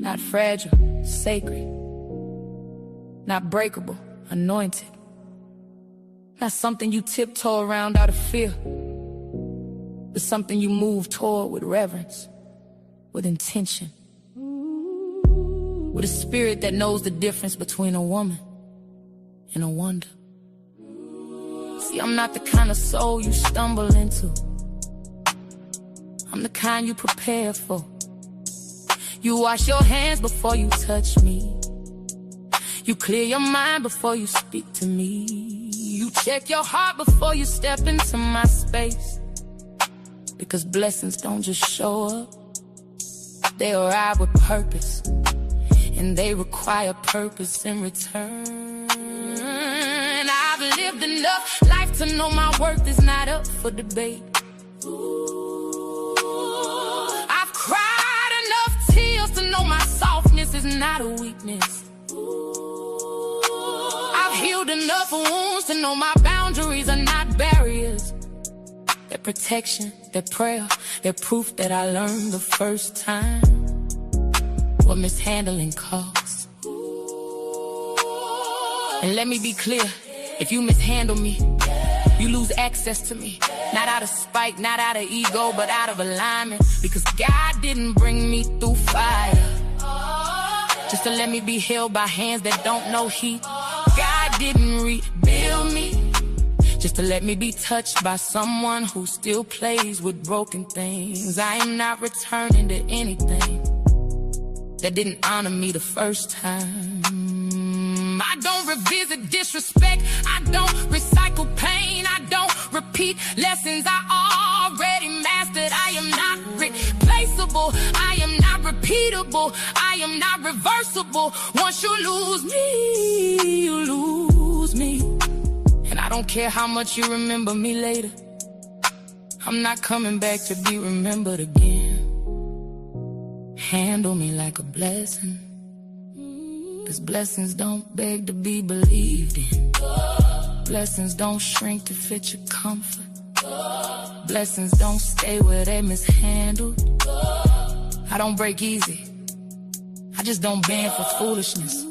Not fragile, sacred. Not breakable, anointed. Not something you tiptoe around out of fear, but something you move toward with reverence, with intention, with a spirit that knows the difference between a woman and a wonder. See, I'm not the kind of soul you stumble into. I'm the kind you prepare for. You wash your hands before you touch me. You clear your mind before you speak to me. You check your heart before you step into my space. Because blessings don't just show up, they arrive with purpose, and they require purpose in return. I've lived enough life to know my worth is not up for debate. I've cried enough tears to know my softness is not a weakness. I've healed enough wounds to know my boundaries are not barriers. They're protection, they're prayer, they're proof that I learned the first time what mishandling costs. And let me be clear, if you mishandle me, you lose access to me. Not out of spite, not out of ego, but out of alignment. Because God didn't bring me through fire just to let me be held by hands that don't know heat. God didn't rebuild me just to let me be touched by someone who still plays with broken things. I am not returning to anything that didn't honor me the first time. I don't revisit disrespect, I don't recycle pain, I don't repeat lessons I already mastered. I am not replaceable, I am not repeatable, I am not reversible. Once you lose me, you lose me. And I don't care how much you remember me later, I'm not coming back to be remembered again. Handle me like a blessing, 'cause blessings don't beg to be believed in. Blessings don't shrink to fit your comfort. Blessings don't stay where they mishandled. I don't break easy, I just don't bend for foolishness.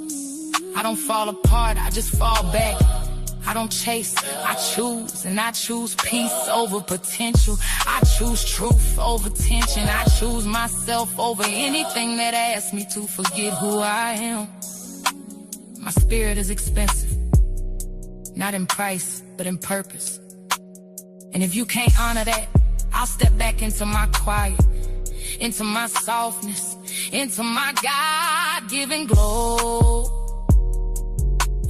I don't fall apart, I just fall back. I don't chase, I choose, and I choose peace over potential. I choose truth over tension. I choose myself over anything that asks me to forget who I am. My spirit is expensive, not in price, but in purpose. And if you can't honor that, I'll step back into my quiet, into my softness, into my God-given glow.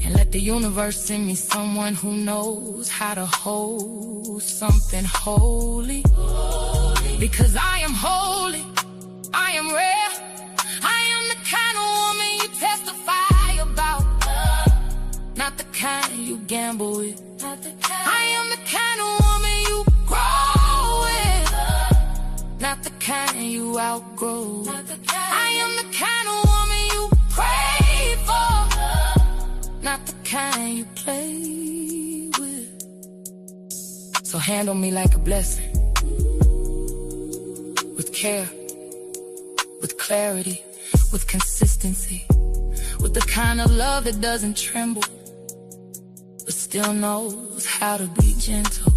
And let the universe send me someone who knows how to hold something holy. Because I am holy, I am rare, I am the kind of woman you testify about. Not the kind you gamble with. I am the kind of woman you grow with. Not the kind you outgrow. I am the kind of woman you pray for. Not the kind you play with. So handle me like a blessing, with care, with clarity, with consistency, with the kind of love that doesn't tremble, but still knows how to be gentle.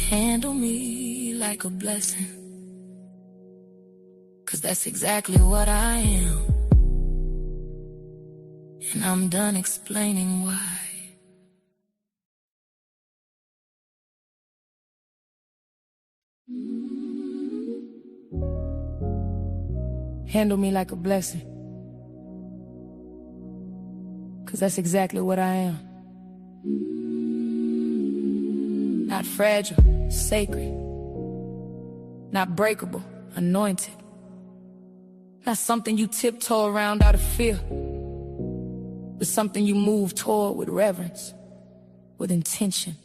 Handle me like a blessing, 'cause that's exactly what I am. And I'm done explaining why. Handle me like a blessing, 'cause that's exactly what I am. Not fragile, sacred. Not breakable, anointed. Not something you tiptoe around out of fear, but something you move toward with reverence, with intention,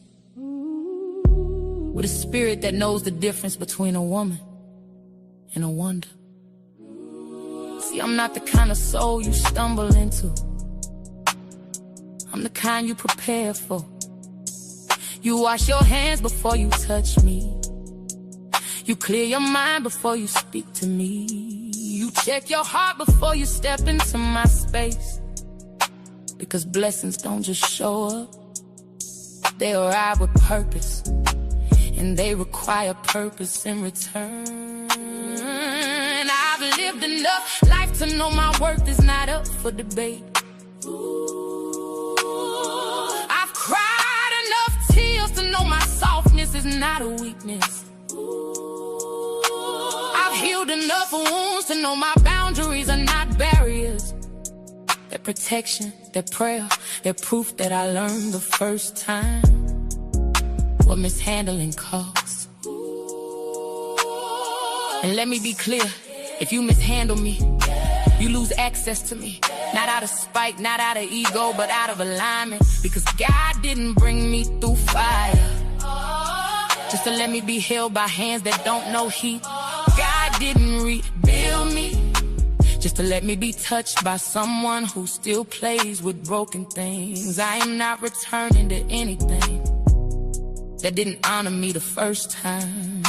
with a spirit that knows the difference between a woman and a wonder. See, I'm not the kind of soul you stumble into. I'm the kind you prepare for. You wash your hands before you touch me. You clear your mind before you speak to me. check your heart before you step into my space. Because blessings don't just show up, they arrive with purpose. And they require purpose in return. I've lived enough life to know my worth is not up for debate. I've cried enough tears to know my softness is not a weakness. I've healed enough wounds to know my boundaries are not barriers. They're protection, they're prayer, they're proof that I learned the first time what mishandling costs. And let me be clear, if you mishandle me, you lose access to me. Not out of spite, not out of ego, but out of alignment. Because God didn't bring me through fire just to let me be held by hands that don't know heat. God didn't rebuild me just to let me be touched by someone who still plays with broken things. I am not returning to anything that didn't honor me the first time.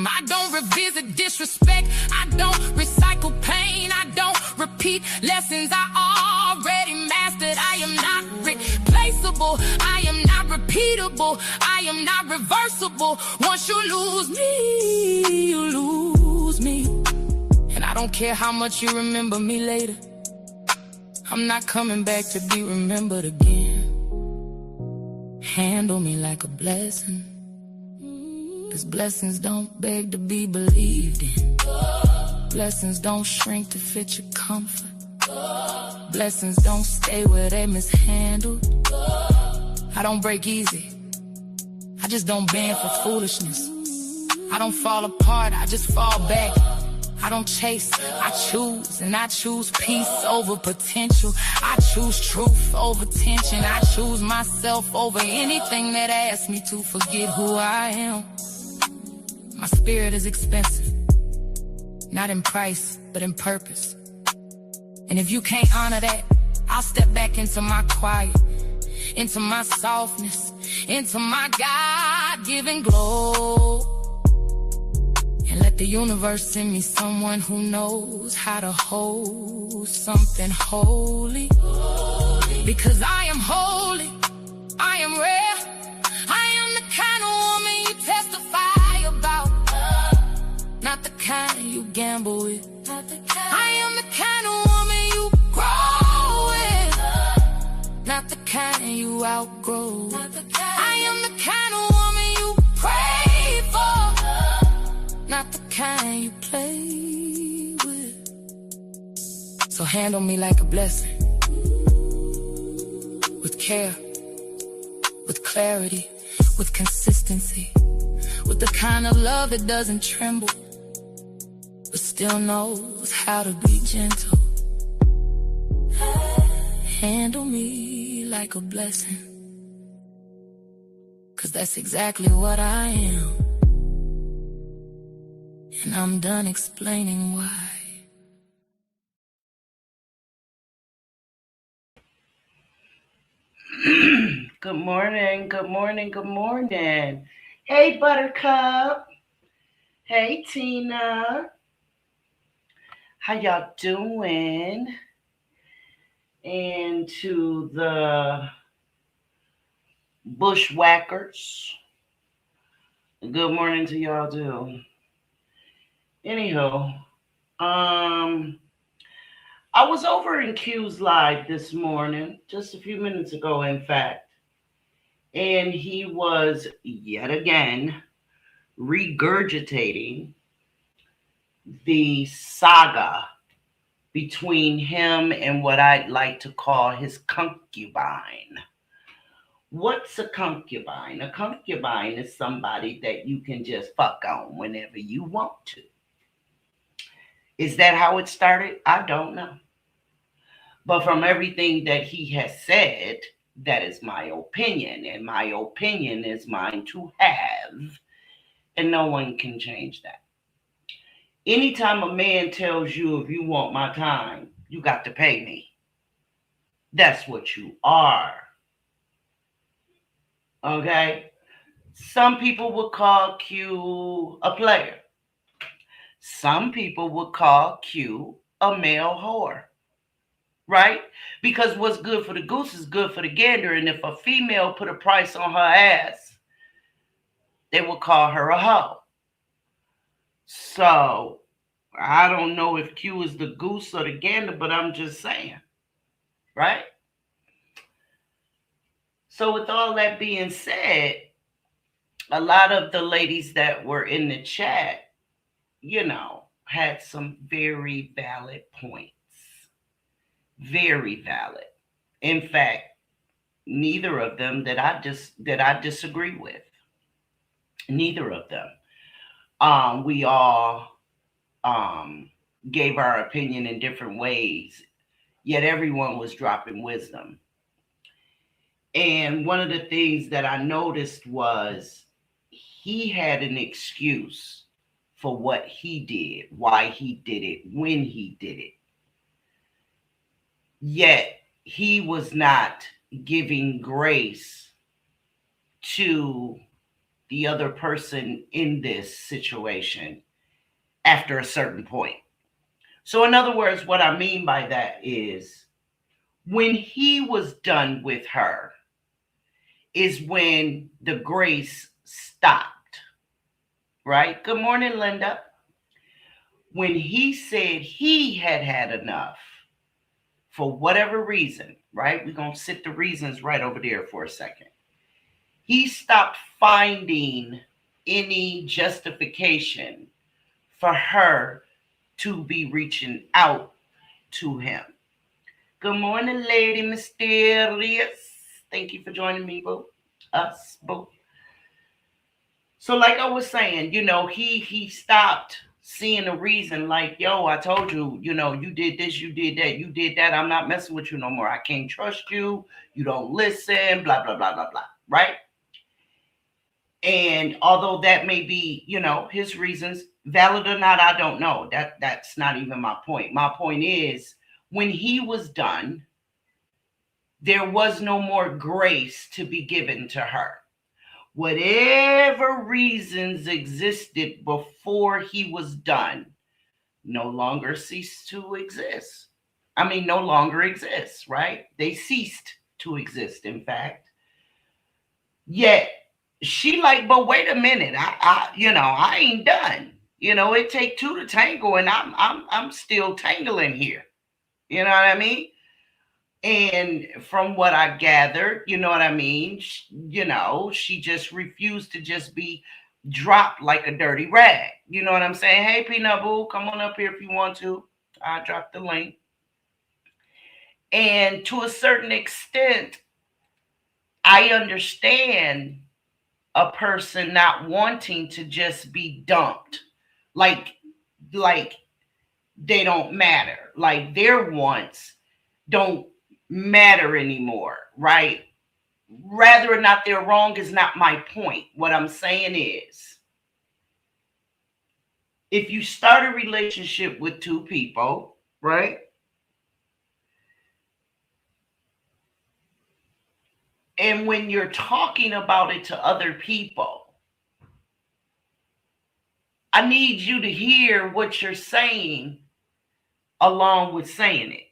I don't revisit disrespect, I don't recycle pain, I don't repeat lessons I already mastered. I am not replaceable, I am not repeatable, I am not reversible. Once you lose me, you lose me. And I don't care how much you remember me later, I'm not coming back to be remembered again. Handle me like a blessing, 'cause blessings don't beg to be believed in. Blessings don't shrink to fit your comfort. Blessings don't stay where they mishandled. I don't break easy, I just don't bend for foolishness. I don't fall apart, I just fall back. I don't chase, I choose, and I choose peace over potential. I choose truth over tension. I choose myself over anything that asks me to forget who I am. My spirit is expensive, not in price, but in purpose. And if you can't honor that, I'll step back into my quiet, into my softness, into my God-given glow. And let the universe send me someone who knows how to hold something holy. Because I am holy, I am rare, I am the kind of woman you testify about. Not the kind you gamble with. I am the kind of woman you grow with. Not the kind you outgrow. I am the kind of woman you pray for. Not the kind you play with. So handle me like a blessing, with care, with clarity, with consistency, with the kind of love that doesn't tremble, but still knows how to be gentle. Handle me like a blessing, 'cause that's exactly what I am. And I'm done explaining why. Good morning, good morning, good morning. Hey, Buttercup. Hey, Tina. How y'all doing? And to the bushwhackers, good morning to y'all too. Anyhow, I was over in Q's live this morning, just a few minutes ago, in fact, and he was yet again regurgitating the saga between him and what I'd like to call his concubine. What's a concubine? A concubine is somebody that you can just fuck on whenever you want to. Is that how it started? I don't know. But from everything that he has said, that is my opinion. And my opinion is mine to have. And no one can change that. Anytime a man tells you, if you want my time, you got to pay me. That's what you are. Okay? Some people would call Q a player. Some people would call Q a male whore, right? Because what's good for the goose is good for the gander. And if a female put a price on her ass, they would call her a hoe. So I don't know if Q is the goose or the gander, but I'm just saying, right? So with all that being said, a lot of the ladies that were in the chat, had some very valid points. Very valid. In fact, neither of them that I disagree with. Neither of them. We all gave our opinion in different ways, yet everyone was dropping wisdom. And one of the things that I noticed was he had an excuse for what he did, why he did it, when he did it. Yet he was not giving grace to the other person in this situation after a certain point. So in other words, what I mean by that is when he was done with her is when the grace stopped, right? Good morning, Linda. When he said he had had enough for whatever reason, right? We're going to sit the reasons right over there for a second. He stopped finding any justification for her to be reaching out to him. Good morning, Lady Mysterious. Thank you for joining me, boo. Us, boo. So like I was saying, he stopped seeing a reason like, yo, I told you, you did this, you did that, you did that. I'm not messing with you no more. I can't trust you. You don't listen, blah, blah, blah, blah, blah, right? And although that may be, his reasons, valid or not, I don't know. That's not even my point. My point is when he was done, there was no more grace to be given to her. Whatever reasons existed before he was done no longer ceased to exist. I mean, no longer exists, right? They ceased to exist, in fact. Yet she like, but wait a minute, I ain't done. It take two to tango, and I'm still tangling here. You know what I mean? And from what I gathered, you know what I mean? She just refused to just be dropped like a dirty rag. You know what I'm saying? Hey, Peanut Boo, come on up here if you want to. I dropped the link. And to a certain extent, I understand a person not wanting to just be dumped. Like they don't matter. Like their wants don't matter anymore, right? Whether or not they're wrong is not my point. What I'm saying is, if you start a relationship with two people, right? And when you're talking about it to other people, I need you to hear what you're saying along with saying it.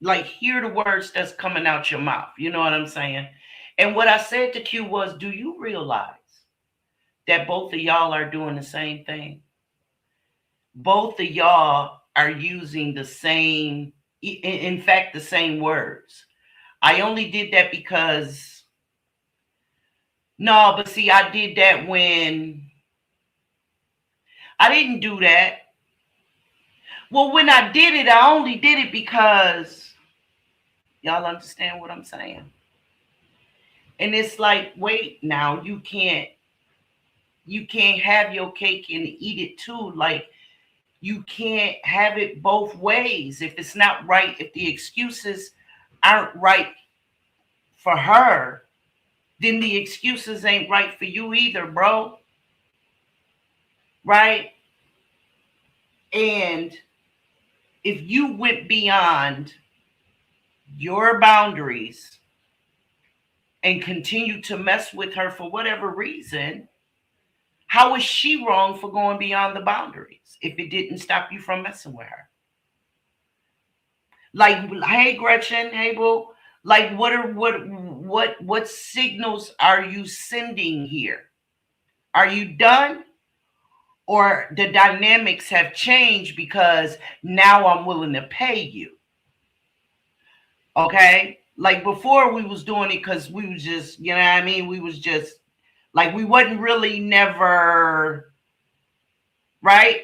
Like, hear the words that's coming out your mouth. You know what I'm saying? And what I said to Q was, do you realize that both of y'all are doing the same thing? Both of y'all are using the same, in fact, the same words. I only did that because, no, but see, I did that when, I didn't do that. Well, when I did it, I only did it because, y'all understand what I'm saying? And it's like, wait, now you can't have your cake and eat it too. Like, you can't have it both ways. If it's not right, if the excuses aren't right for her, then the excuses ain't right for you either, bro. Right? And if you went beyond your boundaries and continued to mess with her for whatever reason, How is she wrong for going beyond the boundaries if it didn't stop you from messing with her? Like, hey Gretchen, hey boo, like what signals are you sending here? Are you done? Or the dynamics have changed because now I'm willing to pay you. Okay? Like before we was doing it because we was just, you know what I mean? We was just like we wasn't really never, right?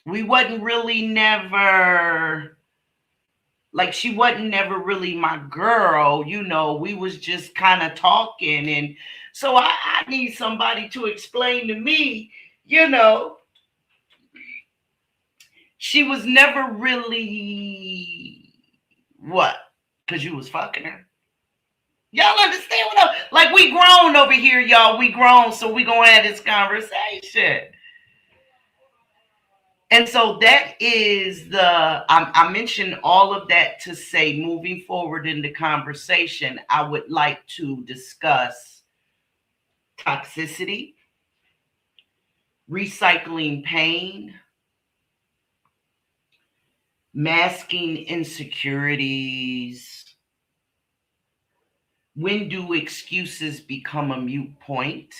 We wasn't really never, like she wasn't never really my girl, you know, we was just kind of talking. And so I need somebody to explain to me, you know, she was never really what? Because you was fucking her. Y'all understand what I'm like? We grown over here, y'all. We grown, so we gonna have this conversation. And so that is I mentioned all of that to say, moving forward in the conversation, I would like to discuss toxicity, recycling pain, masking insecurities. When do excuses become a moot point?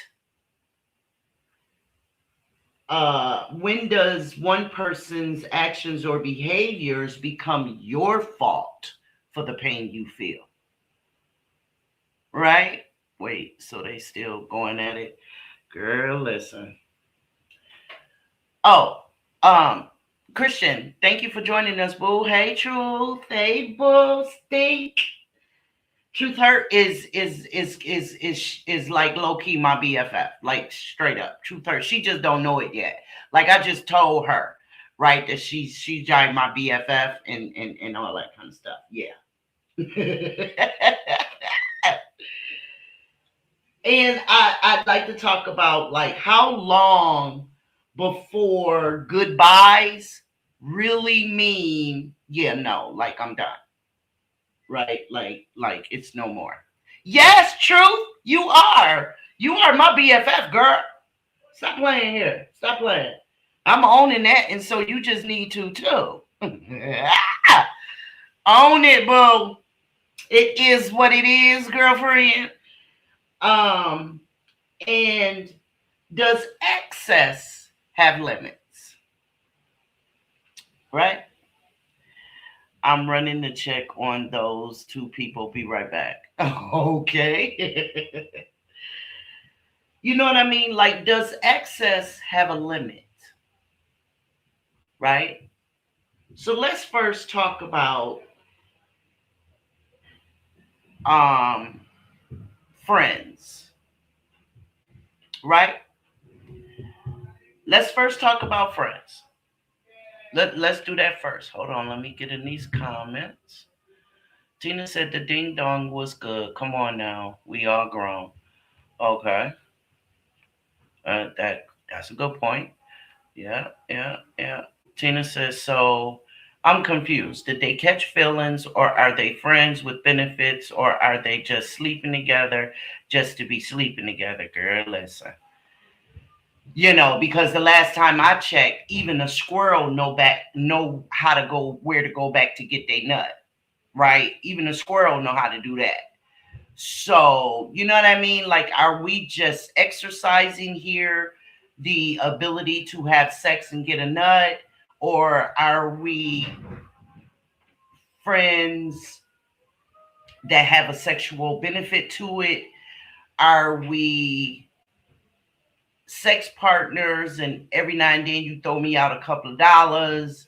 When does one person's actions or behaviors become your fault for the pain you feel? Right? Wait, so they still going at it? Girl, listen. Oh, Christian, thank you for joining us, boo. Hey, Truth. Hey, boo. Stink. Truth Hurt is like low key my BFF, like straight up. Truth Hurt, she just don't know it yet. Like I just told her, right, that she's my BFF and all that kind of stuff. Yeah. And I'd like to talk about like how long before goodbyes really mean, yeah, no, like I'm done. Right? Like it's no more. Yes, Truth, you are. You are my BFF, girl. Stop playing here. Stop playing. I'm owning that, and so you just need to too. Own it, boo. It is what it is, girlfriend. And does excess have limits? Right? I'm running the check on those two people. Be right back. Okay. You know what I mean? Like, does excess have a limit? Right? So let's first talk about friends. Right? Let's first talk about friends. Let's do that first. Hold on, let me get in these comments. Tina said the ding dong was good. Come on now, we all grown. Okay, that's a good point. Yeah. Tina says so. I'm confused. Did they catch feelings, or are they friends with benefits, or are they just sleeping together just to be sleeping together? Girl, listen. You know, because the last time I checked, even a squirrel know how to go where to go back to get their nut, right? Even a squirrel know how to do that. So, you know what I mean? Like, are we just exercising here the ability to have sex and get a nut, or are we friends that have a sexual benefit to it? Are we sex partners and every now and then you throw me out a couple of dollars?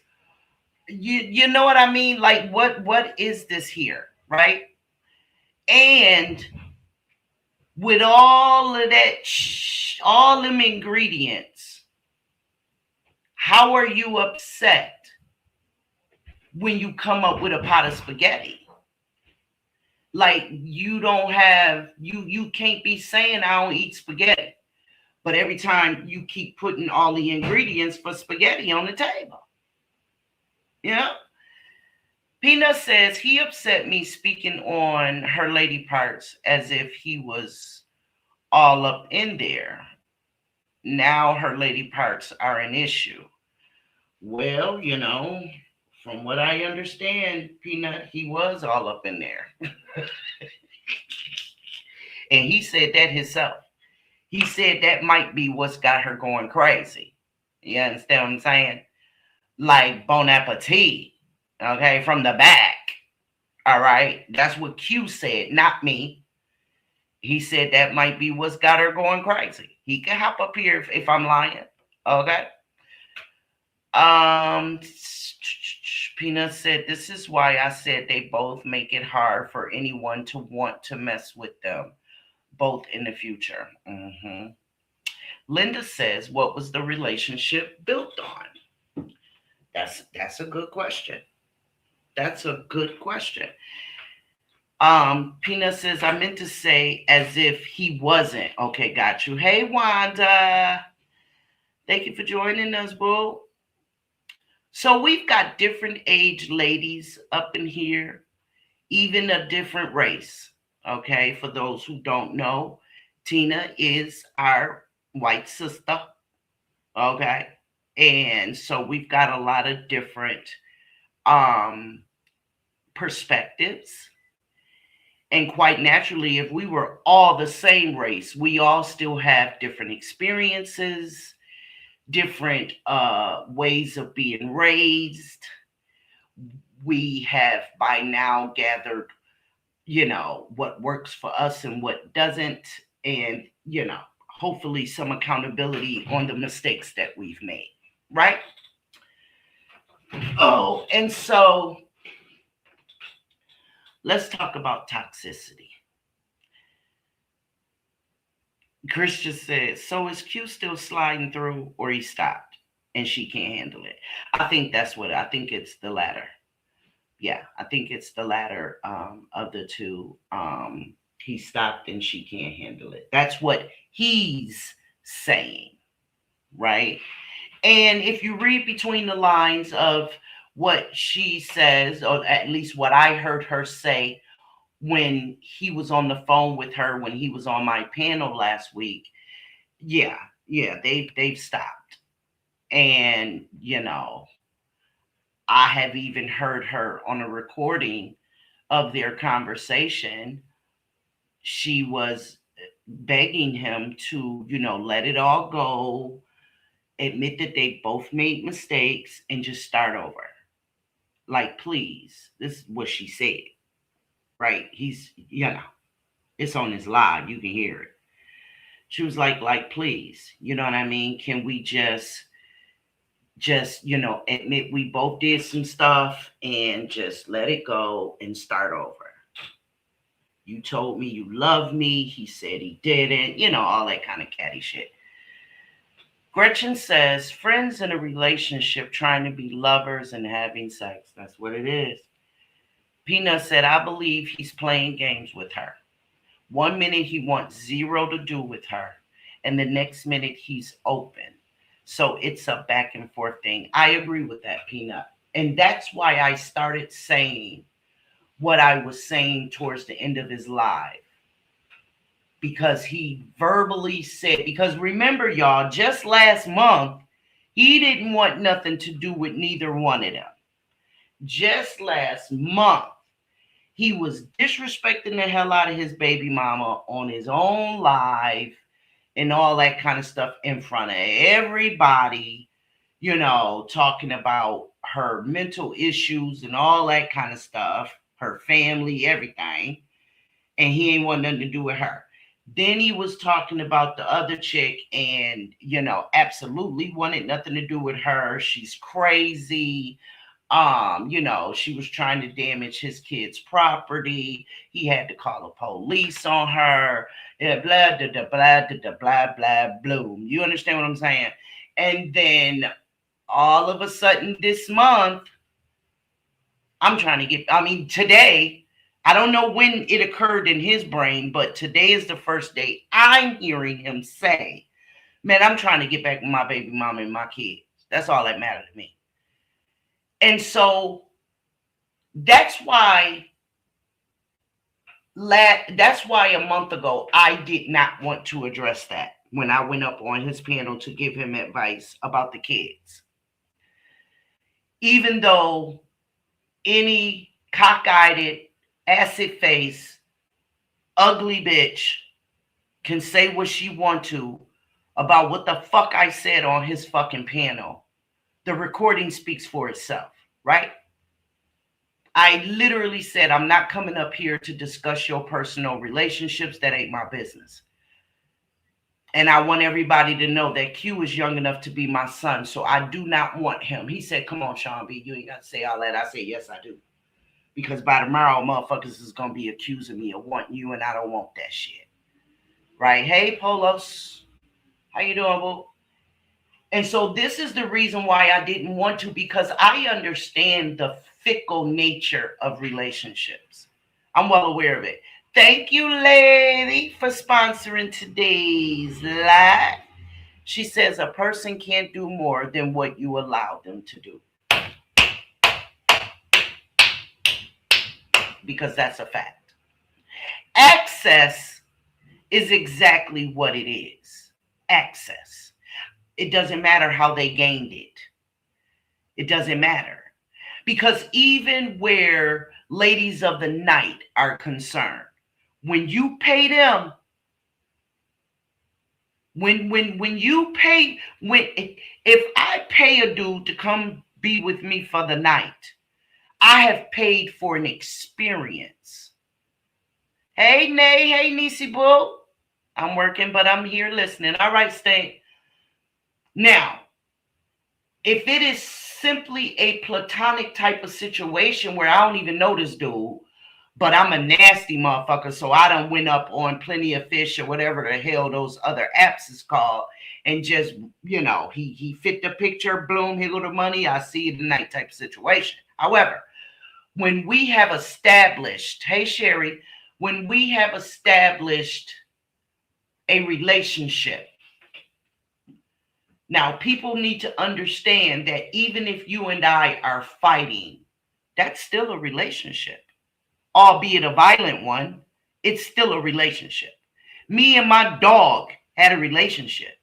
You know what I mean? Like what is this here, right? And with all of that, all them ingredients, how are you upset when you come up with a pot of spaghetti? Like you don't have, you can't be saying I don't eat spaghetti, but every time you keep putting all the ingredients for spaghetti on the table. You know? Peanut says he upset me speaking on her lady parts as if he was all up in there. now her lady parts are an issue. Well, from what I understand, Peanut, he was all up in there. And he said that himself. He said that might be what's got her going crazy. You understand what I'm saying? Like Bon Appetit, okay, from the back. All right. That's what Q said, not me. He said that might be what's got her going crazy. He can hop up here if I'm lying. Okay. Peanut said, this is why I said they both make it hard for anyone to want to mess with them, both in the future. Linda says, what was the relationship built on? That's a good question. That's a good question. Peanut says, I meant to say as if he wasn't. Okay, got you. Hey, Wanda. Thank you for joining us, boo. So we've got different age ladies up in here, even a different race. Okay, for those who don't know, Tina is our white sister. Okay, and so we've got a lot of different perspectives. And quite naturally, if we were all the same race, we all still have different experiences, different ways of being raised. We have by now gathered, what works for us and what doesn't, and, hopefully some accountability on the mistakes that we've made, right? Oh, and so let's talk about toxicity. Chris just said, so is Q still sliding through or he stopped and she can't handle it? I think it's the latter. Yeah, I think it's the latter of the two. He stopped and she can't handle it. That's what he's saying, right? And if you read between the lines of what she says, or at least what I heard her say when he was on the phone with her, when he was on my panel last week, they've stopped. And, I have even heard her on a recording of their conversation. She was begging him to, let it all go, admit that they both made mistakes, and just start over. Like, please. This is what she said. Right? He's, it's on his live. You can hear it. She was like, please, you know what I mean? Can we just, admit we both did some stuff and just let it go and start over. You told me you love me. He said he didn't, all that kind of catty shit. Gretchen says, friends in a relationship trying to be lovers and having sex. That's what it is. Peanut said, I believe he's playing games with her. 1 minute he wants zero to do with her, and the next minute he's open. So it's a back and forth thing. I agree with that, Peanut. And that's why I started saying what I was saying towards the end of his live. Because he verbally said, because remember, y'all, just last month, he didn't want nothing to do with neither one of them. Just last month, he was disrespecting the hell out of his baby mama on his own live and all that kind of stuff in front of everybody, talking about her mental issues and all that kind of stuff, her family, everything. And he ain't want nothing to do with her. Then he was talking about the other chick and, absolutely wanted nothing to do with her. She's crazy. She was trying to damage his kid's property. He had to call the police on her. Blah, blah, blah, blah, blah, blah, blah, bloom. You understand what I'm saying? And then all of a sudden this month, today, I don't know when it occurred in his brain, but today is the first day I'm hearing him say, man, I'm trying to get back with my baby mama and my kids. That's all that matters to me. And so that's why a month ago, I did not want to address that. when I went up on his panel to give him advice about the kids. Even though any cockeyed, acid face, ugly bitch can say what she want to about what the fuck I said on his fucking panel, the recording speaks for itself, right? I literally said, I'm not coming up here to discuss your personal relationships. That ain't my business. And I want everybody to know that Q is young enough to be my son, so I do not want him. He said, come on, Sean B, you ain't got to say all that. I said, yes, I do. Because by tomorrow, motherfuckers is going to be accusing me of wanting you, and I don't want that shit. Right? Hey, Polos. How you doing, boo? And so this is the reason why I didn't want to, because I understand the fickle nature of relationships. I'm well aware of it. Thank you, lady, for sponsoring today's live. She says a person can't do more than what you allow them to do. Because that's a fact. Access is exactly what it is. Access. It doesn't matter how they gained it. It doesn't matter. Because even where ladies of the night are concerned, when you pay them, if I pay a dude to come be with me for the night, I have paid for an experience. Hey, Nay, hey, Nisi Boo. I'm working, but I'm here listening. All right, stay. Now, if it is simply a platonic type of situation where I don't even know this dude, but I'm a nasty motherfucker, so I done went up on Plenty of Fish or whatever the hell those other apps is called, and just, you know, he fit the picture, bloom, here go the money, I see you tonight type of situation. However, when we have established, hey, Sherry, when we have established a relationship, now people need to understand that even if you and I are fighting, that's still a relationship. Albeit a violent one, it's still a relationship. Me and my dog had a relationship.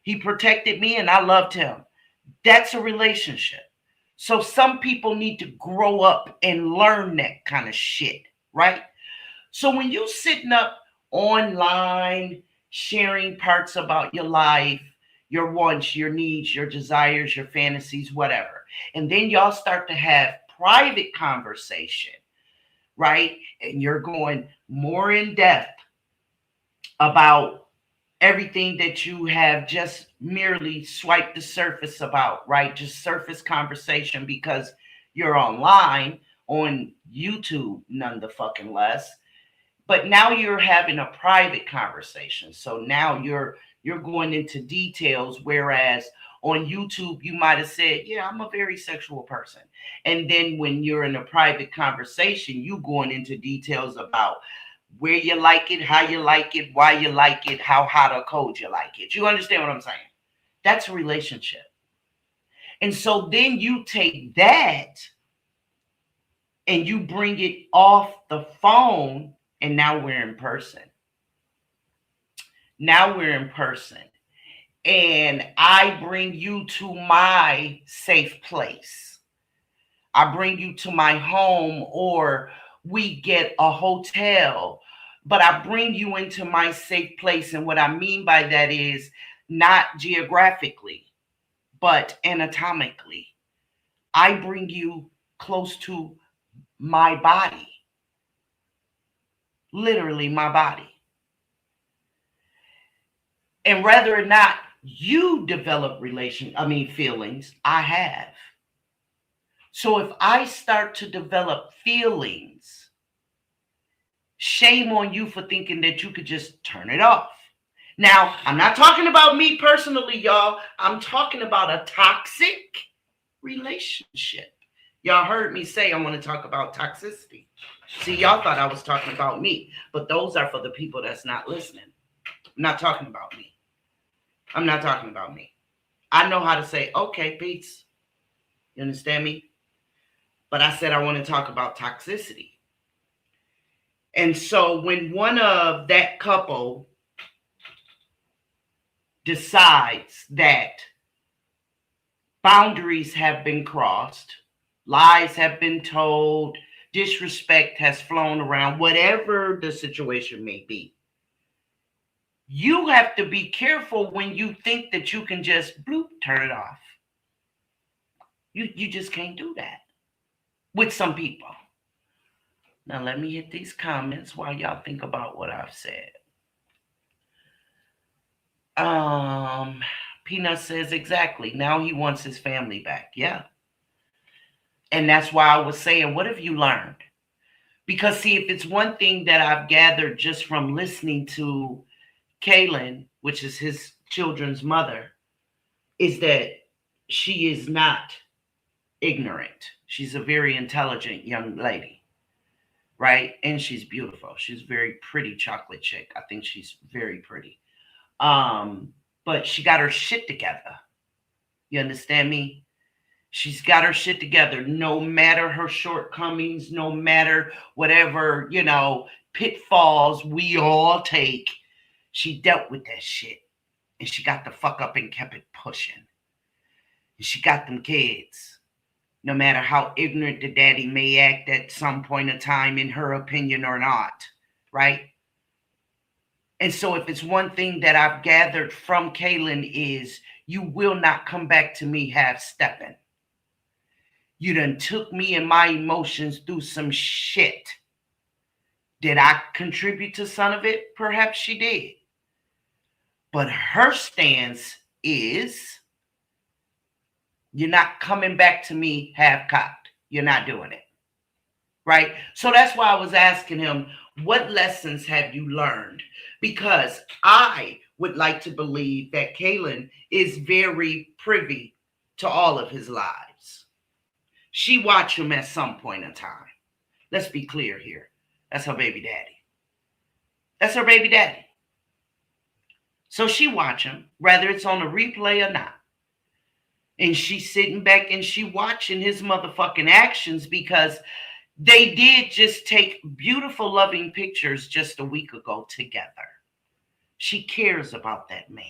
He protected me and I loved him. That's a relationship. So some people need to grow up and learn that kind of shit, right? So when you're sitting up online, sharing parts about your life, your wants, your needs, your desires, your fantasies, whatever, and then y'all start to have private conversation, right? And you're going more in depth about everything that you have just merely swiped the surface about, right? Just surface conversation because you're online on YouTube, none the fucking less. But now you're having a private conversation. So now you're going into details, whereas on YouTube, you might have said, yeah, I'm a very sexual person. And then when you're in a private conversation, you going into details about where you like it, how you like it, why you like it, how hot or cold you like it. You understand what I'm saying? That's a relationship. And so then you take that and you bring it off the phone, and now we're in person. Now we're in person. And I bring you to my safe place. I bring you to my home, or we get a hotel, but I bring you into my safe place. And what I mean by that is not geographically, but anatomically. I bring you close to my body, literally my body. And whether or not you develop feelings, I have. So if I start to develop feelings, shame on you for thinking that you could just turn it off. Now, I'm not talking about me personally, y'all. I'm talking about a toxic relationship. Y'all heard me say I want to talk about toxicity. See, y'all thought I was talking about me, but those are for the people that's not listening. I'm not talking about me. I'm not talking about me. I know how to say, okay, peace. You understand me? But I said I want to talk about toxicity. And so when one of that couple decides that boundaries have been crossed, lies have been told, disrespect has flown around, whatever the situation may be, you have to be careful when you think that you can just bloop, turn it off. You just can't do that with some people. Now let me hit these comments while y'all think about what I've said. Peanut says, exactly. Now he wants his family back. Yeah. And that's why I was saying, what have you learned? Because see, if it's one thing that I've gathered just from listening to Kaylin, which is his children's mother, is that she is not ignorant. She's a very intelligent young lady, right? And she's beautiful. She's a very pretty chocolate chick. I think she's very pretty. But she got her shit together. You understand me? She's got her shit together, no matter her shortcomings, no matter whatever, pitfalls we all take. She dealt with that shit. And she got the fuck up and kept it pushing. And she got them kids. No matter how ignorant the daddy may act at some point in time, in her opinion or not, right? And so if it's one thing that I've gathered from Kaylin is you will not come back to me half-stepping. You done took me and my emotions through some shit. Did I contribute to some of it? Perhaps she did. But her stance is you're not coming back to me half-cocked. You're not doing it. Right? So that's why I was asking him, what lessons have you learned? Because I would like to believe that Kaylin is very privy to all of his lives. She watched him at some point in time. Let's be clear here. That's her baby daddy. That's her baby daddy. So she watch him, whether it's on a replay or not. And she's sitting back and she watching his motherfucking actions because they did just take beautiful, loving pictures just a week ago together. She cares about that man.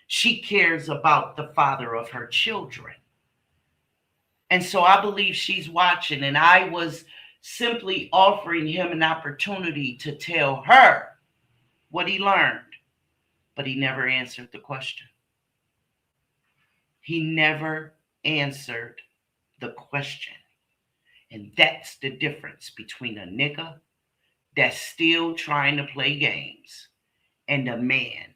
She cares about the father of her children. And so I believe she's watching, and I was simply offering him an opportunity to tell her what he learned, but he never answered the question. He never answered the question. And that's the difference between a nigga that's still trying to play games and a man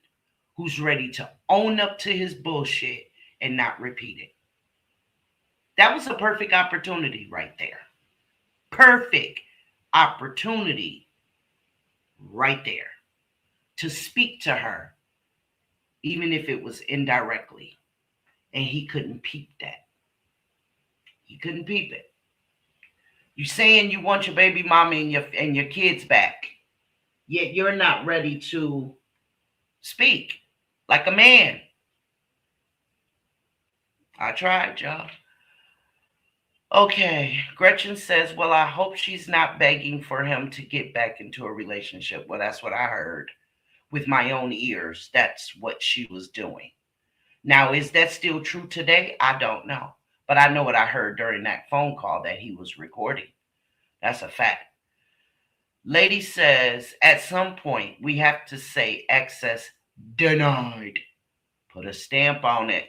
who's ready to own up to his bullshit and not repeat it. That was a perfect opportunity right there. Perfect opportunity right there to speak to her, even if it was indirectly. And he couldn't peep that. He couldn't peep it. You saying you want your baby mama and your kids back, yet you're not ready to speak like a man. I tried, y'all. Okay, Gretchen says, well, I hope she's not begging for him to get back into a relationship. Well, that's what I heard with my own ears. That's what she was doing. Now, is that still true today? I don't know. But I know what I heard during that phone call that he was recording. That's a fact. Lady says, at some point, we have to say access denied. Put a stamp on it.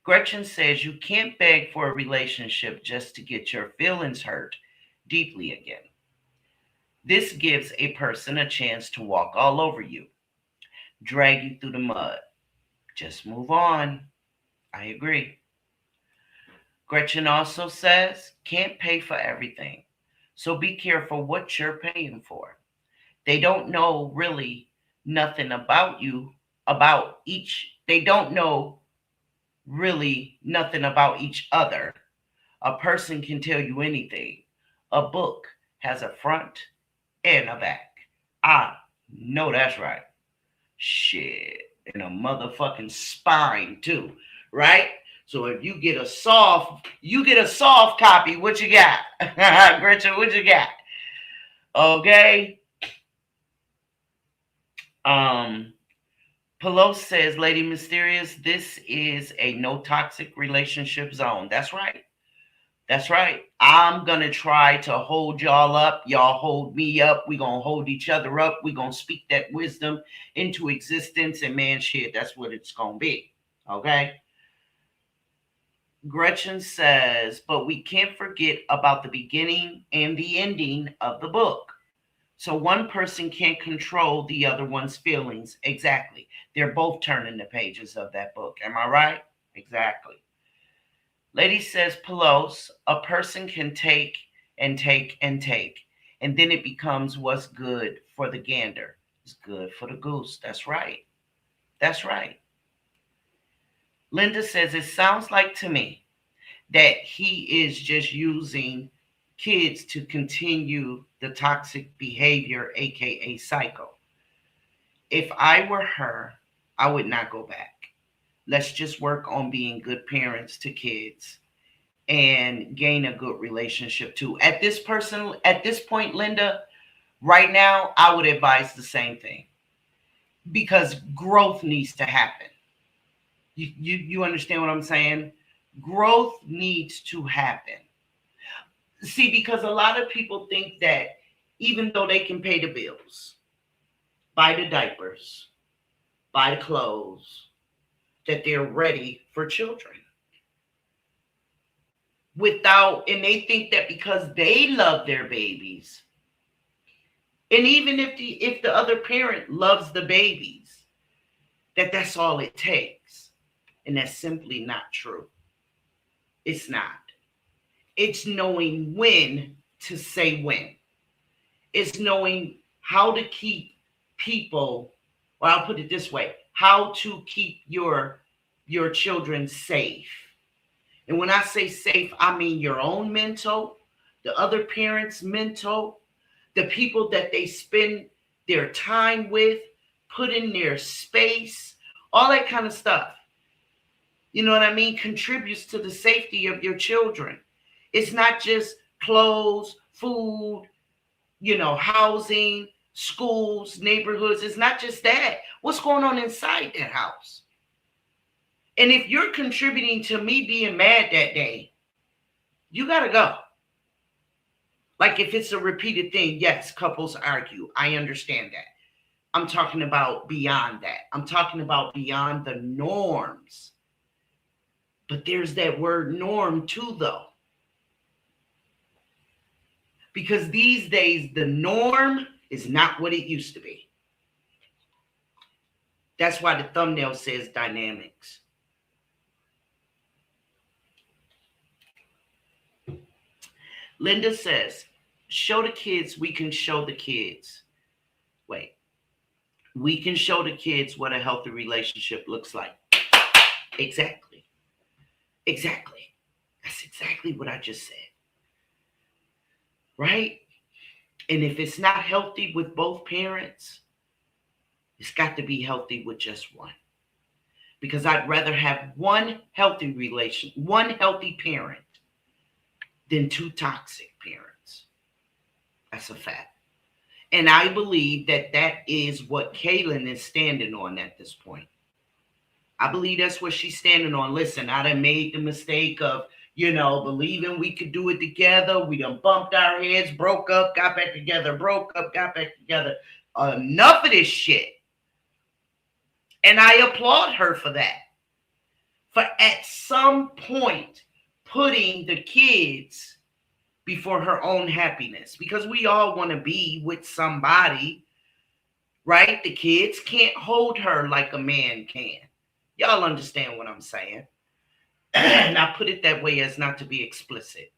Gretchen says, you can't beg for a relationship just to get your feelings hurt deeply again. This gives a person a chance to walk all over you, drag you through the mud. Just move on. I agree. Gretchen also says, can't pay for everything. So be careful what you're paying for. They don't know really nothing about you, they don't know really nothing about each other. A person can tell you anything. A book has a front and a back. I know that's right. Shit. And a motherfucking spine too, right? So if you get a soft copy, what you got? Gretchen, what you got? Okay. Pelosi says, Lady Mysterious, this is a no toxic relationship zone. That's right. That's right. I'm going to try to hold y'all up. Y'all hold me up. We're going to hold each other up. We're going to speak that wisdom into existence. And man, shit, that's what it's going to be. Okay. Gretchen says, but we can't forget about the beginning and the ending of the book. So one person can't control the other one's feelings. Exactly. They're both turning the pages of that book. Am I right? Exactly. Lady says, Pelosi, a person can take and take and take, and then it becomes what's good for the gander. It's good for the goose. That's right. That's right. Linda says, it sounds like to me that he is just using kids to continue the toxic behavior, aka cycle. If I were her, I would not go back. Let's just work on being good parents to kids and gain a good relationship too. At this point, Linda, right now, I would advise the same thing because growth needs to happen. You understand what I'm saying? Growth needs to happen. See, because a lot of people think that even though they can pay the bills, buy the diapers, buy the clothes, that they're ready for children. And they think that because they love their babies, and even if the other parent loves the babies, that's all it takes. And that's simply not true. It's not. It's knowing when to say when. It's knowing how to keep people, or I'll put it this way, how to keep your children safe. And when I say safe, I mean your own mental, the other parents' mental, the people that they spend their time with, put in their space, all that kind of stuff. You know what I mean? Contributes to the safety of your children. It's not just clothes, food, housing, schools, neighborhoods. It's not just that. What's going on inside that house? And if you're contributing to me being mad that day, you got to go. Like if it's a repeated thing, yes, couples argue. I understand that. I'm talking about beyond that. I'm talking about beyond the norms. But there's that word norm too, though. Because these days, the norm is not what it used to be. That's why the thumbnail says dynamics. Linda says, show the kids, we can show the kids. Wait. We can show the kids what a healthy relationship looks like. Exactly. Exactly. That's exactly what I just said. Right? And if it's not healthy with both parents, it's got to be healthy with just one. Because I'd rather have one healthy parent than two toxic parents. That's a fact. And I believe that is what Kaylin is standing on at this point. I believe that's what she's standing on. Listen, I done made the mistake of, believing we could do it together. We done bumped our heads, broke up, got back together, broke up, got back together. Enough of this shit. And I applaud her for that. For at some point, putting the kids before her own happiness. Because we all want to be with somebody, right? The kids can't hold her like a man can. Y'all understand what I'm saying? And I put it that way as not to be explicit.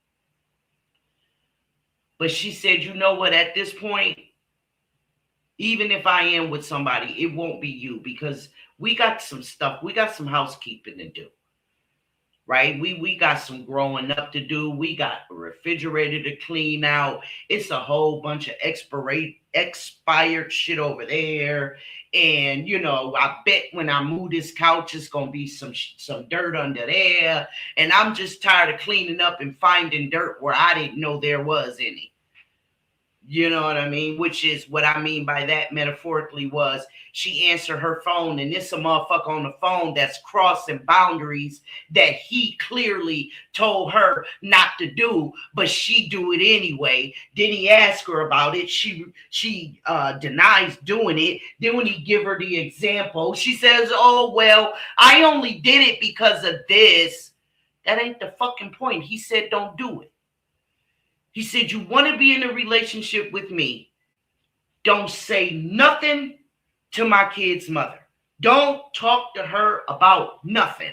But she said, you know what, at this point, even if I am with somebody, it won't be you because we got some stuff. We got some housekeeping to do, right? We got some growing up to do. We got a refrigerator to clean out. It's a whole bunch of expired shit over there. And, I bet when I move this couch, it's going to be some dirt under there. And I'm just tired of cleaning up and finding dirt where I didn't know there was any. You know what I mean? Which is what I mean by that metaphorically was she answered her phone, and it's a motherfucker on the phone that's crossing boundaries that he clearly told her not to do, but she do it anyway. Then he asked her about it. She denies doing it. Then when he give her the example, she says, "Oh, well, I only did it because of this." That ain't the fucking point. He said, "Don't do it." He said, "You want to be in a relationship with me? Don't say nothing to my kid's mother. Don't talk to her about nothing.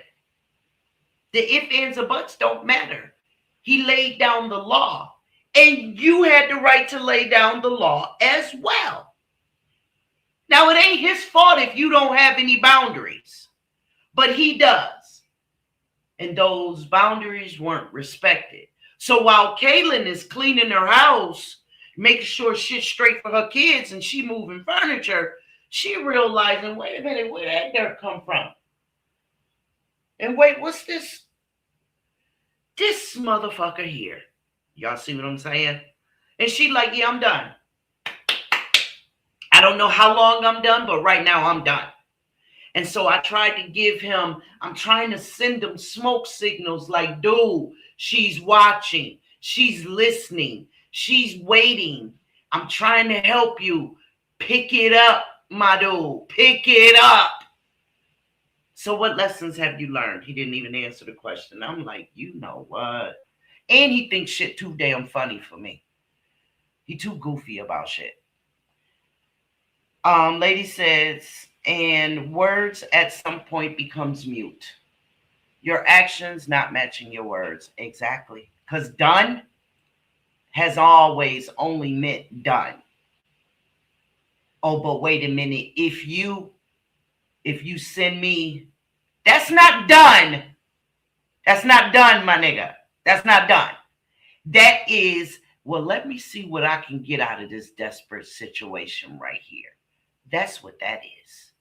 The ifs, ands, or buts don't matter." He laid down the law, and you had the right to lay down the law as well. Now, it ain't his fault if you don't have any boundaries, but he does. And those boundaries weren't respected. So while Kaylin is cleaning her house, making sure shit's straight for her kids, and she moving furniture, she realizing, wait a minute, where did that dirt come from? And wait, what's this? This motherfucker here. Y'all see what I'm saying? And she like, yeah, I'm done. I don't know how long I'm done, but right now I'm done. And so I tried to give him, I'm trying to send him smoke signals like, dude, she's watching, she's listening, she's waiting. I'm trying to help you. Pick it up, my dude. Pick it up. So what lessons have you learned? He didn't even answer the question. I'm like, you know what? And he thinks shit too damn funny for me. He too goofy about shit. Lady says, and words at some point becomes mute. Your actions not matching your words. Exactly. Because done has always only meant done. Oh, but wait a minute. If you send me, that's not done. That's not done, my nigga. That's not done. That is, well, let me see what I can get out of this desperate situation right here. That's what that is.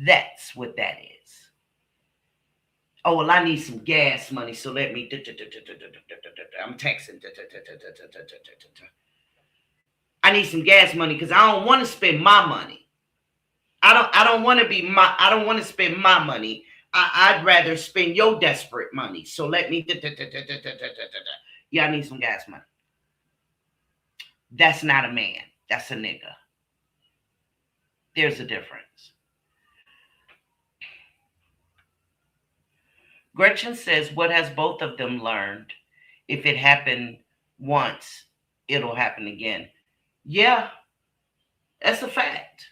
That's what that is. Oh, well, I need some gas money, so let me. I'm texting. I need some gas money because I don't want to spend my money. I don't want to spend my money. I'd rather spend your desperate money. So let me. Yeah, I need some gas money. That's not a man. That's a nigga. There's a difference. Gretchen says, what has both of them learned? If it happened once, it'll happen again. Yeah, that's a fact.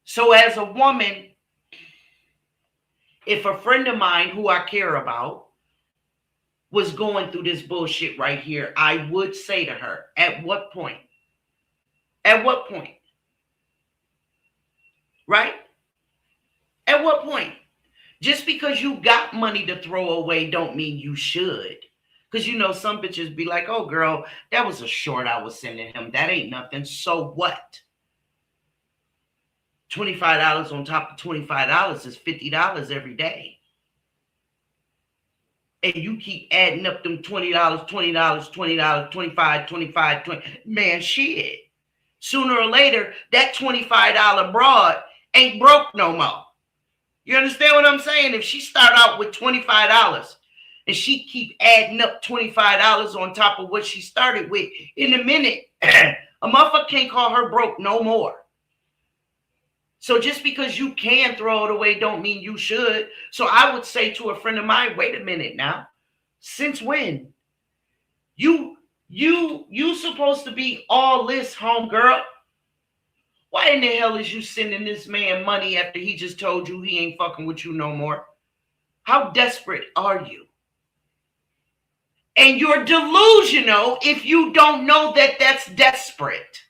So as a woman, if a friend of mine who I care about was going through this bullshit right here, I would say to her, at what point? At what point? Right? At what point? Just because you got money to throw away don't mean you should. Because you know some bitches be like, oh girl, that was a short I was sending him. That ain't nothing. So what? $25 on top of $25 is $50 every day. And you keep adding up them $20, $20, $20, $25, $20. Man, shit. Sooner or later, that $25 broad ain't broke no more. You understand what I'm saying? If she start out with $25 and she keep adding up $25 on top of what she started with, in a minute, a motherfucker can't call her broke no more. So just because you can throw it away don't mean you should. So I would say to a friend of mine, wait a minute now. Since when? You supposed to be all this, homegirl. Why in the hell is you sending this man money after he just told you he ain't fucking with you no more? How desperate are you? And you're delusional if you don't know that that's desperate.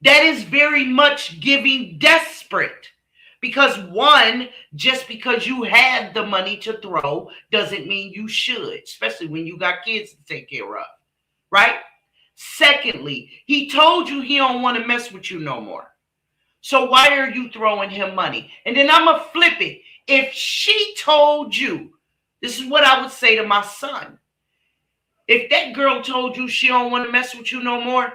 That is very much giving desperate. Because one, just because you have the money to throw doesn't mean you should, especially when you got kids to take care of, right? Secondly, he told you he don't want to mess with you no more. So why are you throwing him money? And then I'm going to flip it. If she told you, this is what I would say to my son. If that girl told you she don't want to mess with you no more,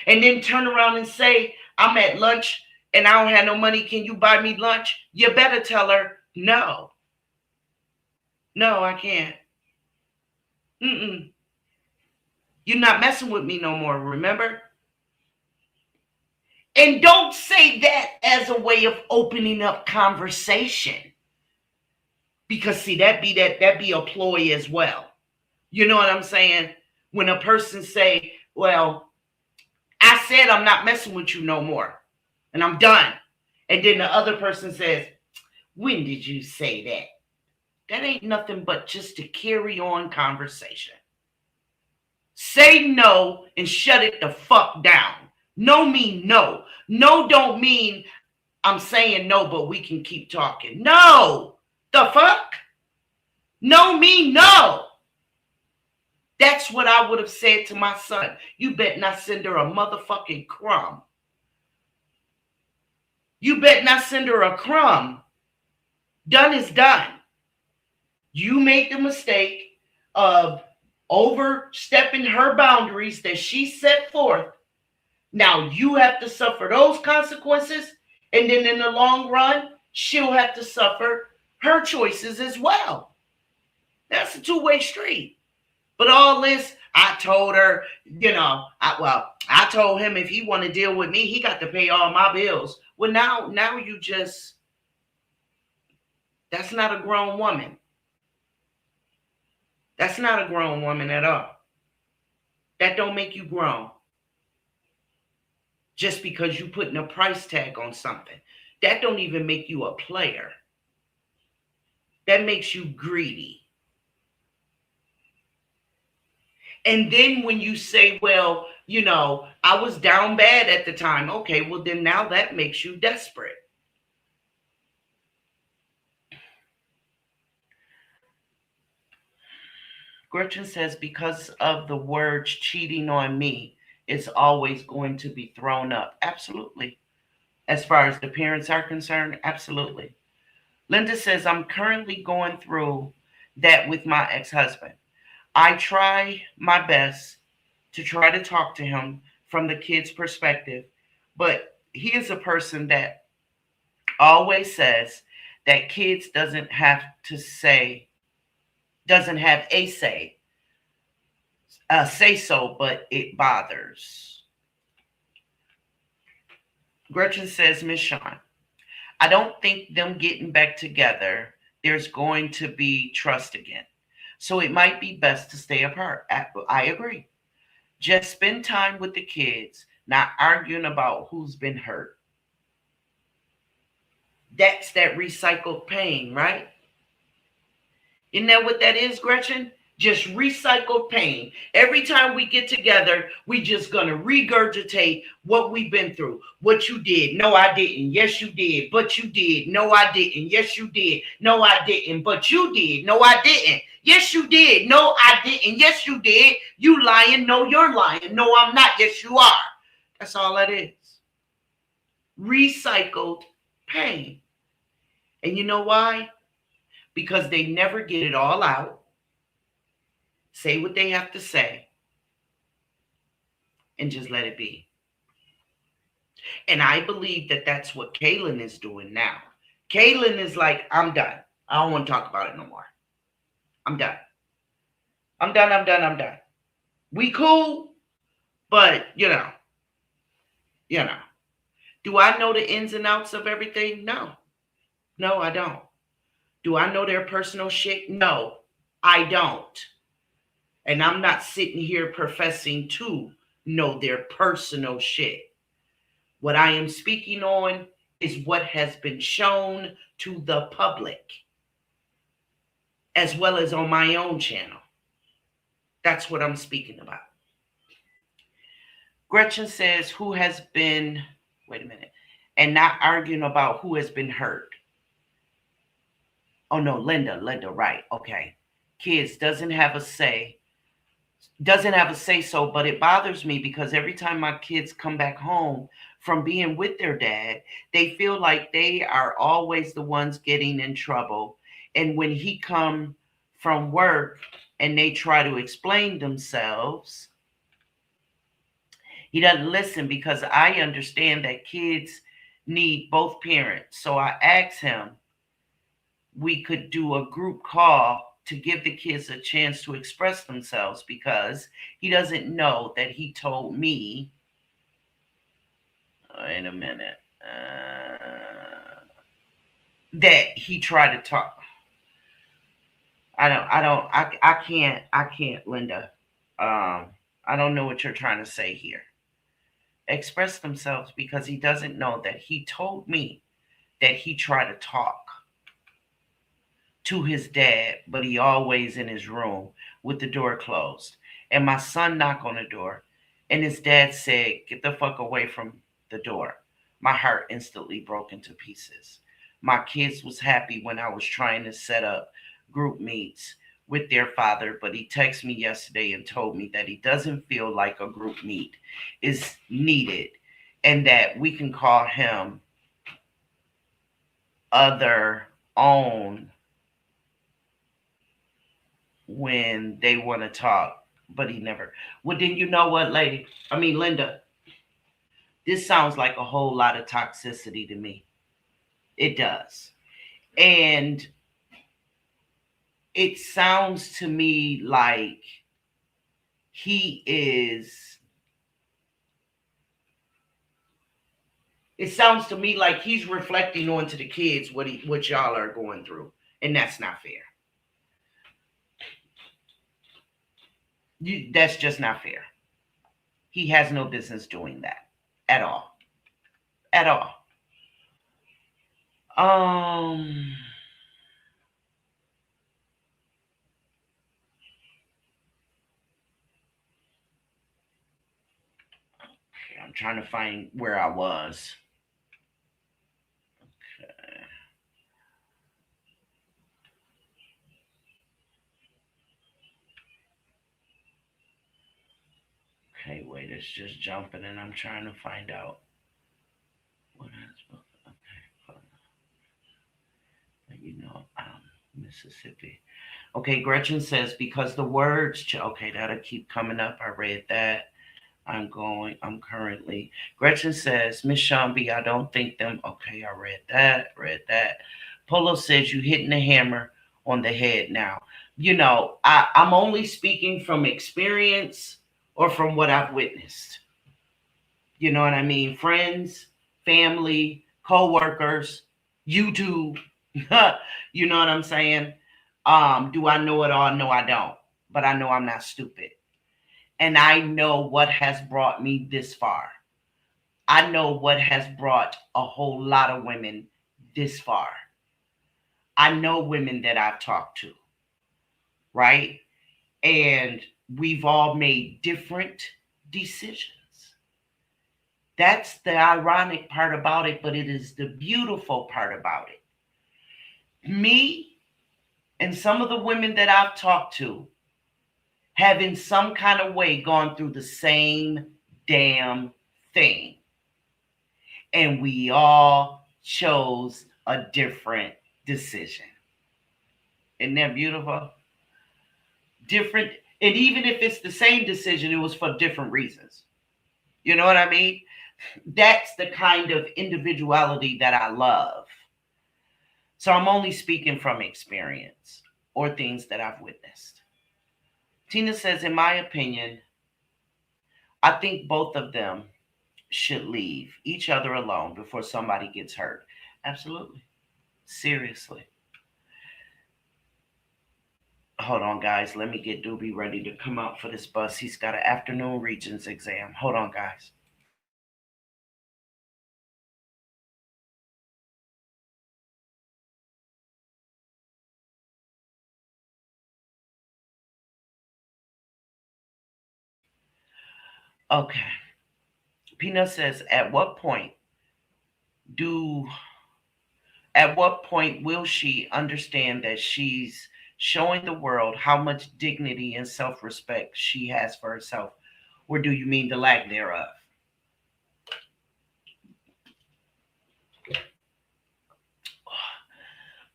and then turn around and say, I'm at lunch and I don't have no money, can you buy me lunch? You better tell her, no. No, I can't. You're not messing with me no more, remember? And don't say that as a way of opening up conversation. Because see, that be a ploy as well. You know what I'm saying? When a person say, well, I said I'm not messing with you no more. And I'm done. And then the other person says, when did you say that? That ain't nothing but just to carry on conversation. Say no and shut it the fuck down. No mean no. No don't mean I'm saying no, but we can keep talking. No. The fuck? No mean no. That's what I would have said to my son. You bet not send her a motherfucking crumb. You bet not send her a crumb. Done is done. You made the mistake of overstepping her boundaries that she set forth. Now you have to suffer those consequences, and then in the long run, she'll have to suffer her choices as well. That's a two-way street. But all this, I told her, I told him if he want to deal with me, he got to pay all my bills. Well, now you just, that's not a grown woman. That's not a grown woman at all. That don't make you grown. Just because you putting a price tag on something. That don't even make you a player. That makes you greedy. And then when you say, well, I was down bad at the time. Okay, well then now that makes you desperate. Gretchen says, because of the words cheating on me, it's always going to be thrown up. Absolutely. As far as the parents are concerned, absolutely. Linda says, I'm currently going through that with my ex-husband. I try my best to try to talk to him from the kid's perspective, but he is a person that always says that kids doesn't have a say so, but it bothers. Gretchen says, Miss Shawn, I don't think them getting back together, there's going to be trust again. So it might be best to stay apart. I agree. Just spend time with the kids, not arguing about who's been hurt. That's that recycled pain, right? Isn't that what that is, Gretchen? Just recycled pain. Every time we get together, we just going to regurgitate what we've been through. What you did. No, I didn't. Yes, you did. But you did. No, I didn't. Yes, you did. No, I didn't. But you did. No, I didn't. Yes, you did. No, I didn't. Yes, you did. You lying. No, you're lying. No, I'm not. Yes, you are. That's all that is. Recycled pain. And you know why? Because they never get it all out. Say what they have to say. And just let it be. And I believe that that's what Kaylin is doing now. Kaylin is like, I'm done. I don't want to talk about it no more. I'm done. I'm done. We cool, but Do I know the ins and outs of everything? No, I don't. Do I know their personal shit? No, I don't. And I'm not sitting here professing to know their personal shit. What I am speaking on is what has been shown to the public, as well as on my own channel. That's what I'm speaking about. Gretchen says, and not arguing about who has been hurt. Oh no, Linda, right. Okay. Kids doesn't have a say so, but it bothers me because every time my kids come back home from being with their dad, they feel like they are always the ones getting in trouble. And when he come from work and they try to explain themselves, he doesn't listen because I understand that kids need both parents. So I asked him, we could do a group call to give the kids a chance to express themselves because he doesn't know that he told me. Wait a minute. That he tried to talk. I can't, Linda. I don't know what you're trying to say here. Express themselves because he doesn't know that he told me that he tried to talk to his dad, but he always in his room with the door closed. And my son knocked on the door, and his dad said, "Get the fuck away from the door." My heart instantly broke into pieces. My kids was happy when I was trying to set up group meets with their father, but he texted me yesterday and told me that he doesn't feel like a group meet is needed and that we can call him other own when they want to talk, but he never. Well, then you know what, lady? I mean, Linda, this sounds like a whole lot of toxicity to me. It does. And it sounds to me like he is. It sounds to me like he's reflecting onto the kids what y'all are going through, and that's not fair. That's just not fair. He has no business doing that at all. At all. Okay, I'm trying to find where I was. Okay, wait, it's just jumping and I'm trying to find out what is. Okay, Mississippi. Okay, Gretchen says because the words. Okay, that'll keep coming up. I read that. I'm currently. Gretchen says, Miss Shambi, I don't think them. Okay, I read that. Polo says you hitting the hammer on the head now. I'm only speaking from experience or from what I've witnessed. You know what I mean? Friends, family, co-workers, YouTube. You know what I'm saying? Do I know it all? No, I don't. But I know I'm not stupid. And I know what has brought me this far. I know what has brought a whole lot of women this far. I know women that I've talked to, right? And we've all made different decisions. That's the ironic part about it, but it is the beautiful part about it. Me and some of the women that I've talked to have in some kind of way gone through the same damn thing. And we all chose a different decision. Isn't that beautiful? Different. And even if it's the same decision, it was for different reasons. You know what I mean? That's the kind of individuality that I love. So I'm only speaking from experience or things that I've witnessed. Tina says, in my opinion, I think both of them should leave each other alone before somebody gets hurt. Absolutely. Seriously. Hold on, guys. Let me get Doobie ready to come out for this bus. He's got an afternoon Regents exam. Hold on, guys. Okay. Peanut says, at what point will she understand that she's showing the world how much dignity and self-respect she has for herself? Or do you mean the lack thereof?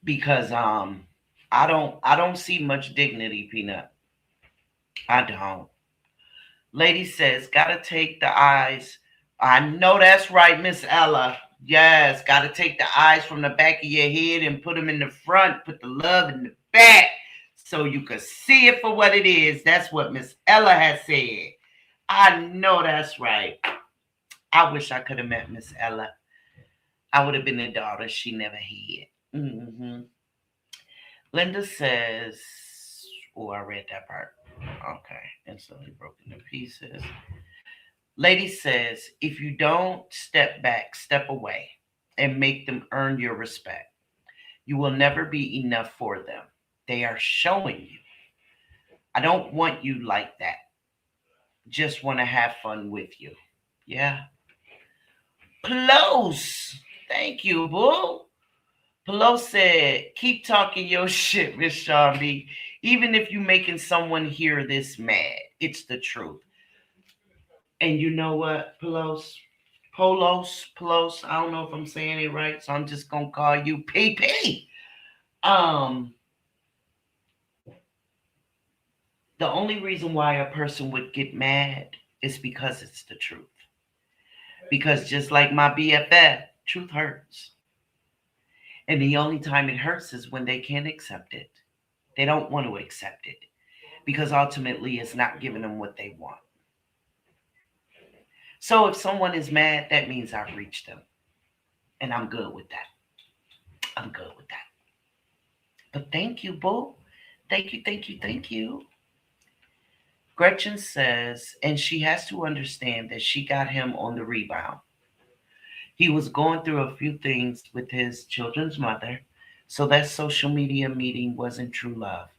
Because I don't see much dignity, Peanut. I don't. Lady says, gotta take the eyes. I know that's right, Miss Ella. Yes, gotta take the eyes from the back of your head and put them in the front. Put the love in the back so you can see it for what it is. That's what Miss Ella has said. I know that's right. I wish I could have met Miss Ella. I would have been the daughter she never had. Linda says, oh, I read that part. Okay, instantly broken to pieces. Lady says, if you don't step back, step away and make them earn your respect, you will never be enough for them. They are showing you. I don't want you like that. Just want to have fun with you. Yeah. Close. Thank you, boo. Pelo said, keep talking your shit, Miss Sharby. Even if you making someone hear this mad, it's the truth. And you know what, Polos, I don't know if I'm saying it right, so I'm just gonna call you PP. The only reason why a person would get mad is because it's the truth. Because just like my BFF, truth hurts. And the only time it hurts is when they can't accept it. They don't want to accept it because ultimately it's not giving them what they want. So if someone is mad, that means I've reached them. And I'm good with that. I'm good with that. But thank you, boo. Thank you. Gretchen says, and she has to understand that she got him on the rebound. He was going through a few things with his children's mother, so that social media meeting wasn't true love.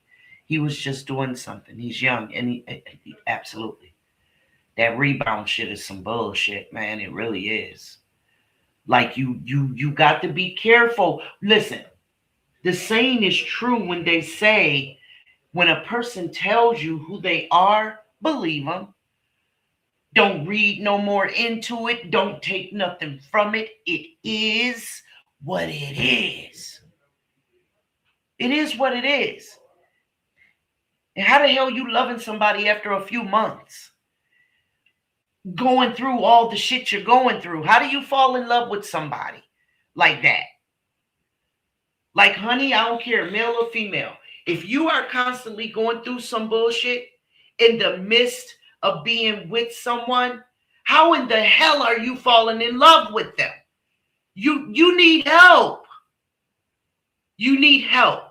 He was just doing something. He's young, and he absolutely. That rebound shit is some bullshit, man. It really is. Like you got to be careful. Listen, the saying is true when they say, when a person tells you who they are, believe them. Don't read no more into it. Don't take nothing from it. It is what it is. It is what it is. And how the hell you loving somebody after a few months? Going through all the shit you're going through. How do you fall in love with somebody like that? Like, honey, I don't care, male or female. If you are constantly going through some bullshit in the midst of being with someone, how in the hell are you falling in love with them? You need help. You need help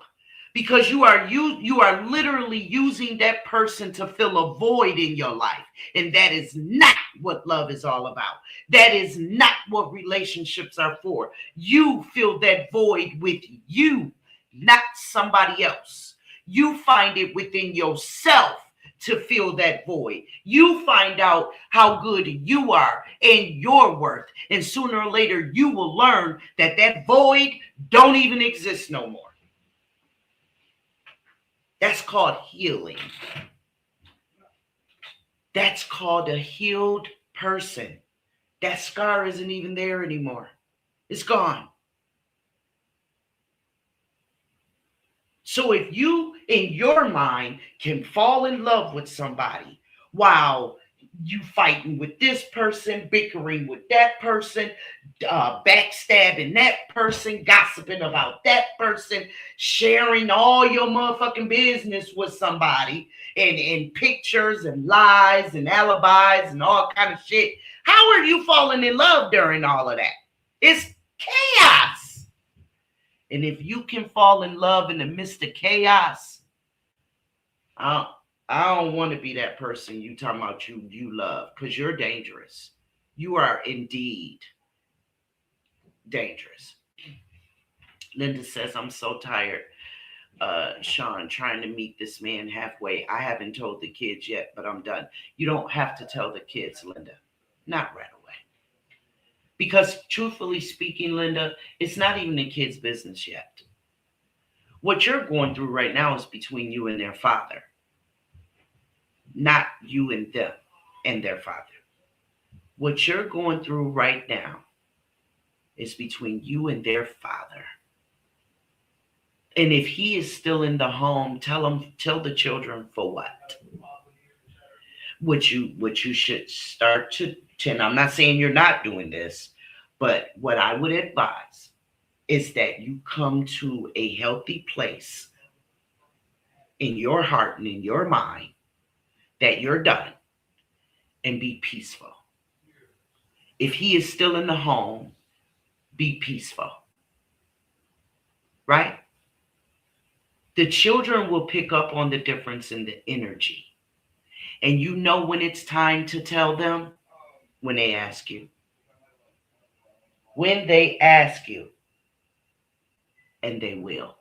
because you are literally using that person to fill a void in your life. And that is not what love is all about. That is not what relationships are for. You fill that void with you, not somebody else. You find it within yourself to fill that void. You find out how good you are and your worth. And sooner or later, you will learn that that void don't even exist no more. That's called healing. That's called a healed person. That scar isn't even there anymore. It's gone. So if you, in your mind, can fall in love with somebody while you fighting with this person, bickering with that person, backstabbing that person, gossiping about that person, sharing all your motherfucking business with somebody, and pictures and lies and alibis and all kind of shit, how are you falling in love during all of that? It's chaos. And if you can fall in love in the midst of chaos, I don't want to be that person you talking about you love, because you're dangerous. You are indeed dangerous. Linda says, I'm so tired, Sean, trying to meet this man halfway. I haven't told the kids yet, but I'm done. You don't have to tell the kids, Linda. Not right away. Because truthfully speaking, Linda, it's not even the kids' business yet. What you're going through right now is between you and their father. Not you and them and their father. What you're going through right now is between you and their father. And if he is still in the home, tell the children for what? What you should start to, and I'm not saying you're not doing this, but what I would advise is that you come to a healthy place in your heart and in your mind that you're done and be peaceful. If he is still in the home, be peaceful. Right? The children will pick up on the difference in the energy. And you know when it's time to tell them when they ask you. When they ask you, and they will.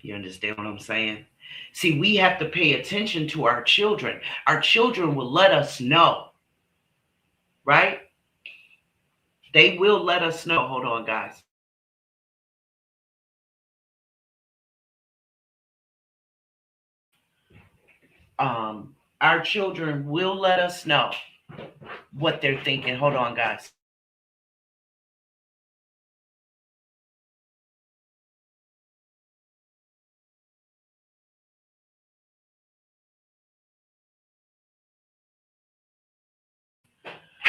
You understand what I'm saying? See, we have to pay attention to our children. Our children will let us know. Right? They will let us know. Hold on, guys. Our children will let us know what they're thinking. Hold on, guys.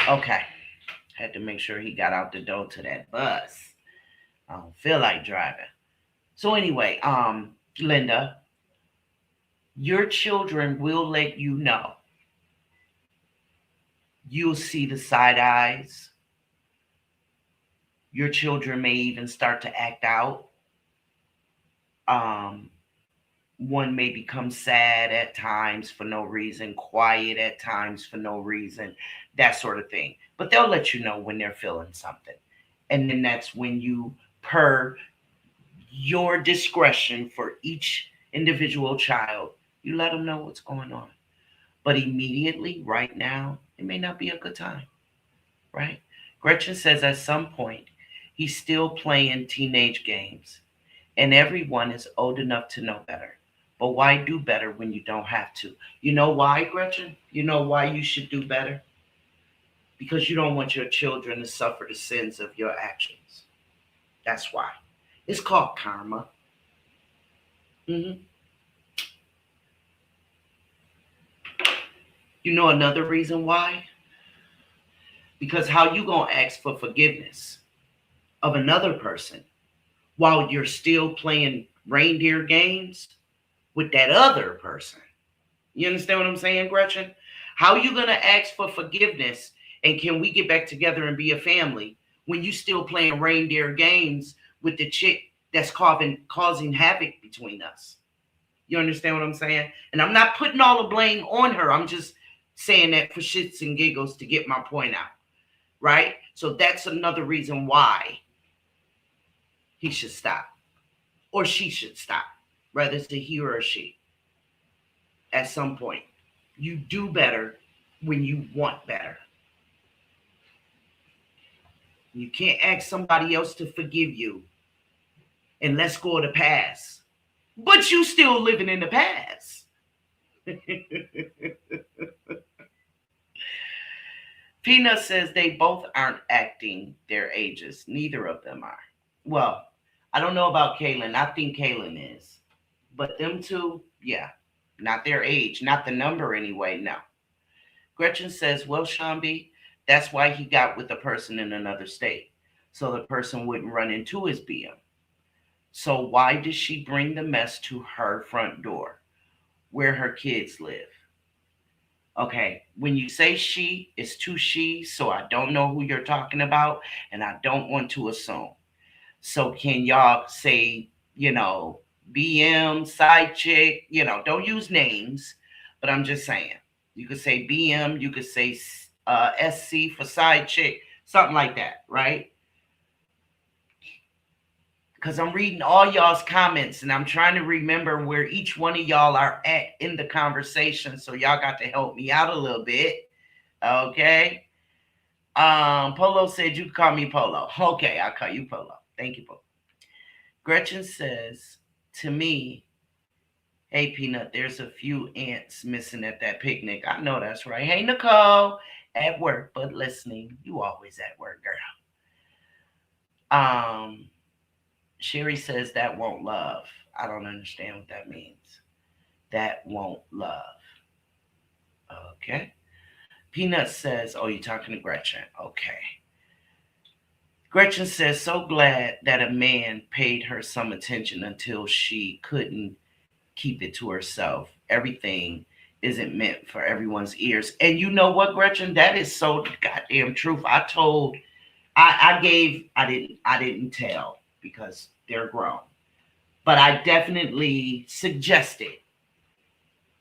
Okay. Had to make sure he got out the door to that bus. I don't feel like driving. So anyway, Linda, your children will let you know. You'll see the side eyes. Your children may even start to act out. One may become sad at times for no reason, quiet at times for no reason, that sort of thing. But they'll let you know when they're feeling something. And then that's when you, per your discretion for each individual child, you let them know what's going on. But immediately, right now, it may not be a good time, right? Gretchen says at some point, he's still playing teenage games, and everyone is old enough to know better. But why do better when you don't have to? You know why, Gretchen? You know why you should do better? Because you don't want your children to suffer the sins of your actions. That's why. It's called karma. Mm-hmm. You know another reason why? Because how you gonna ask for forgiveness of another person while you're still playing reindeer games with that other person? You understand what I'm saying, Gretchen? How are you gonna ask for forgiveness and can we get back together and be a family when you still playing reindeer games with the chick that's causing havoc between us? You understand what I'm saying? And I'm not putting all the blame on her. I'm just saying that for shits and giggles to get my point out, right? So that's another reason why he should stop, or she should stop, whether it's a he or a she. At some point, you do better when you want better. You can't ask somebody else to forgive you and let's go of the past, but you still living in the past. Peanut says they both aren't acting their ages. Neither of them are. Well, I don't know about Kaylin. I think Kaylin is. But them two, yeah. Not their age. Not the number anyway, no. Gretchen says, well, Shambi, that's why he got with a person in another state. So the person wouldn't run into his BM. So why did she bring the mess to her front door where her kids live? Okay, when you say she, it's two she's, so I don't know who you're talking about, and I don't want to assume. So can y'all say, BM, side chick, don't use names, but I'm just saying. You could say BM, you could say SC for side chick, something like that, right? Because I'm reading all y'all's comments and I'm trying to remember where each one of y'all are at in the conversation. So y'all got to help me out a little bit. Okay. Polo said you can call me Polo. Okay, I'll call you Polo. Thank you, Polo. Gretchen says to me, hey, Peanut, there's a few ants missing at that picnic. I know that's right. Hey, Nicole, at work, but listening. You always at work, girl. Sherry says that won't love. I don't understand what that means. That won't love. Okay. Peanut says, oh, you're talking to Gretchen. Okay. Gretchen says, so glad that a man paid her some attention until she couldn't keep it to herself. Everything isn't meant for everyone's ears. And you know what, Gretchen? That is so goddamn truth. I didn't tell because they're grown. But I definitely suggested,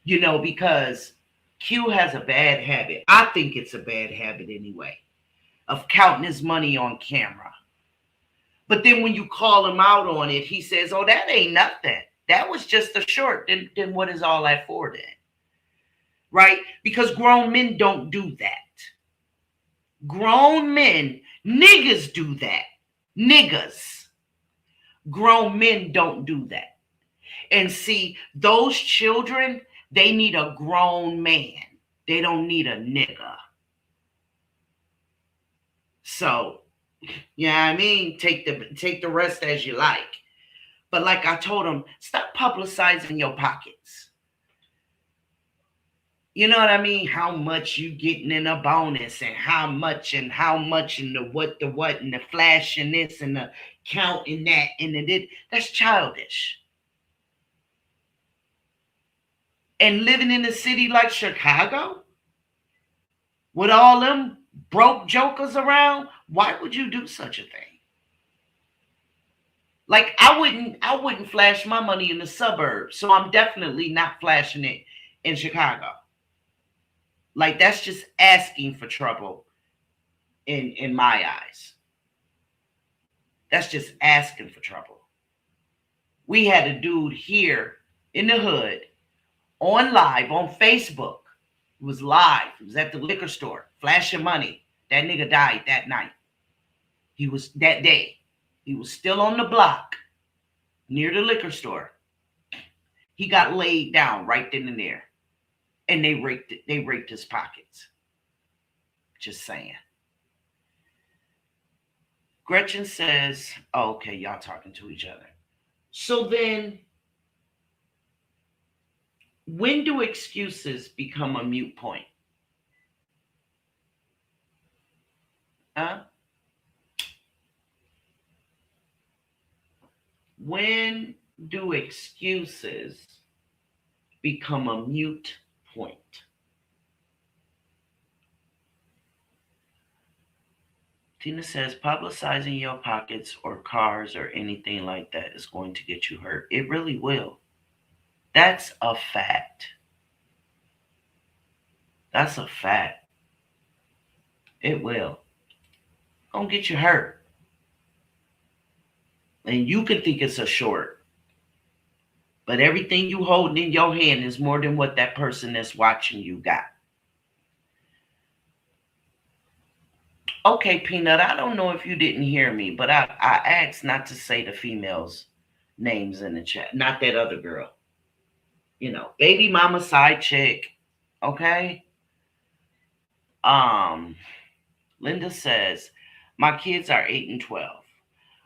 because Q has a bad habit. I think it's a bad habit anyway, of counting his money on camera. But then when you call him out on it, he says, oh, that ain't nothing. That was just a short. Then what is all that for then? Right? Because grown men don't do that. Grown men, niggas do that. Niggas. Grown men don't do that. And see, those children, they need a grown man. They don't need a nigga. So, yeah, I mean, take the rest as you like. But like I told him, stop publicizing your pockets. You know what I mean? How much you getting in a bonus and how much and the what and the flash and this and the count and that and the that's childish. And living in a city like Chicago with all them broke jokers around, why would you do such a thing? Like I wouldn't flash my money in the suburbs, so I'm definitely not flashing it in Chicago. Like that's just asking for trouble in my eyes. That's just asking for trouble. We had a dude here in the hood on live on Facebook. It was live. It was at the liquor store, flashing money. That nigga died that night. He was that day. He was still on the block near the liquor store. He got laid down right then and there. And they raped his pockets. Just saying. Gretchen says, oh, okay, y'all talking to each other. So then, when do excuses become a moot point? Huh? When do excuses become a moot point? Tina says, publicizing your pockets or cars or anything like that is going to get you hurt. It really will. That's a fact. That's a fact. It will. Gonna get you hurt. And you can think it's a short. But everything you hold in your hand is more than what that person that's watching you got. Okay, Peanut, I don't know if you didn't hear me, but I asked not to say the females' names in the chat. Not that other girl. Baby mama side chick. Okay? Linda says, my kids are 8 and 12.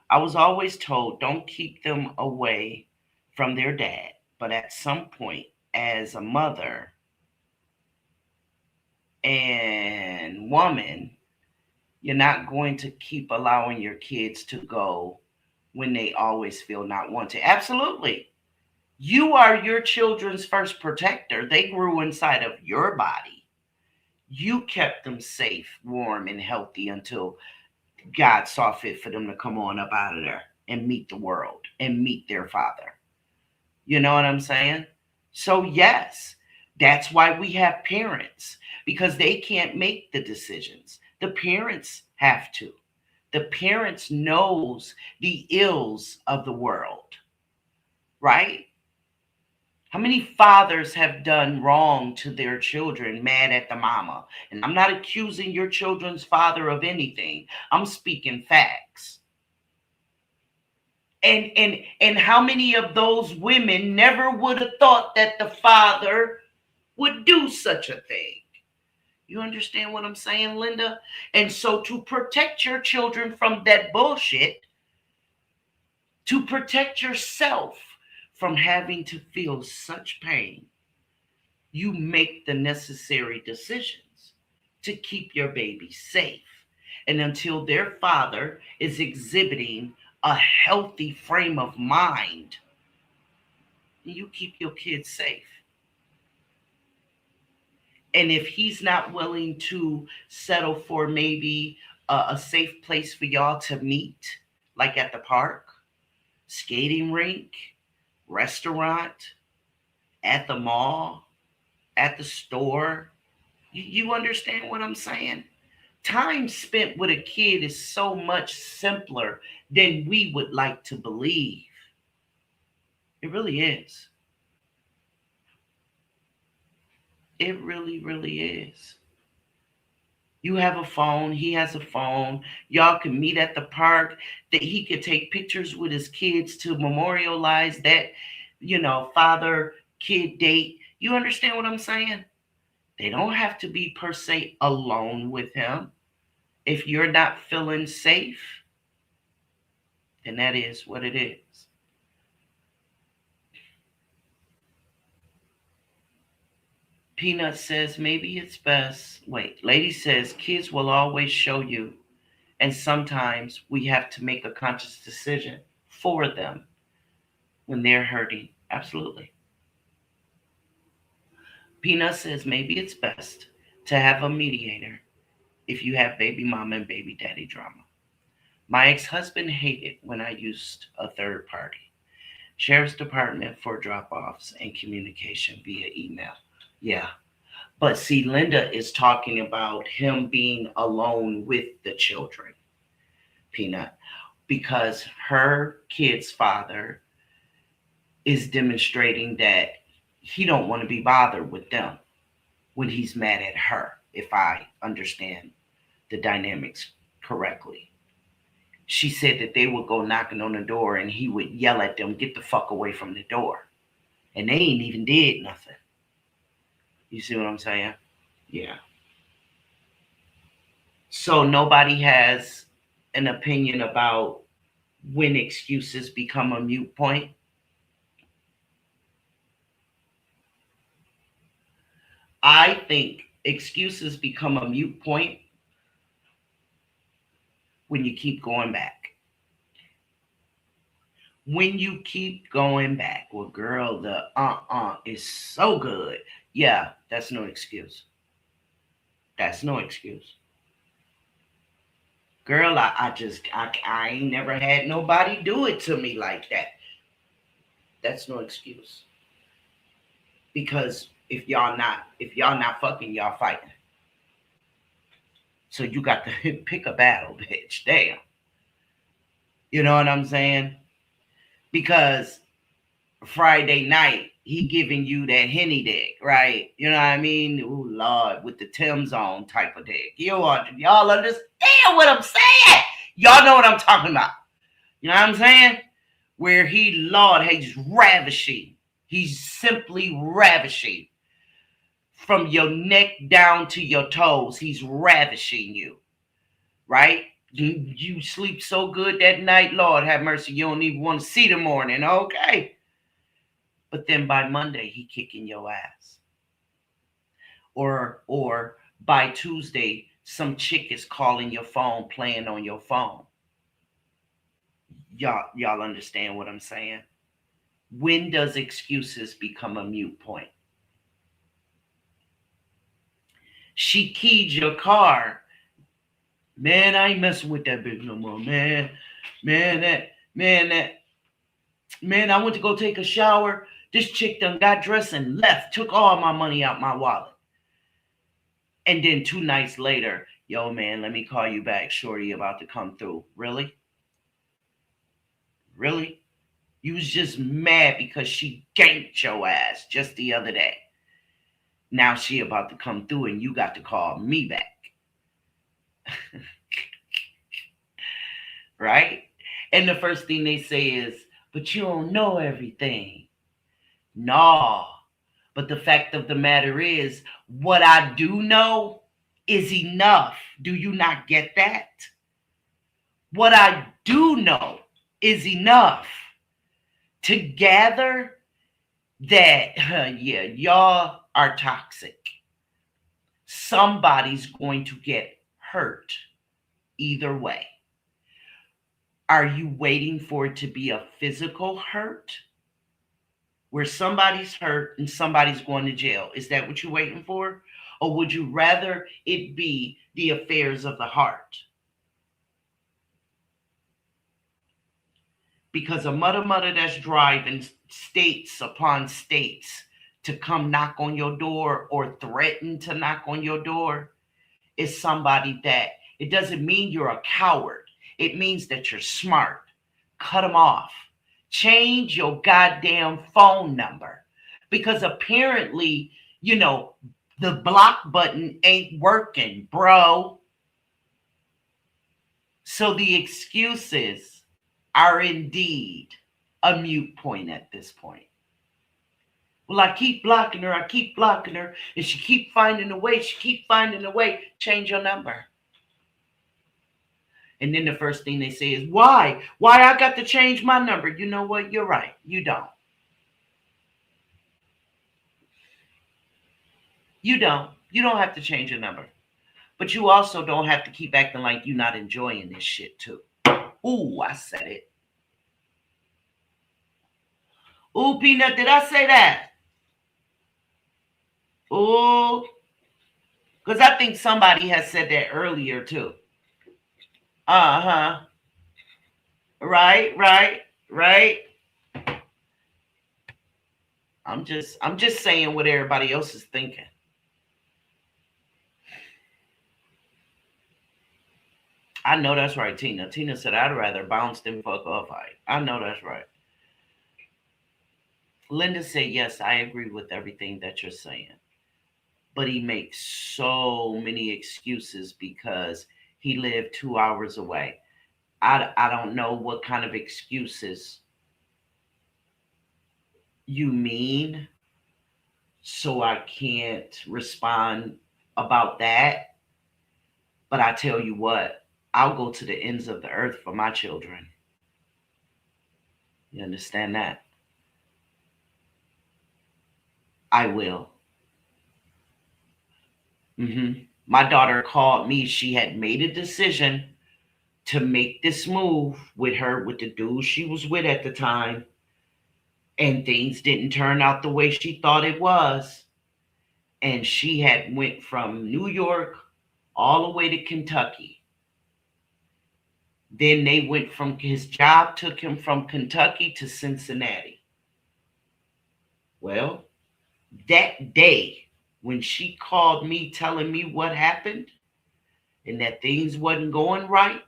I was always told don't keep them away from their dad. But at some point, as a mother and woman, you're not going to keep allowing your kids to go when they always feel not wanted. Absolutely. You are your children's first protector. They grew inside of your body. You kept them safe, warm, and healthy until God saw fit for them to come on up out of there and meet the world and meet their father. You know what I'm saying? So yes, that's why we have parents, because they can't make the decisions. The parents have to. The parents knows the ills of the world, right? How many fathers have done wrong to their children, mad at the mama? And I'm not accusing your children's father of anything. I'm speaking facts. And how many of those women never would have thought that the father would do such a thing? You understand what I'm saying, Linda? And so to protect your children from that bullshit, To protect yourself from having to feel such pain, you make the necessary decisions to keep your baby safe. And until their father is exhibiting a healthy frame of mind, you keep your kids safe. And if he's not willing to settle for maybe a safe place for y'all to meet, like at the park, skating rink, restaurant, at the mall, at the store, you understand what I'm saying? Time spent with a kid is so much simpler than we would like to believe. It really is. It really, really is. You have a phone, he has a phone. Y'all can meet at the park. That he could take pictures with his kids to memorialize that, father kid date. You understand what I'm saying? They don't have to be per se alone with him. If you're not feeling safe, then that is what it is. Peanut says, maybe it's best. Wait, Lady says, kids will always show you. And sometimes we have to make a conscious decision for them when they're hurting. Absolutely. Peanut says, maybe it's best to have a mediator if you have baby mama and baby daddy drama. My ex-husband hated when I used a third party. Sheriff's Department for drop-offs and communication via email. Yeah. But see, Linda is talking about him being alone with the children, Peanut, because her kid's father is demonstrating that he don't want to be bothered with them when he's mad at her, if I understand the dynamics correctly. She said that they would go knocking on the door and he would yell at them, get the fuck away from the door. And they ain't even did nothing. You see what I'm saying? Yeah. So nobody has an opinion about when excuses become a moot point. I think excuses become a moot point when you keep going back. When you keep going back, well, girl, the is so good. Yeah, that's no excuse. That's no excuse. Girl, I ain't never had nobody do it to me like that. That's no excuse. Because if y'all not fucking, y'all fighting. So you got to pick a battle, bitch. Damn. You know what I'm saying? Because Friday night, he giving you that Henny dick, right? You know what I mean? Ooh, Lord, with the Tim's on type of dick. Y'all understand what I'm saying? Y'all know what I'm talking about. You know what I'm saying? Where he's ravishing. He's simply ravishing. From your neck down to your toes, he's ravishing you, right? You sleep so good that night, Lord have mercy, you don't even want to see the morning, okay? But then by Monday, he kicking your ass. Or by Tuesday, some chick is calling your phone, playing on your phone. Y'all understand what I'm saying? When does excuses become a moot point? She keyed your car. Man, I ain't messing with that bitch no more, man. Man, I went to go take a shower. This chick done got dressed and left, took all my money out my wallet. And then 2 nights later, yo, man, let me call you back. Shorty about to come through. Really? Really? You was just mad because she ganked your ass just the other day. Now she about to come through and you got to call me back. Right? And the first thing they say is, but you don't know everything. No. But the fact of the matter is, what I do know is enough. Do you not get that? What I do know is enough to gather that, yeah, y'all are toxic. Somebody's going to get hurt either way. Are you waiting for it to be a physical hurt where somebody's hurt and somebody's going to jail? Is that what you're waiting for? Or would you rather it be the affairs of the heart? Because a mother that's driving states upon states to come knock on your door or threaten to knock on your door is somebody that, it doesn't mean you're a coward. It means that you're smart. Cut them off. Change your goddamn phone number. Because apparently, the block button ain't working, bro. So the excuses are indeed a mute point at this point. Well, I keep blocking her, and she keep finding a way, Change your number. And then the first thing they say is, why? Why I got to change my number? You know what? You're right. You don't. You don't. You don't have to change your number. But you also don't have to keep acting like you're not enjoying this shit too. Ooh, I said it. Ooh, Peanut, did I say that? Ooh. Because I think somebody has said that earlier too. Uh-huh. Right. I'm just saying what everybody else is thinking. I know that's right, Tina. Tina said, I'd rather bounce than fuck off. I know that's right. Linda said, yes, I agree with everything that you're saying. But he makes so many excuses because he lived 2 hours away. I don't know what kind of excuses you mean, so I can't respond about that. But I tell you what, I'll go to the ends of the earth for my children. You understand that? I will. My daughter called me. She had made a decision to make this move with the dude she was with at the time. And things didn't turn out the way she thought it was. And she had went from New York all the way to Kentucky. Then they went from, his job took him from Kentucky to Cincinnati. Well, that day when she called me telling me what happened and that things wasn't going right,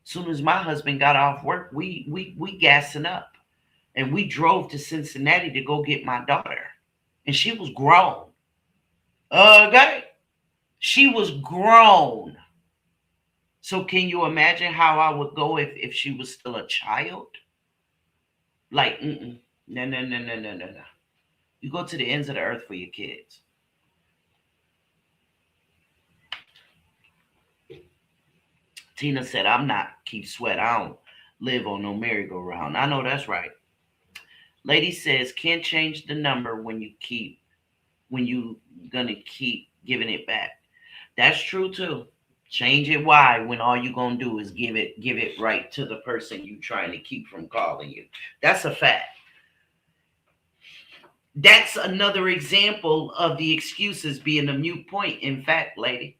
soon as my husband got off work, we gassing up. And we drove to Cincinnati to go get my daughter. And she was grown. Okay? She was grown. So can you imagine how I would go if she was still a child? Like, no. You go to the ends of the earth for your kids. Tina said, I'm not Keith Sweat. I don't live on no merry-go-round. I know that's right. Lady says, can't change the number when you gonna keep giving it back. That's true too. Change it why when all you gonna do is give it right to the person you trying to keep from calling you. That's a fact. That's another example of the excuses being a mute point. In fact, lady,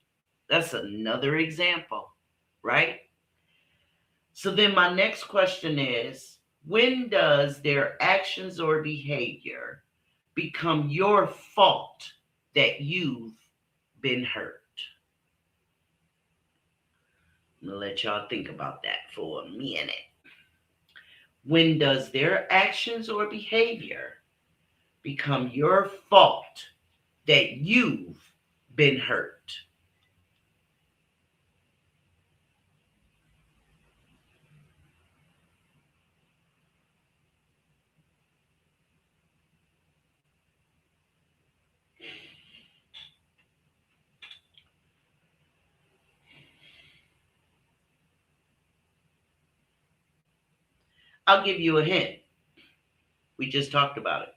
that's another example, right? So then my next question is, when does their actions or behavior become your fault that you've been hurt? I'm going to let y'all think about that for a minute. When does their actions or behavior become your fault that you've been hurt? I'll give you a hint. We just talked about it.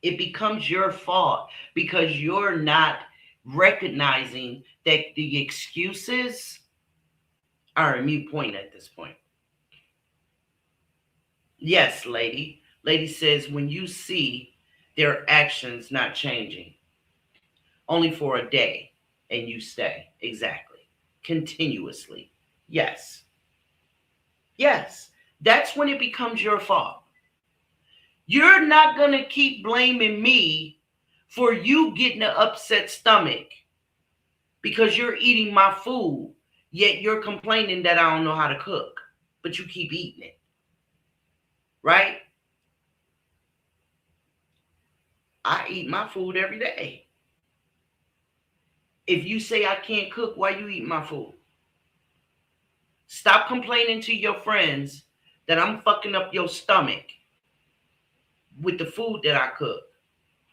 It becomes your fault because you're not recognizing that the excuses are a mute point at this point. Yes, lady. Lady says when you see their actions not changing, only for a day, and you stay. Exactly. Continuously. Yes. Yes. That's when it becomes your fault. You're not going to keep blaming me for you getting an upset stomach because you're eating my food, yet you're complaining that I don't know how to cook, but you keep eating it. Right? I eat my food every day. If you say I can't cook, why you eat my food? Stop complaining to your friends that I'm fucking up your stomach with the food that I cook.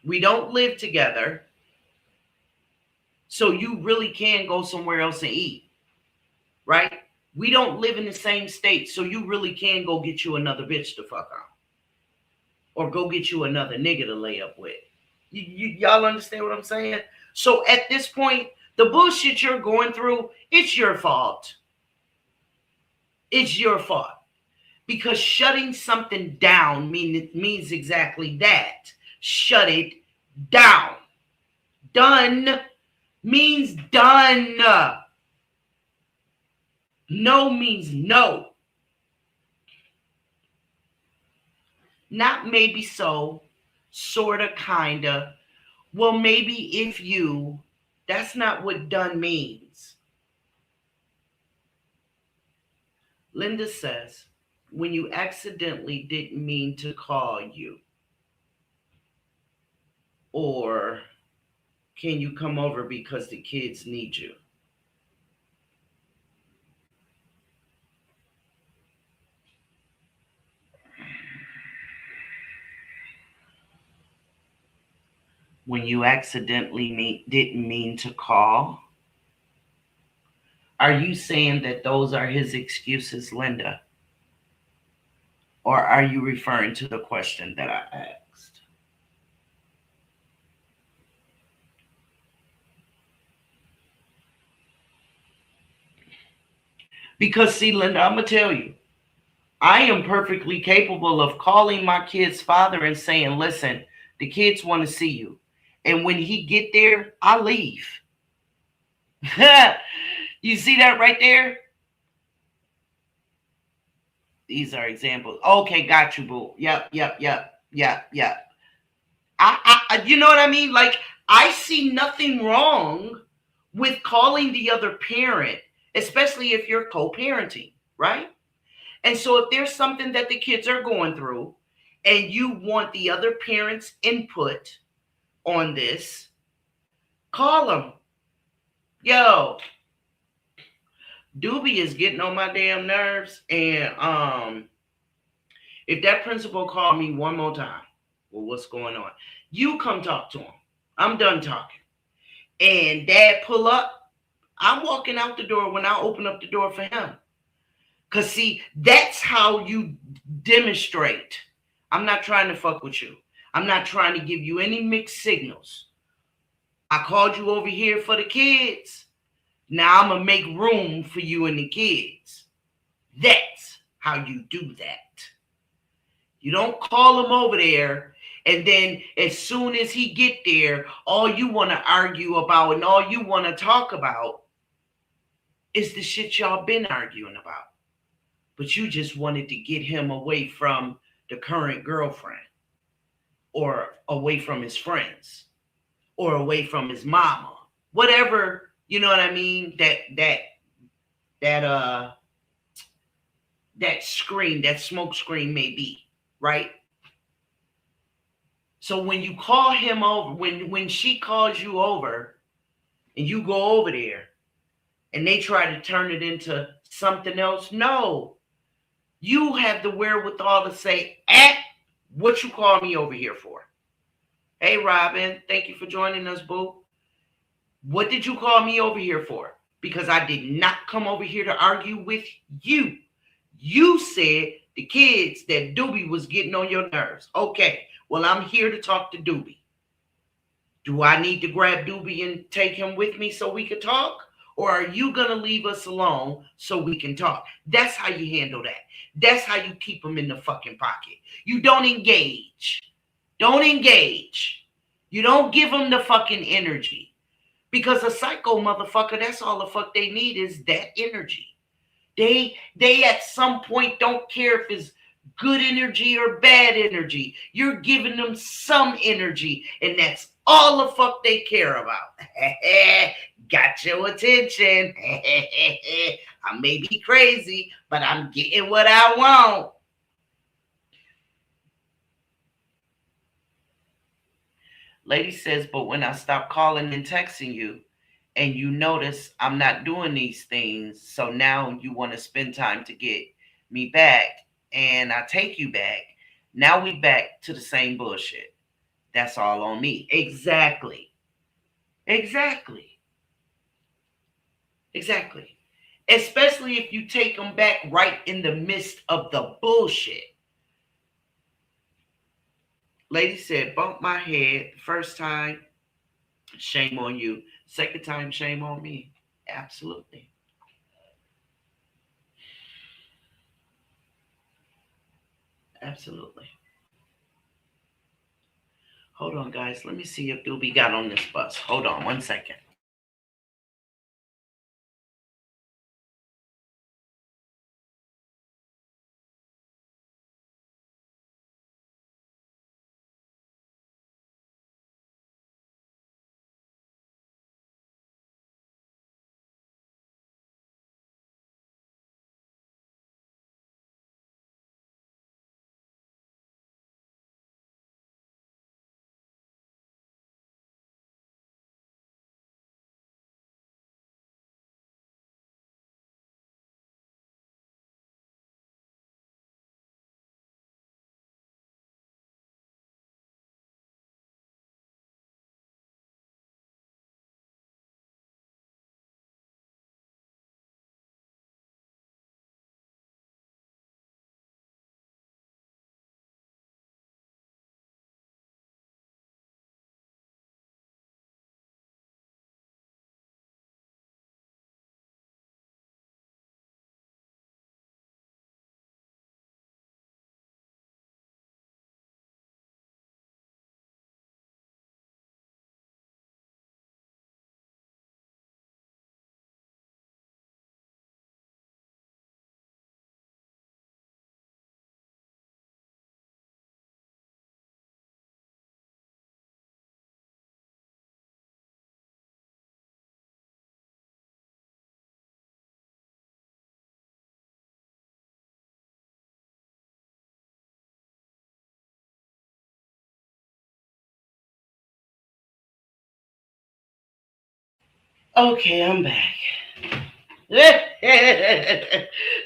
We don't live together, so you really can go somewhere else and eat, right? We don't live in the same state, so you really can go get you another bitch to fuck on, or go get you another nigga to lay up with. Y'all understand what I'm saying? So at this point, the bullshit you're going through, it's your fault. It's your fault. Because shutting something down means exactly that. Shut it down. Done means done. No means no. Not maybe so, sorta, kinda. Well, maybe if you, that's not what done means. Linda says, when you accidentally didn't mean to call you, or can you come over because the kids need you? When you accidentally didn't mean to call, are you saying that those are his excuses, Linda? Or are you referring to the question that I asked? Because, see, Linda, I'm going to tell you, I am perfectly capable of calling my kid's father and saying, listen, the kids want to see you. And when he get there, I leave. You see that right there? These are examples. Okay, got you, boo. Yep. I you know what I mean? Like, I see nothing wrong with calling the other parent, especially if you're co-parenting, right? And so if there's something that the kids are going through and you want the other parent's input on this, call them. Yo, Doobie is getting on my damn nerves. And if that principal called me one more time, well, what's going on? You come talk to him. I'm done talking. And Dad pull up. I'm walking out the door when I open up the door for him. Because, see, that's how you demonstrate. I'm not trying to fuck with you. I'm not trying to give you any mixed signals. I called you over here for the kids. Now I'm going to make room for you and the kids. That's how you do that. You don't call them over there, and then as soon as he get there, all you want to argue about and all you want to talk about is the shit y'all been arguing about. But you just wanted to get him away from the current girlfriend, or away from his friends, or away from his mama. Whatever, you know what I mean? That screen, that smoke screen may be, right? So when you call him over, when she calls you over and you go over there and they try to turn it into something else, no. You have the wherewithal to say, what you call me over here for? Hey, Robin, thank you for joining us, boo. What did you call me over here for? Because I did not come over here to argue with you. You said the kids that Doobie was getting on your nerves. Okay, well, I'm here to talk to Doobie. Do I need to grab Doobie and take him with me so we can talk? Or are you going to leave us alone so we can talk? That's how you handle that. That's how you keep them in the fucking pocket. You don't engage. Don't engage. You don't give them the fucking energy. Because a psycho motherfucker, that's all the fuck they need is that energy. They at some point don't care if it's good energy or bad energy. You're giving them some energy, and that's all the fuck they care about. Got your attention. I may be crazy, but I'm getting what I want. Lady says, but when I stop calling and texting you, and you notice I'm not doing these things, so now you want to spend time to get me back, and I take you back. Now we back to the same bullshit. That's all on me. Exactly. Exactly. Exactly. Especially if you take them back right in the midst of the bullshit. Lady said, bump my head the first time, shame on you. Second time, shame on me. Absolutely. Absolutely. Hold on, guys. Let me see if Doobie got on this bus. Hold on 1 second. Okay, I'm back.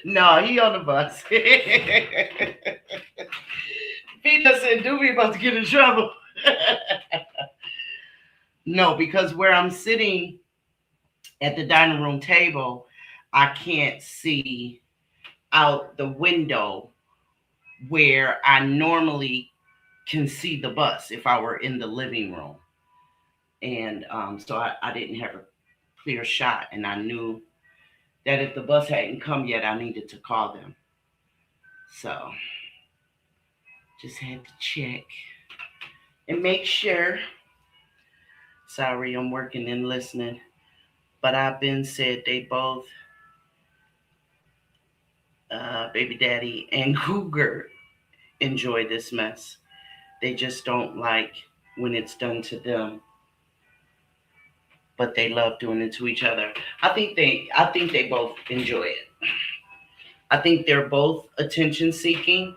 No, he on the bus. Peter said, Doobie about to get in trouble. No, because where I'm sitting at the dining room table, I can't see out the window where I normally can see the bus if I were in the living room. And so I didn't have a clear shot. And I knew that if the bus hadn't come yet, I needed to call them. So just had to check and make sure. Sorry, I'm working and listening. But I've been said they both, Baby Daddy and Cougar, enjoy this mess. They just don't like when it's done to them, but they love doing it to each other. I think they both enjoy it. I think they're both attention seeking.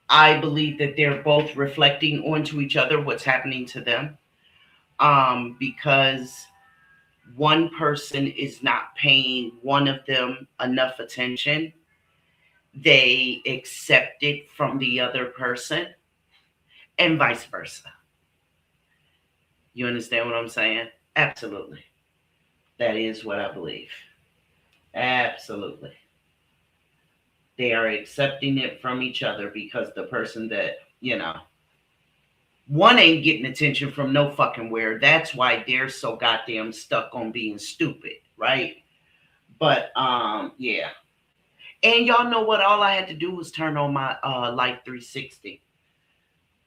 I believe that they're both reflecting onto each other what's happening to them. Because one person is not paying one of them enough attention, they accept it from the other person, and vice versa. You understand what I'm saying? Absolutely. That is what I believe. Absolutely. They are accepting it from each other because the person that, one ain't getting attention from no fucking where. That's why they're so goddamn stuck on being stupid, right? But yeah. And y'all know what? All I had to do was turn on my Life 360.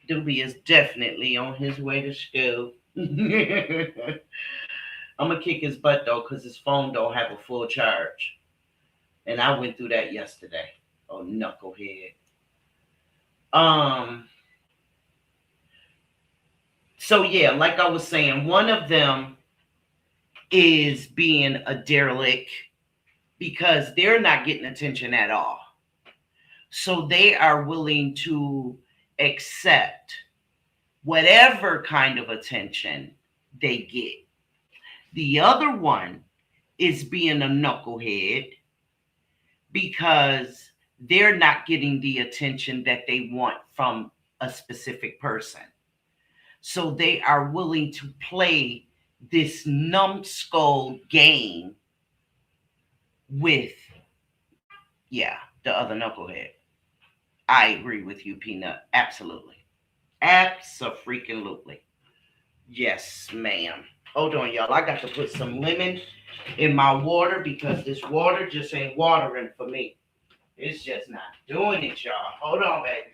Doobie is definitely on his way to school. I'm gonna kick his butt though, cause his phone don't have a full charge, and I went through that yesterday. Oh, knucklehead. Um. So yeah, like I was saying, one of them is being a derelict because they're not getting attention at all. So they are willing to accept whatever kind of attention they get. The other one is being a knucklehead because they're not getting the attention that they want from a specific person. So they are willing to play this numbskull game with, yeah, the other knucklehead. I agree with you, Peanut. Absolutely. Abso-freaking-lutely. Yes, ma'am. Hold on, y'all. I got to put some lemon in my water because this water just ain't watering for me. It's just not doing it, y'all. Hold on, babies.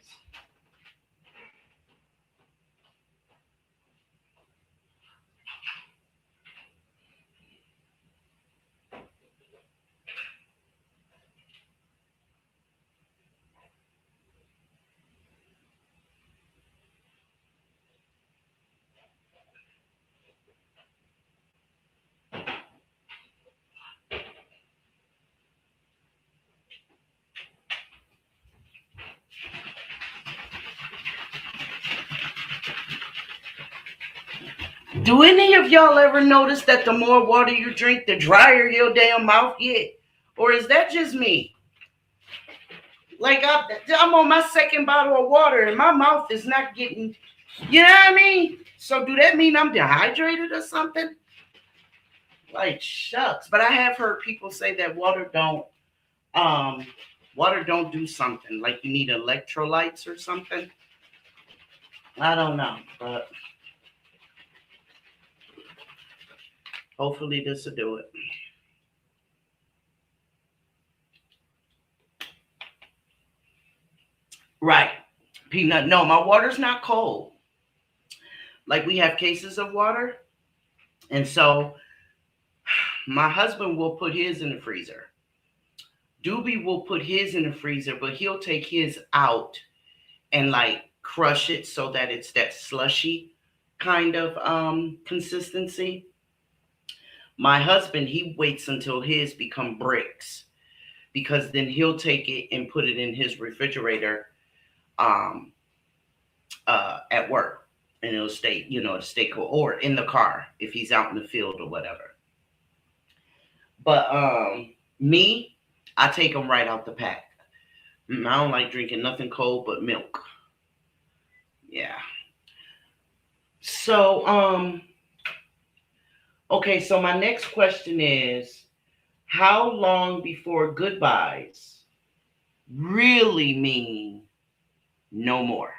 Do any of y'all ever notice that the more water you drink, the drier your damn mouth get? Or is that just me? Like I'm on my second bottle of water and my mouth is not getting, you know what I mean? So do that mean I'm dehydrated or something? Like shucks. But I have heard people say that water don't do something. Like you need electrolytes or something. I don't know, but hopefully this will do it. Right. Peanut. No, my water's not cold. Like we have cases of water. And so my husband will put his in the freezer. Doobie will put his in the freezer, but he'll take his out and like crush it so that it's that slushy kind of consistency. My husband, he waits until his become bricks because then he'll take it and put it in his refrigerator at work, and it'll stay, it'll stay cool, or in the car if he's out in the field or whatever. But me, I take them right out the pack. I don't like drinking nothing cold but milk. Yeah. So okay, so my next question is, how long before goodbyes really mean no more?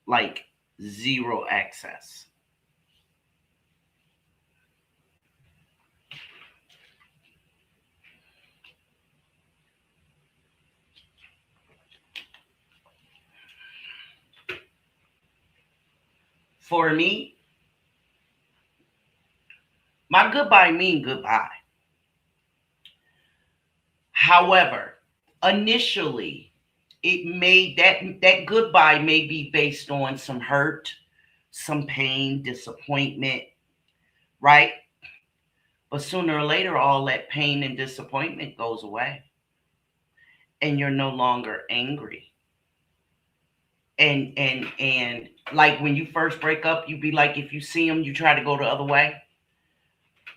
Like zero access. For me, my goodbye mean goodbye. However, initially, it may that goodbye may be based on some hurt, some pain, disappointment, right? But sooner or later, all that pain and disappointment goes away, and you're no longer angry. And like when you first break up, you be like, if you see them, you try to go the other way.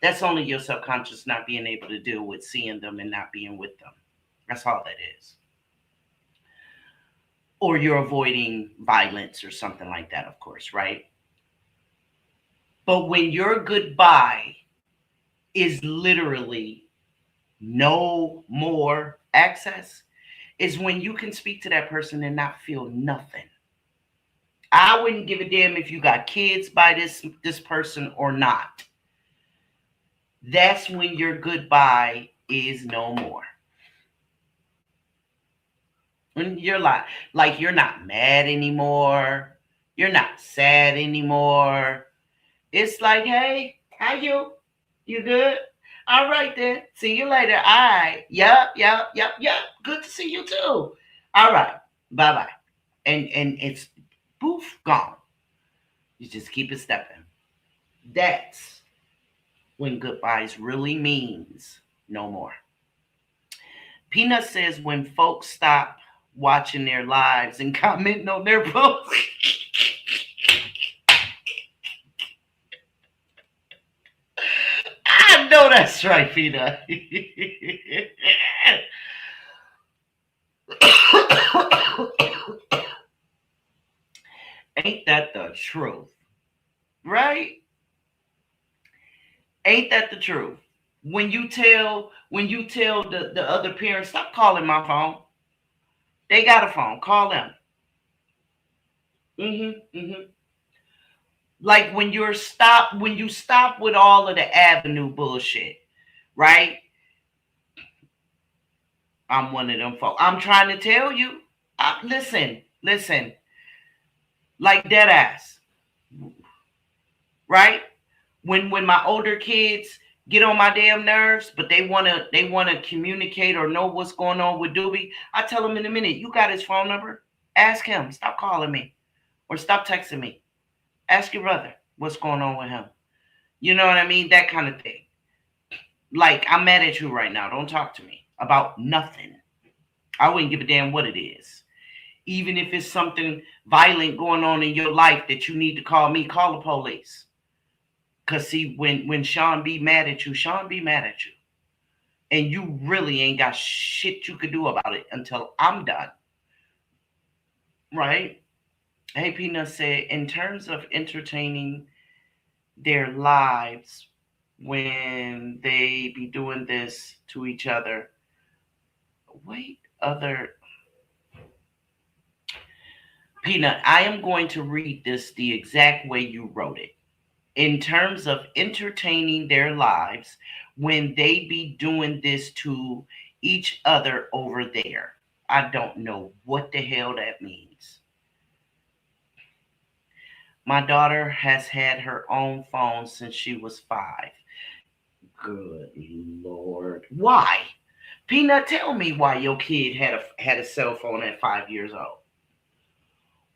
That's only your subconscious not being able to deal with seeing them and not being with them. That's all that is. Or you're avoiding violence or something like that, of course, right? But when your goodbye is literally no more access, is when you can speak to that person and not feel nothing. I wouldn't give a damn if you got kids by this person or not. That's when your goodbye is no more. When you're like you're not mad anymore, you're not sad anymore. It's like, hey, how you? You good? All right then. See you later. All right. Yep. Good to see you too. All right. Bye bye. And it's poof gone. You just keep it stepping. That's when goodbyes really means no more. Peanut says when folks stop watching their lives and commenting on their posts. I know that's right, Peanut. Ain't that the truth? Right? Ain't that the truth? When you tell the other parents, stop calling my phone. They got a phone. Call them. Like when you stop with all of the avenue bullshit, right? I'm one of them folks. I'm trying to tell you. Listen. Like dead ass. Right? When my older kids get on my damn nerves, but they wanna communicate or know what's going on with Doobie, I tell them in a minute, you got his phone number? Ask him. Stop calling me. Or stop texting me. Ask your brother what's going on with him. You know what I mean? That kind of thing. Like, I'm mad at you right now. Don't talk to me about nothing. I wouldn't give a damn what it is. Even if it's something violent going on in your life that you need to call me, call the police. Because, see, when Sean be mad at you, Sean be mad at you. And you really ain't got shit you could do about it until I'm done. Right? Hey, Peanut said, in terms of entertaining their lives when they be doing this to each other, Peanut, I am going to read this the exact way you wrote it. In terms of entertaining their lives when they be doing this to each other over there. I don't know what the hell that means. My daughter has had her own phone since she was 5. Good Lord. Why? Peanut, tell me why your kid had a cell phone at 5 years old.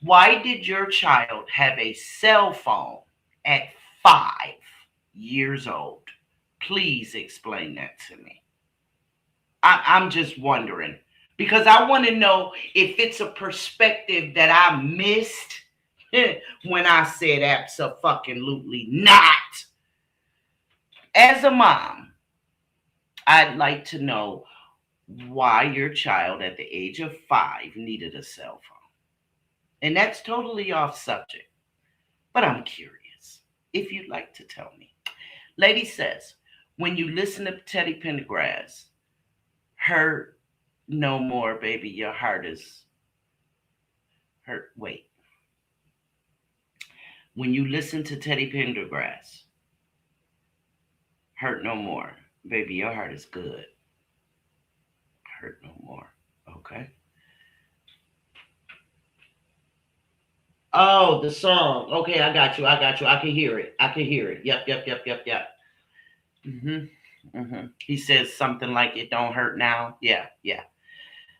Why did your child have a cell phone at 5 years old? Please explain that to me. I'm just wondering. Because I want to know if it's a perspective that I missed when I said abso-fucking-lutely not. As a mom, I'd like to know why your child at the age of 5 needed a cell phone. And that's totally off subject. But I'm curious if you'd like to tell me. Lady says, when you listen to Teddy Pendergrass, hurt no more, baby, your heart is hurt. Wait. When you listen to Teddy Pendergrass, hurt no more, baby, your heart is good. Hurt no more. Okay. Oh, the song. Okay, I got you. I can hear it. Yep. He says something like it don't hurt now. Yeah.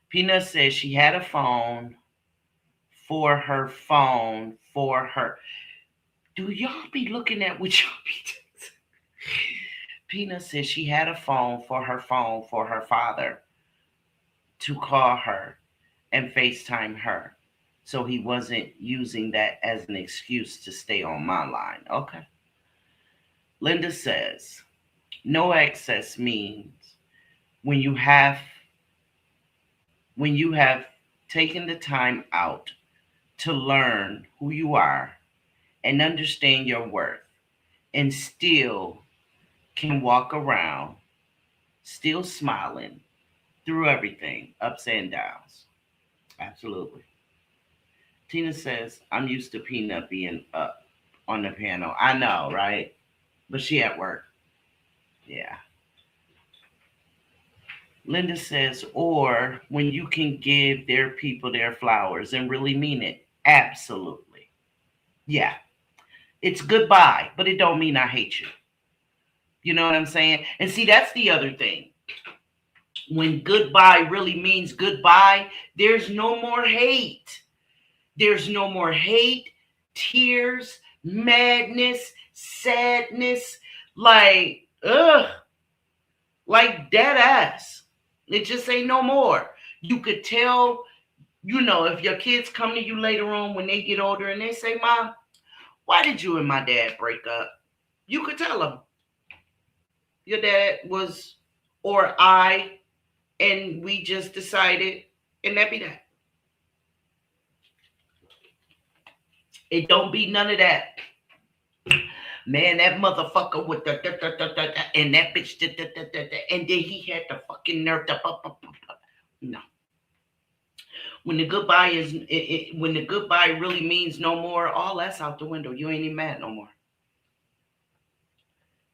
Peanut says she had a phone for her. Do y'all be looking at what y'all be doing? Peanut says she had a phone for her father to call her and FaceTime her. So he wasn't using that as an excuse to stay on my line. Okay. Linda says, no access means when you have taken the time out to learn who you are and understand your worth and still can walk around still smiling through everything, ups and downs. Absolutely. Tina says, I'm used to Peanut being up on the panel. I know, right? But she at work. Yeah. Linda says, or when you can give their people their flowers and really mean it. Absolutely. Yeah. It's goodbye, but it don't mean I hate you. You know what I'm saying? And see, that's the other thing. When goodbye really means goodbye, there's no more hate. There's no more hate, tears, madness, sadness, like, ugh, like dead ass. It just ain't no more. You could tell, if your kids come to you later on when they get older and they say, Mom, why did you and my dad break up? You could tell them. Your dad was, or I, and we just decided, and that be that. It don't be none of that. Man, that motherfucker with the and that bitch and then he had the fucking nerve to no. When the goodbye when the goodbye really means no more, all that's out the window. You ain't even mad no more.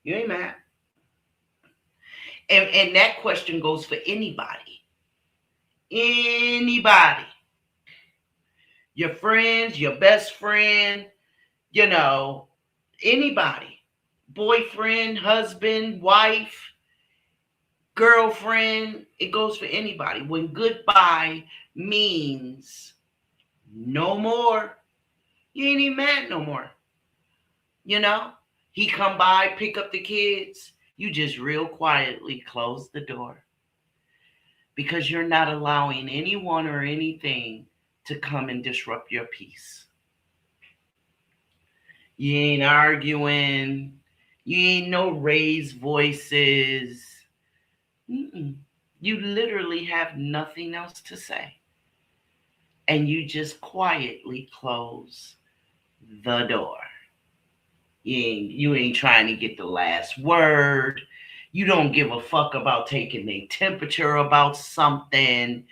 You ain't mad. And that question goes for anybody. Anybody. Your friends, your best friend, anybody. Boyfriend, husband, wife, girlfriend. It goes for anybody. When goodbye means no more, you ain't even mad no more. He come by, pick up the kids. You just real quietly close the door. Because you're not allowing anyone or anything to come and disrupt your peace. You ain't arguing. You ain't no raised voices. You literally have nothing else to say. And you just quietly close the door. You ain't trying to get the last word. You don't give a fuck about taking their temperature about something.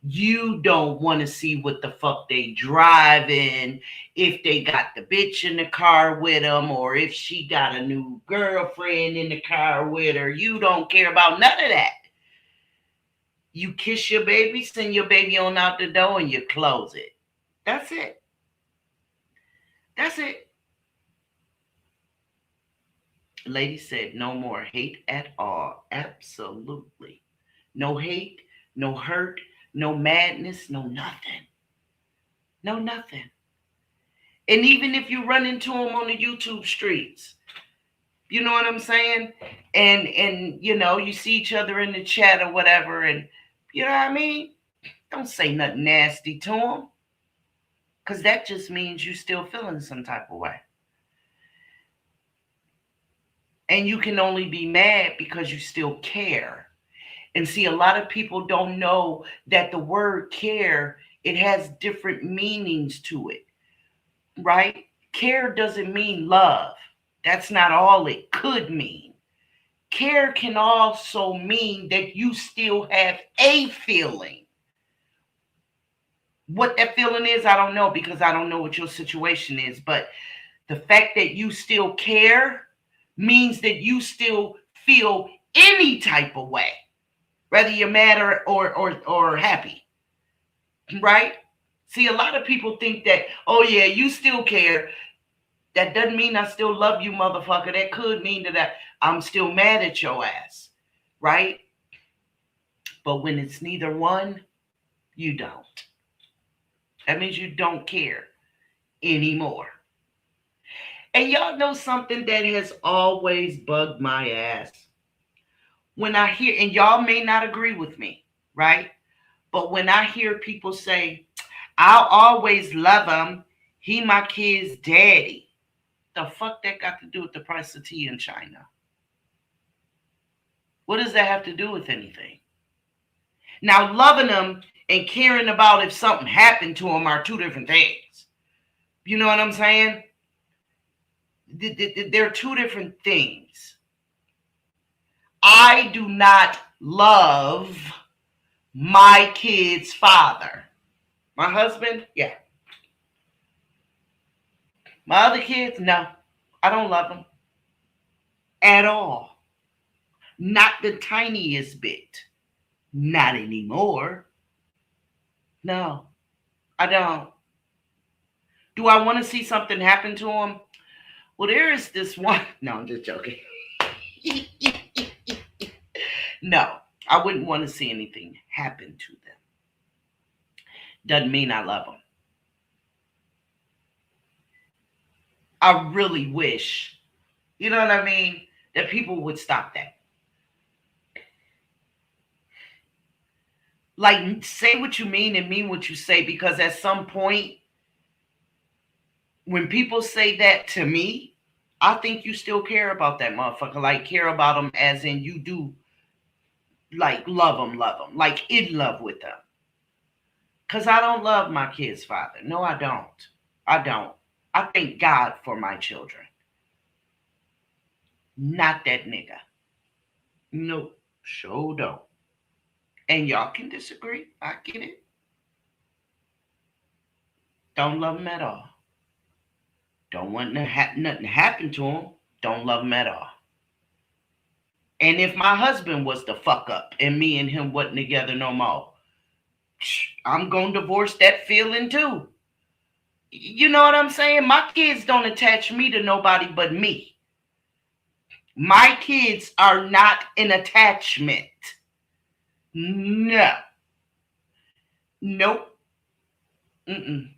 You don't want to see what the fuck they driving, if they got the bitch in the car with them, or if she got a new girlfriend in the car with her. You don't care about none of that. You kiss your baby, send your baby on out the door, and you close it. That's it. That's it. Lady said, no more hate at all. Absolutely. No hate, no hurt, no madness, no nothing. No nothing. And even if you run into them on the YouTube streets, you know what I'm saying? And you see each other in the chat or whatever, and you know what I mean? Don't say nothing nasty to them. Because that just means you still feeling some type of way. And you can only be mad because you still care. And see, a lot of people don't know that the word care, it has different meanings to it, right? Care doesn't mean love. That's not all it could mean. Care can also mean that you still have a feeling. What that feeling is, I don't know, because I don't know what your situation is. But the fact that you still care means that you still feel any type of way, whether you're mad or happy, right? See, a lot of people think that, oh yeah, you still care. That doesn't mean I still love you, motherfucker. That could mean that I'm still mad at your ass, right? But when it's neither one, you don't. That means you don't care anymore. And y'all know something that has always bugged my ass. When I hear, and y'all may not agree with me, right? But when I hear people say, I'll always love him, he my kid's daddy. The fuck that got to do with the price of tea in China? What does that have to do with anything? Now, loving them and caring about if something happened to them are two different things. You know what I'm saying? They're two different things. I do not love my kid's father. My husband, yeah. My other kids, no. I don't love them at all. Not the tiniest bit. Not anymore. No, I don't. Do I want to see something happen to them? Well, there is this one. No, I'm just joking. No, I wouldn't want to see anything happen to them. Doesn't mean I love them. I really wish, you know what I mean, that people would stop that. Like, say what you mean and mean what you say, because at some point, when people say that to me, I think you still care about that motherfucker. Like, care about them as in you do, like, love them, like in love with them. Because I don't love my kid's father. No, I don't. I don't. I thank God for my children. Not that nigga. Nope. Sure don't. And y'all can disagree. I get it. Don't love him at all. Don't want nothing to happen to him. Don't love him at all. And if my husband was to fuck up and me and him wasn't together no more, I'm going to divorce that feeling too. You know what I'm saying? My kids don't attach me to nobody but me. My kids are not an attachment. No. Nope. Mm-mm.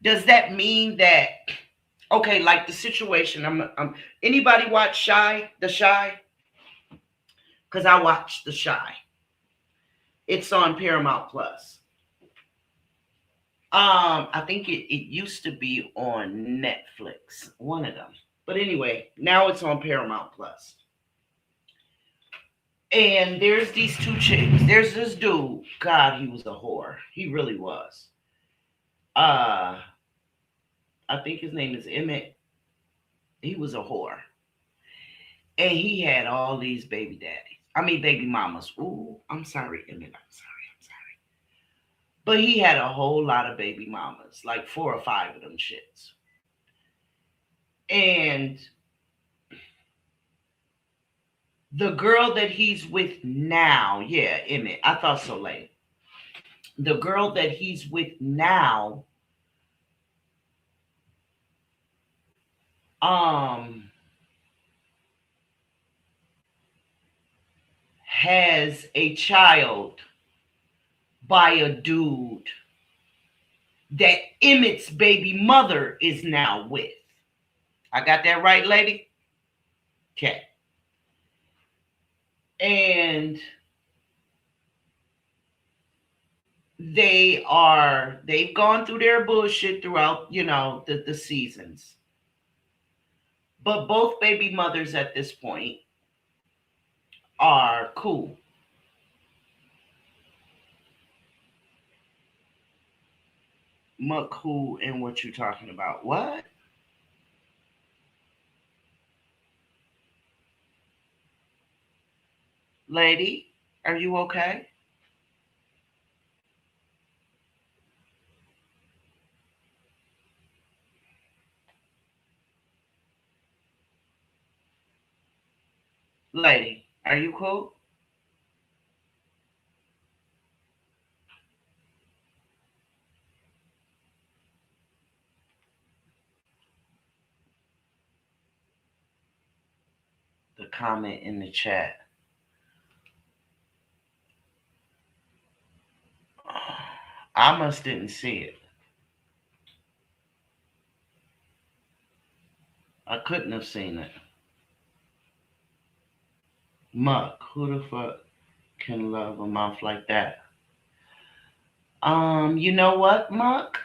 Does that mean that, okay, like the situation, anybody watch The Chi? Because I watched The Chi. It's on Paramount Plus. I think it used to be on Netflix, one of them. But anyway, now it's on Paramount Plus. And there's these two chicks. There's this dude. God, he was a whore. He really was. I think his name is Emmett. He was a whore. And he had all these baby daddies. I mean, baby mamas. Ooh, I'm sorry, Emmett. I'm sorry. But he had a whole lot of baby mamas, like 4 or 5 of them shits. And the girl that he's with now, yeah, Emmett, I thought so late. The girl that he's with now, has a child by a dude that Emmett's baby mother is now with. I got that right, lady? Okay. And they've gone through their bullshit throughout, the seasons. But both baby mothers at this point are cool. Muck who and what you talking about? What? Lady, are you okay? Lady, are you cool? The comment in the chat. I must didn't see it. I couldn't have seen it. Muck, who the fuck can love a mouth like that? You know what, Muck?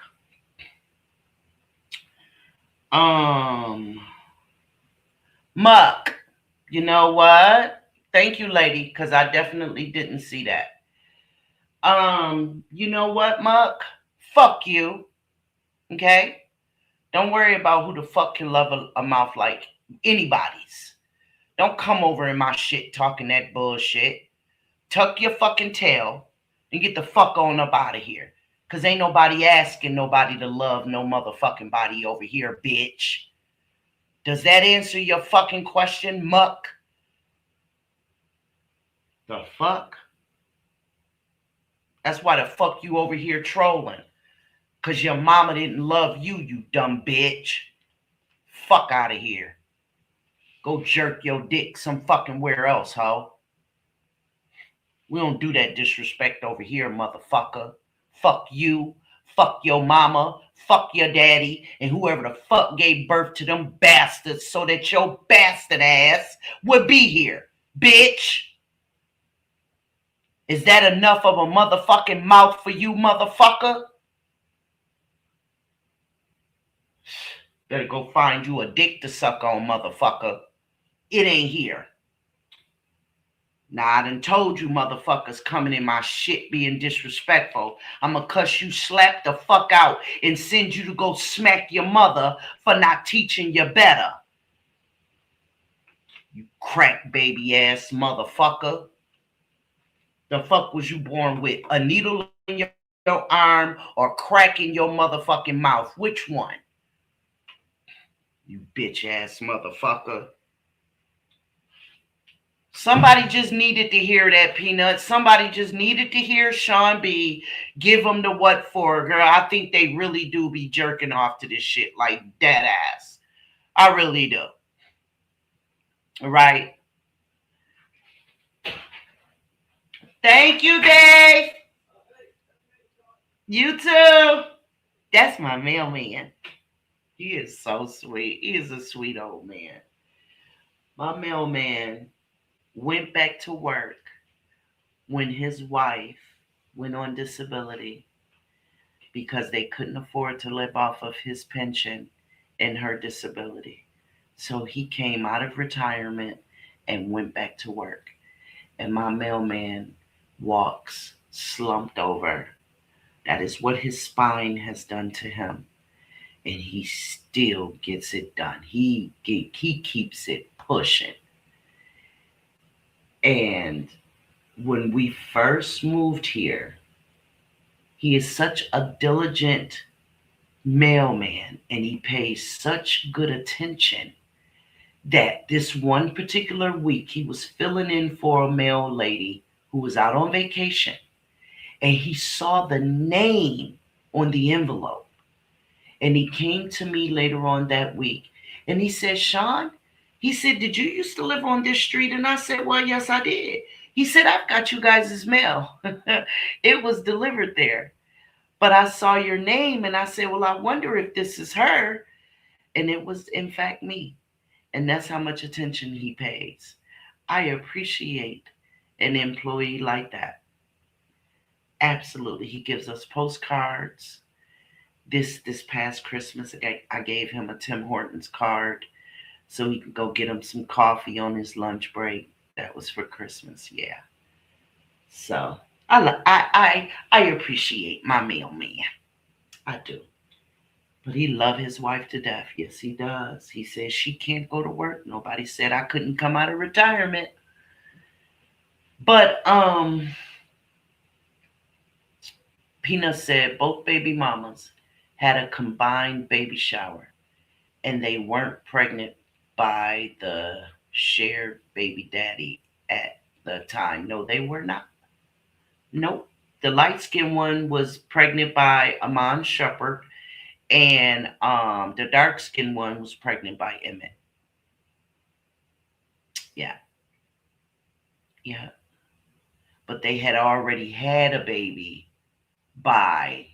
Muck, you know what? Thank you, lady, because I definitely didn't see that. You know what, Muck? Fuck you. Okay? Don't worry about who the fuck can love a mouth like anybody's. Don't come over in my shit talking that bullshit. Tuck your fucking tail and get the fuck on up out of here. Cause ain't nobody asking nobody to love no motherfucking body over here, bitch. Does that answer your fucking question, muck? The fuck? That's why the fuck you over here trolling. Cause your mama didn't love you, you dumb bitch. Fuck out of here. Go jerk your dick some fucking where else, ho. We don't do that disrespect over here, motherfucker. Fuck you. Fuck your mama. Fuck your daddy. And whoever the fuck gave birth to them bastards so that your bastard ass would be here, bitch. Is that enough of a motherfucking mouth for you, motherfucker? Better go find you a dick to suck on, motherfucker. It ain't here. Now, I done told you motherfuckers coming in my shit being disrespectful. I'ma cuss you slap the fuck out and send you to go smack your mother for not teaching you better. You crack baby ass motherfucker. The fuck was you born with? A needle in your arm or crack in your motherfucking mouth? Which one? You bitch ass motherfucker. Somebody just needed to hear that, Peanut. Somebody just needed to hear Sean B give them the what for, girl. I think they really do be jerking off to this shit like dead ass. I really do. Right? Thank you, Dave. You too. That's my mailman. He is so sweet. He is a sweet old man. My mailman went back to work when his wife went on disability because they couldn't afford to live off of his pension and her disability. So he came out of retirement and went back to work. And my mailman walks slumped over. That is what his spine has done to him. And he still gets it done. He keeps it pushing. And when we first moved here, he is such a diligent mailman and he pays such good attention that this one particular week he was filling in for a mail lady who was out on vacation, and he saw the name on the envelope. And he came to me later on that week and he said, Sean, he said, did you used to live on this street? And I said, well, yes, I did. He said, I've got you guys' mail. It was delivered there. But I saw your name and I said, well, I wonder if this is her. And it was, in fact, me. And that's how much attention he pays. I appreciate an employee like that. Absolutely. He gives us postcards. This past Christmas, I gave him a Tim Hortons card so he could go get him some coffee on his lunch break. That was for Christmas, yeah. So I appreciate my mailman. I do. But he loves his wife to death. Yes, he does. He says she can't go to work. Nobody said I couldn't come out of retirement. But Peanut said both baby mamas had a combined baby shower and they weren't pregnant by the shared baby daddy at the time. No, they were not. Nope. The light-skinned one was pregnant by Amon Shepard, and the dark-skinned one was pregnant by Emmett. Yeah. Yeah. But they had already had a baby by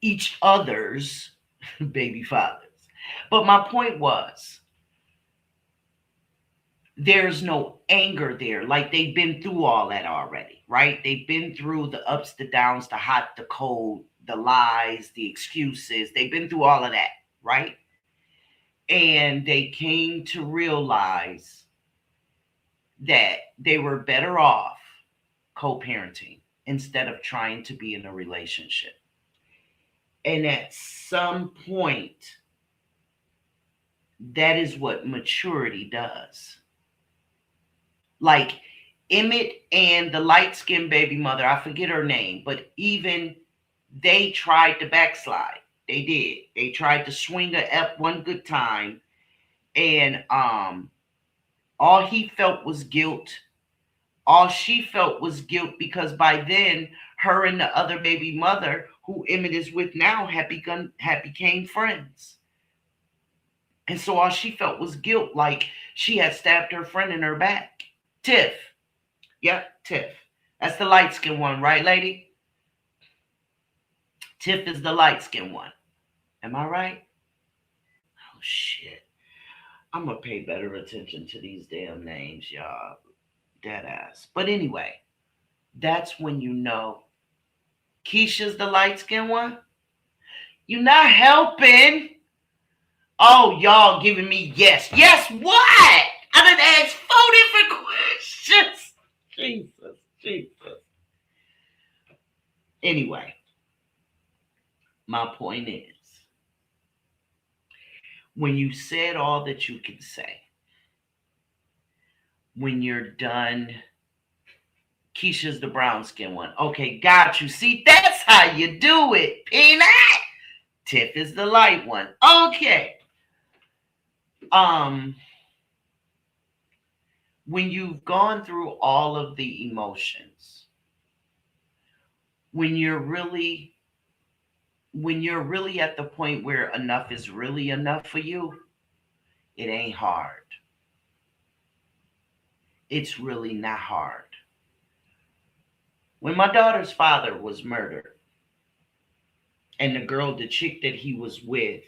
each other's baby fathers. But my point was, there's no anger there. Like, they've been through all that already, right? They've been through the ups, the downs, the hot, the cold, the lies, the excuses. They've been through all of that, right? And they came to realize that they were better off co-parenting instead of trying to be in a relationship. And at some point, that is what maturity does. Like Emmett and the light-skinned baby mother, I forget her name, but even they tried to backslide. They did. They tried to swing a F one good time, and all he felt was guilt. All she felt was guilt because by then her and the other baby mother, who Emmett is with now, had became friends. And so all she felt was guilt, like she had stabbed her friend in her back. Tiff. Yep, Tiff. That's the light skinned one, right, lady? Tiff is the light skinned one. Am I right? Oh shit. I'm gonna pay better attention to these damn names, y'all. Dead ass. But anyway, that's when you know Keisha's the light skinned one. You're not helping. Oh, y'all giving me yes. Yes, what? I done asked 4 different questions. Jesus. Anyway, my point is, when you said all that you can say, when you're done, Keisha's the brown skin one. Okay, got you. See, that's how you do it, Peanut. Tiff is the light one. Okay. When you've gone through all of the emotions, when you're really at the point where enough is really enough for you, it ain't hard. It's really not hard. When my daughter's father was murdered, and the chick that he was with,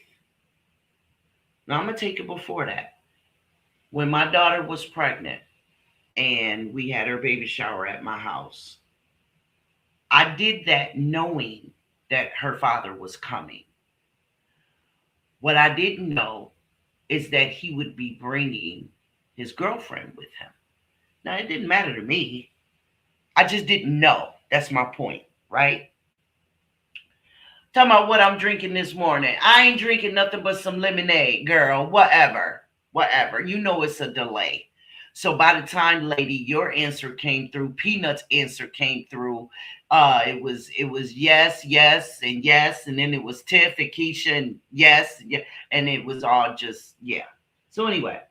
now I'm going to take it before that. When my daughter was pregnant and we had her baby shower at my house, I did that knowing that her father was coming. What I didn't know is that he would be bringing his girlfriend with him. Now, it didn't matter to me. I just didn't know. That's my point, right? Talking about what I'm drinking this morning. I ain't drinking nothing but some lemonade, girl. Whatever. You know it's a delay. So by the time, lady, your answer came through, Peanut's answer came through, it was yes, and yes, and then it was Tiff and Keisha and yes, yeah, and it was all just, yeah. So anyway,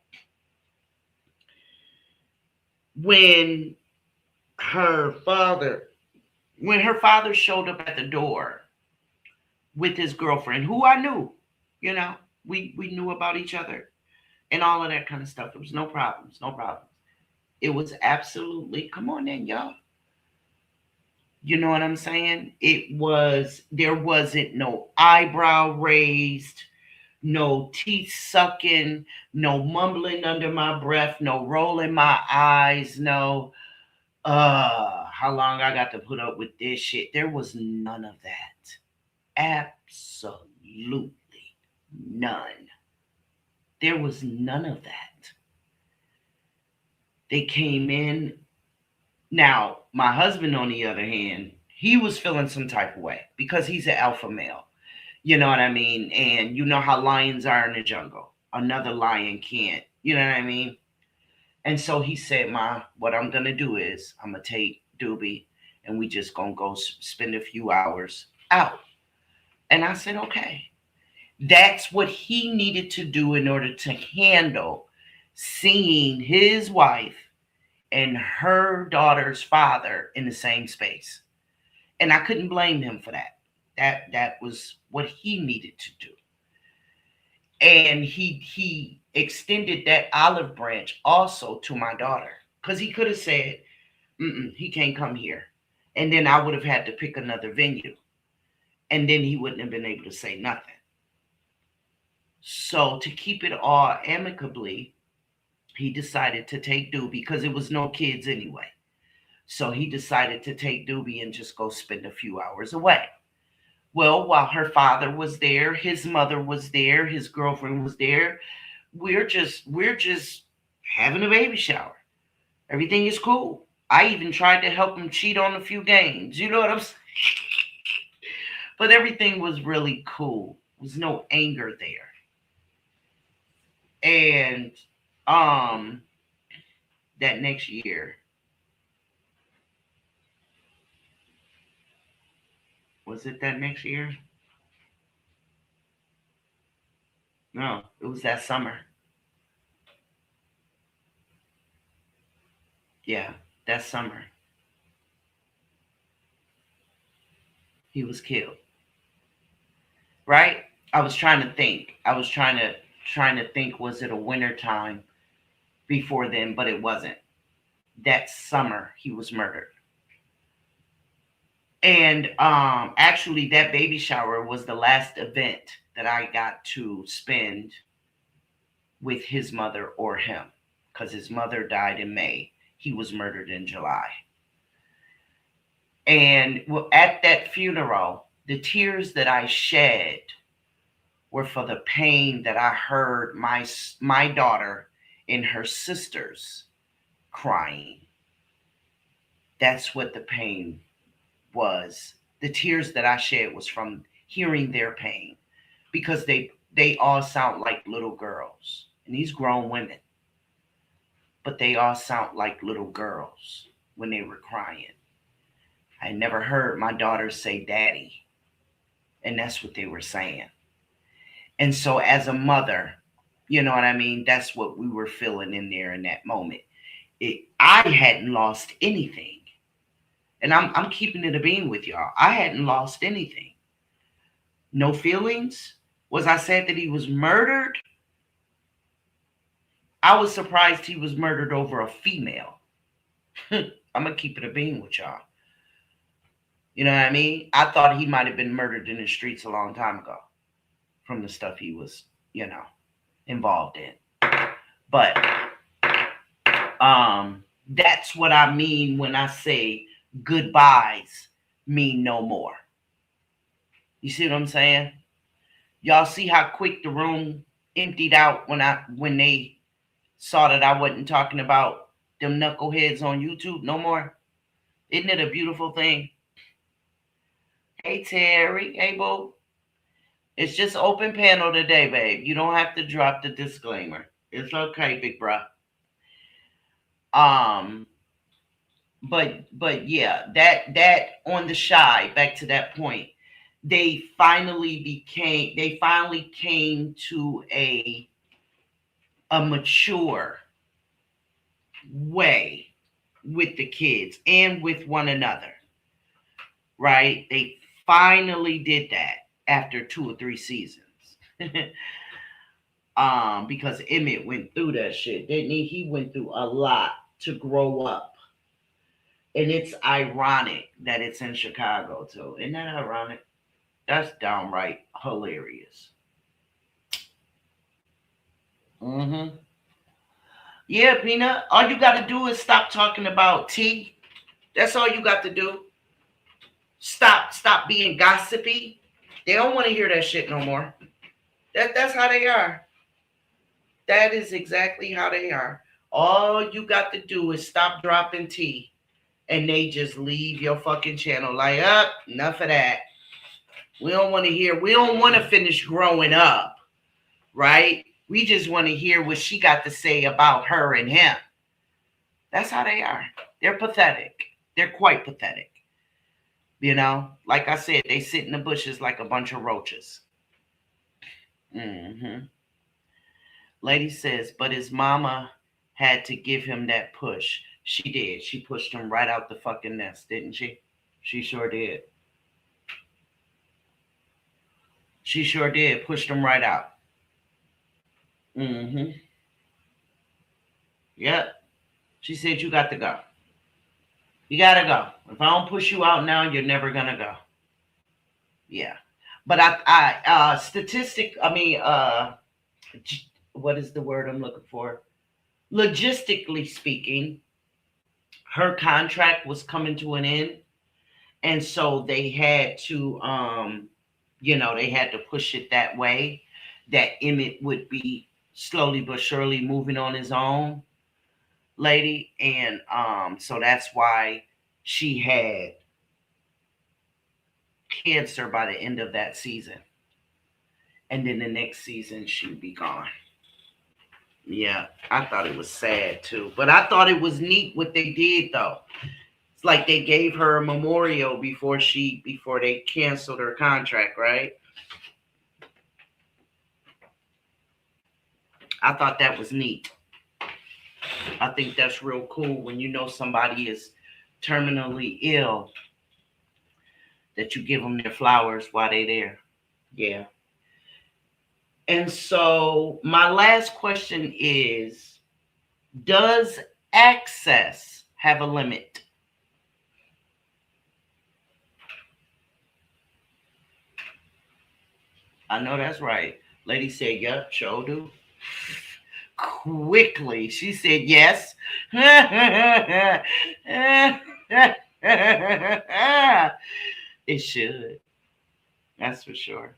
when her father showed up at the door with his girlfriend, who I knew, we knew about each other and all of that kind of stuff. There was no problems. It was absolutely, come on in, y'all. You know what I'm saying? There wasn't no eyebrow raised, no teeth sucking, no mumbling under my breath, no rolling my eyes, no, how long I got to put up with this shit. There was none of that. Absolutely none. There was none of that. They came in. Now, my husband, on the other hand, he was feeling some type of way because he's an alpha male. You know what I mean? And you know how lions are in the jungle. Another lion can't. You know what I mean? And so he said, Ma, what I'm going to do is I'm going to take Doobie and we just going to go spend a few hours out. And I said, okay. That's what he needed to do in order to handle seeing his wife and her daughter's father in the same space. And I couldn't blame him for that. That was what he needed to do. And he extended that olive branch also to my daughter, because he could have said, he can't come here. And then I would have had to pick another venue. And then he wouldn't have been able to say nothing. So to keep it all amicably, he decided to take Doobie because it was no kids anyway. So he decided to take Doobie and just go spend a few hours away. Well, while her father was there, his mother was there, his girlfriend was there, we're just having a baby shower. Everything is cool. I even tried to help him cheat on a few games. You know what I'm saying? But everything was really cool. There was no anger there. And that next year. Was it that next year? No, it was that summer. Yeah, that summer. He was killed. Right? I was trying to think. I was trying to think, was it a winter time before then, but it wasn't. That summer he was murdered. And actually that baby shower was the last event that I got to spend with his mother or him, because his mother died in May. He was murdered in July. And at that funeral, the tears that I shed were for the pain that I heard my daughter and her sisters crying. That's what the pain was. The tears that I shed was from hearing their pain, because they all sound like little girls, and these grown women, but they all sound like little girls when they were crying. I never heard my daughter say daddy, and that's what they were saying. And so as a mother, you know what I mean, that's what we were feeling in there in that moment. I hadn't lost anything. And I'm keeping it a bean with y'all. I hadn't lost anything. No feelings. Was I sad that he was murdered? I was surprised he was murdered over a female. I'm going to keep it a bean with y'all. You know what I mean? I thought he might have been murdered in the streets a long time ago from the stuff he was, involved in. But that's what I mean when I say goodbyes mean no more. You see what I'm saying? Y'all see how quick the room emptied out when they saw that I wasn't talking about them knuckleheads on YouTube no more? Isn't it a beautiful thing? Hey, Terry. Hey, boo. It's just open panel today, babe. You don't have to drop the disclaimer. It's okay, big bruh. But yeah, that on the shy, back to that point, they finally came to a mature way with the kids and with one another. Right? They finally did that after 2 or 3 seasons. Because Emmett went through that shit, didn't he? He went through a lot to grow up. And it's ironic that it's in Chicago too. Isn't that ironic? That's downright hilarious. Yeah, Peanut. All you got to do is stop talking about tea. That's all you got to do. Stop being gossipy. They don't want to hear that shit no more. That's how they are. That is exactly how they are. All you got to do is stop dropping tea, and they just leave your fucking channel like, enough of that. We don't want to hear. We don't want to finish growing up, right? We just want to hear what she got to say about her and him. That's how they are. They're pathetic. They're quite pathetic. Like I said, they sit in the bushes like a bunch of roaches. Lady says, but his mama had to give him that push. She did. She pushed him right out the fucking nest, didn't she? She sure did. She sure did. Pushed him right out. Yep. She said, you got to go. You got to go. If I don't push you out now, you're never going to go. Yeah. But what is the word I'm looking for? Logistically speaking, her contract was coming to an end. And so they had to, they had to push it that way, that Emmett would be slowly but surely moving on his own, lady. And so that's why she had cancer by the end of that season. And then the next season, she'd be gone. Yeah, I thought it was sad too. But I thought it was neat what they did though. It's like they gave her a memorial before they canceled her contract, right? I thought that was neat. I think that's real cool when you know somebody is terminally ill that you give them their flowers while they're there. Yeah. And so my last question is, does access have a limit? I know that's right. Lady said, yep, sure do. Quickly, she said yes. It should. That's for sure.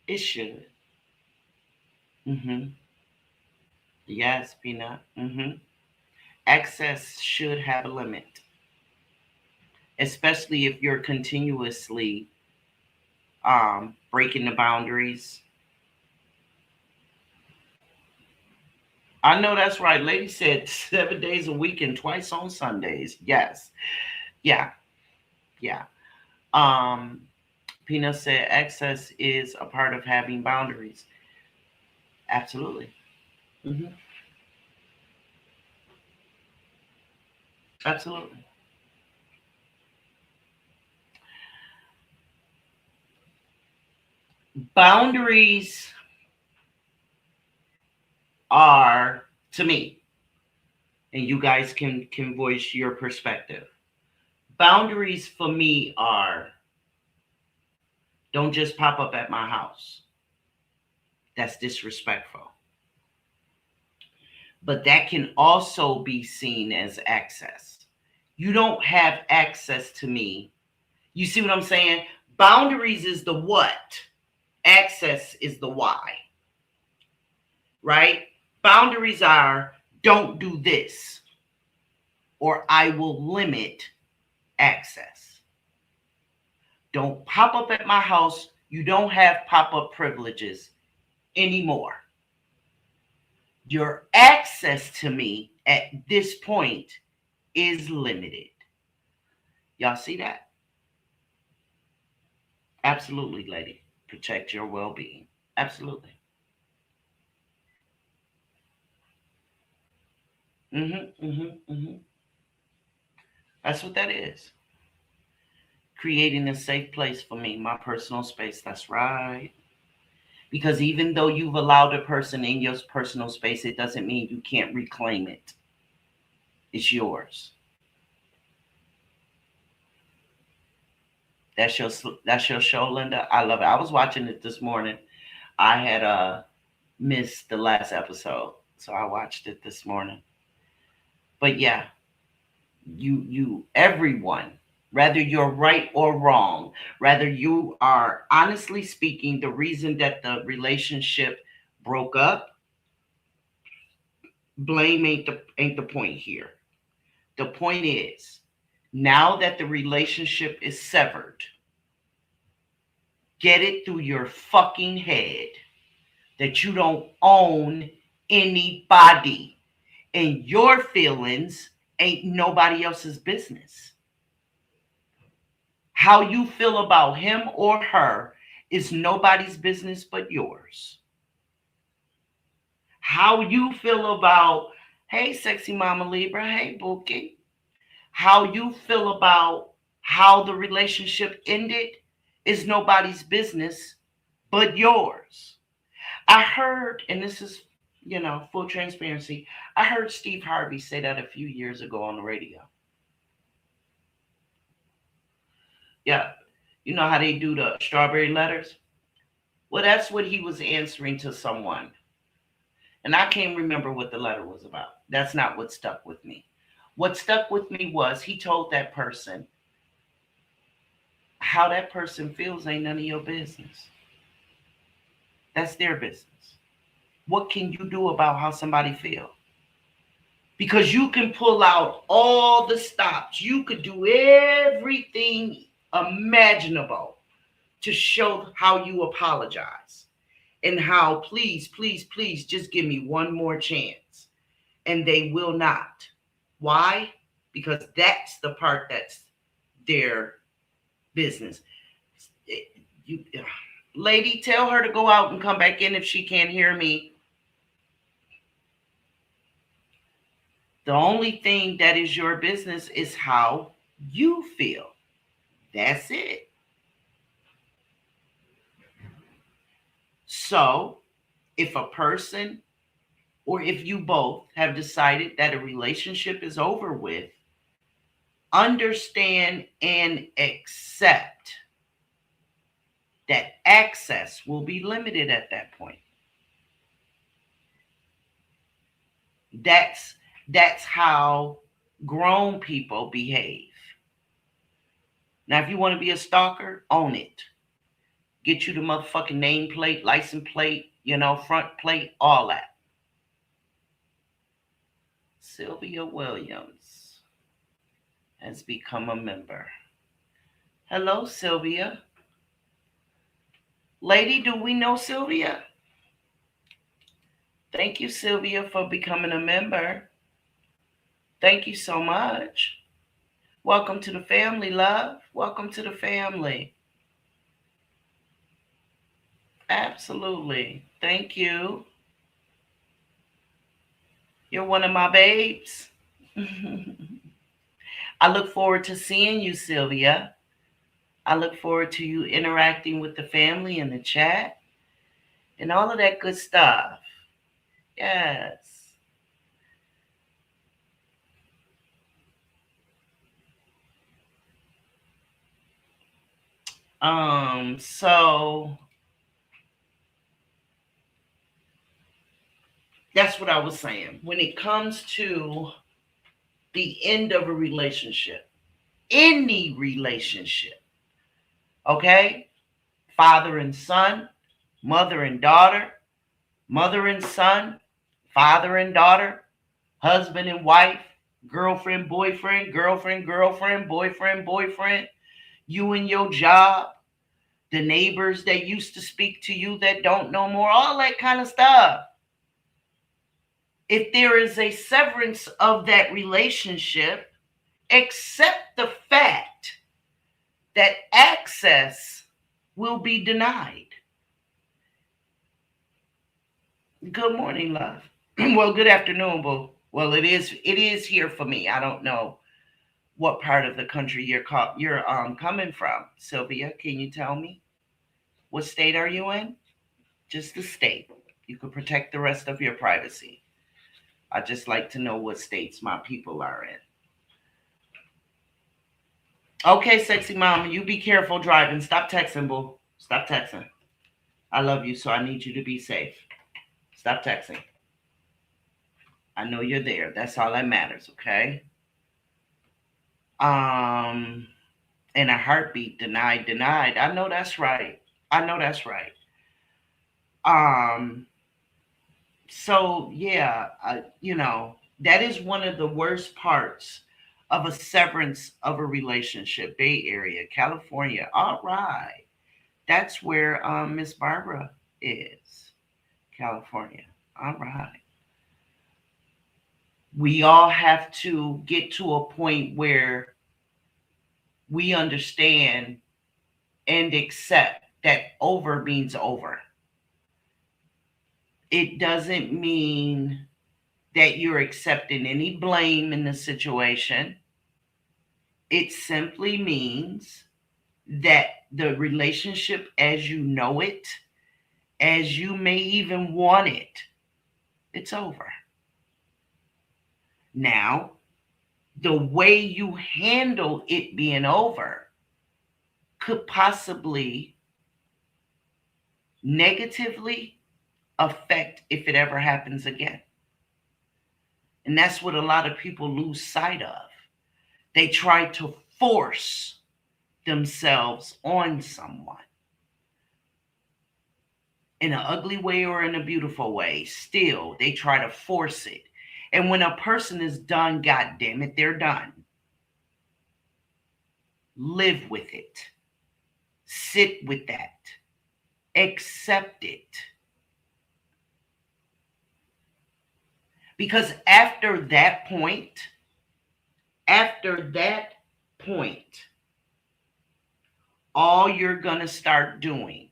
It should. Mm-hmm. Yes, Peanut. Mm-hmm. Access should have a limit, especially if you're continuously breaking the boundaries. I know that's right. Lady said 7 days a week and twice on Sundays. Yes. Yeah. Yeah. Um, Peanut said access is a part of having boundaries. Absolutely. Mm-hmm. Absolutely. Boundaries are, to me, and you guys can voice your perspective. Boundaries for me are, don't just pop up at my house. That's disrespectful. But that can also be seen as access. You don't have access to me. You see what I'm saying? Boundaries is the what, access is the why. Right? Boundaries are, don't do this, or I will limit access. Don't pop up at my house. You don't have pop-up privileges anymore. Your access to me at this point is limited. Y'all see that? Absolutely, lady. Protect your well-being. Absolutely. Mm-hmm, mm-hmm, mm-hmm. That's what that is. Creating a safe place for me, my personal space. That's right. Because even though you've allowed a person in your personal space, it doesn't mean you can't reclaim it. It's yours. That's your show, Linda. I love it. I was watching it this morning. I had missed the last episode, so I watched it this morning. But yeah, you everyone, whether you're right or wrong, whether you are honestly speaking the reason that the relationship broke up, blame ain't the point here. The point is, now that the relationship is severed, get it through your fucking head that you don't own anybody, and your feelings ain't nobody else's business. How you feel about him or her is nobody's business but yours. How you feel about, hey, sexy mama Libra, hey, Bookie. How you feel about how the relationship ended is nobody's business but yours. I heard, and this is, full transparency, I heard Steve Harvey say that a few years ago on the radio. Yeah. You know how they do the strawberry letters? Well, that's what he was answering to someone. And I can't remember what the letter was about. That's not what stuck with me. What stuck with me was he told that person, how that person feels ain't none of your business. That's their business. What can you do about how somebody feels? Because you can pull out all the stops. You could do everything imaginable to show how you apologize and how please, please, please just give me one more chance. and they will not. Why? Because that's the part that's their business. You, lady, tell her to go out and come back in if she can't hear me. The only thing that is your business is how you feel. That's it. So, if a person or if you both have decided that a relationship is over with, understand and accept that access will be limited at that point. That's how grown people behave. Now, if you want to be a stalker, own it. Get you the motherfucking nameplate, license plate, front plate, all that. Sylvia Williams has become a member. Hello, Sylvia. Lady, do we know Sylvia? Thank you, Sylvia, for becoming a member. Thank you so much. Welcome to the family, love. Welcome to the family. Absolutely. Thank you. You're one of my babes. I look forward to seeing you, Sylvia. I look forward to you interacting with the family in the chat and all of that good stuff. Yes. So that's what I was saying. When it comes to the end of a relationship, any relationship, okay? Father and son, mother and daughter, mother and son, father and daughter, husband and wife, girlfriend, boyfriend, girlfriend, boyfriend, boyfriend, you and your job, the neighbors that used to speak to you that don't no more, all that kind of stuff. If there is a severance of that relationship, accept the fact that access will be denied. Good morning, love. Well, good afternoon, boo. Well, it is here for me. I don't know what part of the country you're coming from. Sylvia, can you tell me? What state are you in? Just the state. You could protect the rest of your privacy. I just like to know what states my people are in. Okay, sexy mama, you be careful driving. Stop texting, boo. Stop texting. I love you, so I need you to be safe. Stop texting. I know you're there. That's all that matters, okay? And a heartbeat, denied. I know that's right. So yeah, that is one of the worst parts of a severance of a relationship. Bay Area, California. All right. That's where Miss Barbara is. California. All right. We all have to get to a point where we understand and accept that over means over. It doesn't mean that you're accepting any blame in the situation. It simply means that the relationship as you know it, as you may even want it, it's over. Now, the way you handle it being over could possibly negatively affect if it ever happens again. And that's what a lot of people lose sight of. They try to force themselves on someone in an ugly way or in a beautiful way. Still, they try to force it. And when a person is done, God damn it, they're done. Live with it. Sit with that. Accept it. Because after that point, all you're going to start doing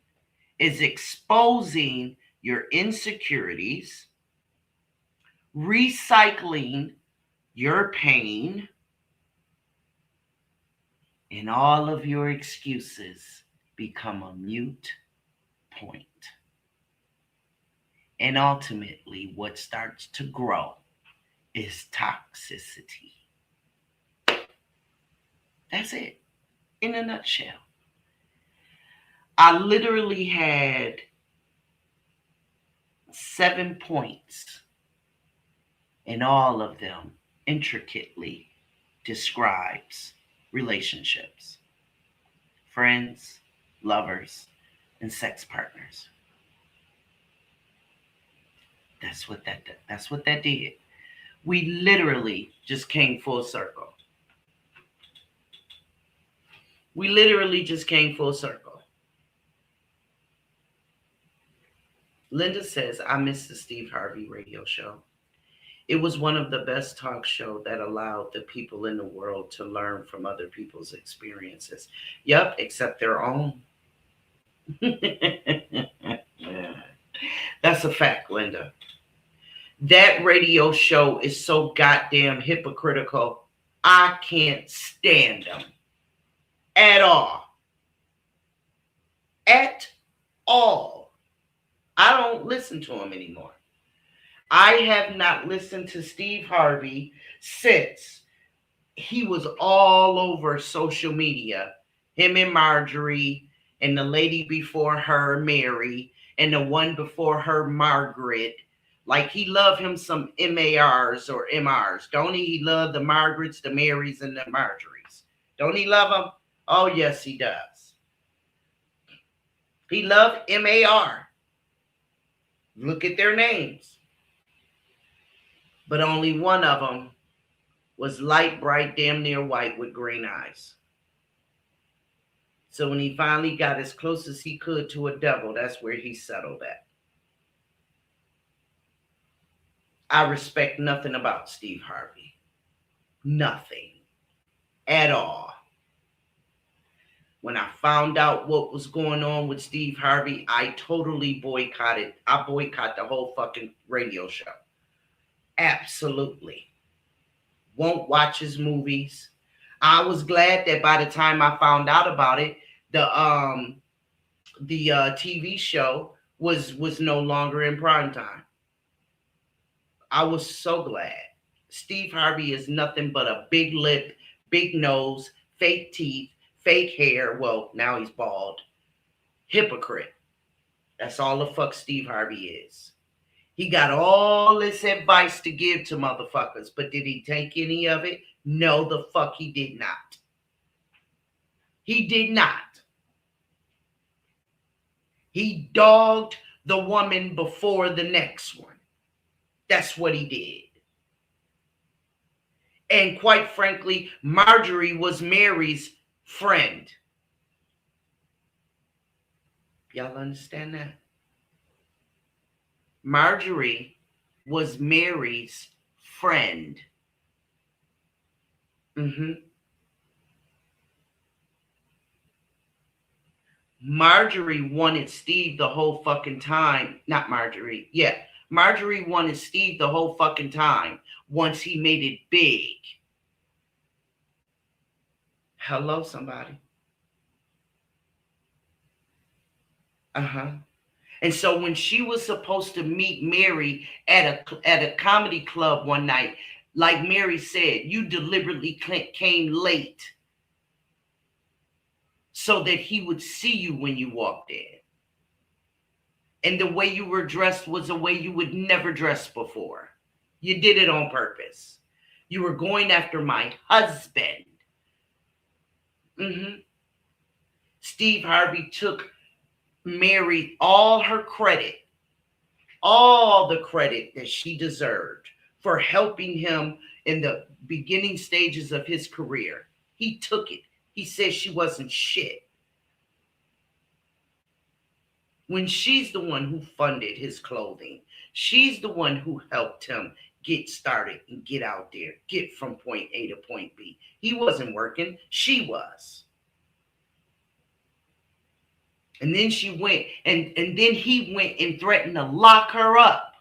is exposing your insecurities, recycling your pain, and all of your excuses become a mute point. And ultimately, what starts to grow is toxicity. That's it, in a nutshell. I literally had 7 points, and all of them intricately describes relationships, friends, lovers, and sex partners. That's what that did. We literally just came full circle. Linda says, I miss the Steve Harvey radio show. It was one of the best talk shows that allowed the people in the world to learn from other people's experiences. Yep, except their own. That's a fact, Linda. That radio show is so goddamn hypocritical. I can't stand them. At all. At all. I don't listen to them anymore. I have not listened to Steve Harvey since he was all over social media. Him and Marjorie, and the lady before her, Mary, and the one before her, Margaret. Like, he loved him some MARs or MRs. Don't he? He loved the Margarets, the Marys, and the Marjories. Don't he love them? Oh, yes, he does. He loved MAR. Look at their names. But only one of them was light, bright, damn near white with green eyes. So when he finally got as close as he could to a devil, that's where he settled at. I respect nothing about Steve Harvey. Nothing. At all. When I found out what was going on with Steve Harvey, I totally boycotted. I boycott the whole fucking radio show. Absolutely. Won't watch his movies. I was glad that by the time I found out about it, the TV show was no longer in prime time. I was so glad. Steve Harvey is nothing but a big lip, big nose, fake teeth, fake hair. Well, now he's bald. Hypocrite. That's all the fuck Steve Harvey is. He got all this advice to give to motherfuckers, but did he take any of it? No, the fuck he did not. He did not. He dogged the woman before the next one. That's what he did. And quite frankly, Marjorie was Mary's friend. Y'all understand that? Marjorie was Mary's friend. Marjorie wanted Steve the whole fucking time. Not Marjorie. Yeah. Marjorie wanted Steve the whole fucking time once he made it big. Hello, somebody. And so when she was supposed to meet Mary at a comedy club one night, like Mary said, you deliberately came late so that he would see you when you walked in. And the way you were dressed was a way you would never dress before. You did it on purpose. You were going after my husband. Steve Harvey took Mary all her credit, all the credit that she deserved for helping him in the beginning stages of his career. He took it. He said she wasn't shit. When she's the one who funded his clothing, she's the one who helped him get started and get out there, get from point A to point B. He wasn't working, she was. And then she went, and then he went and threatened to lock her up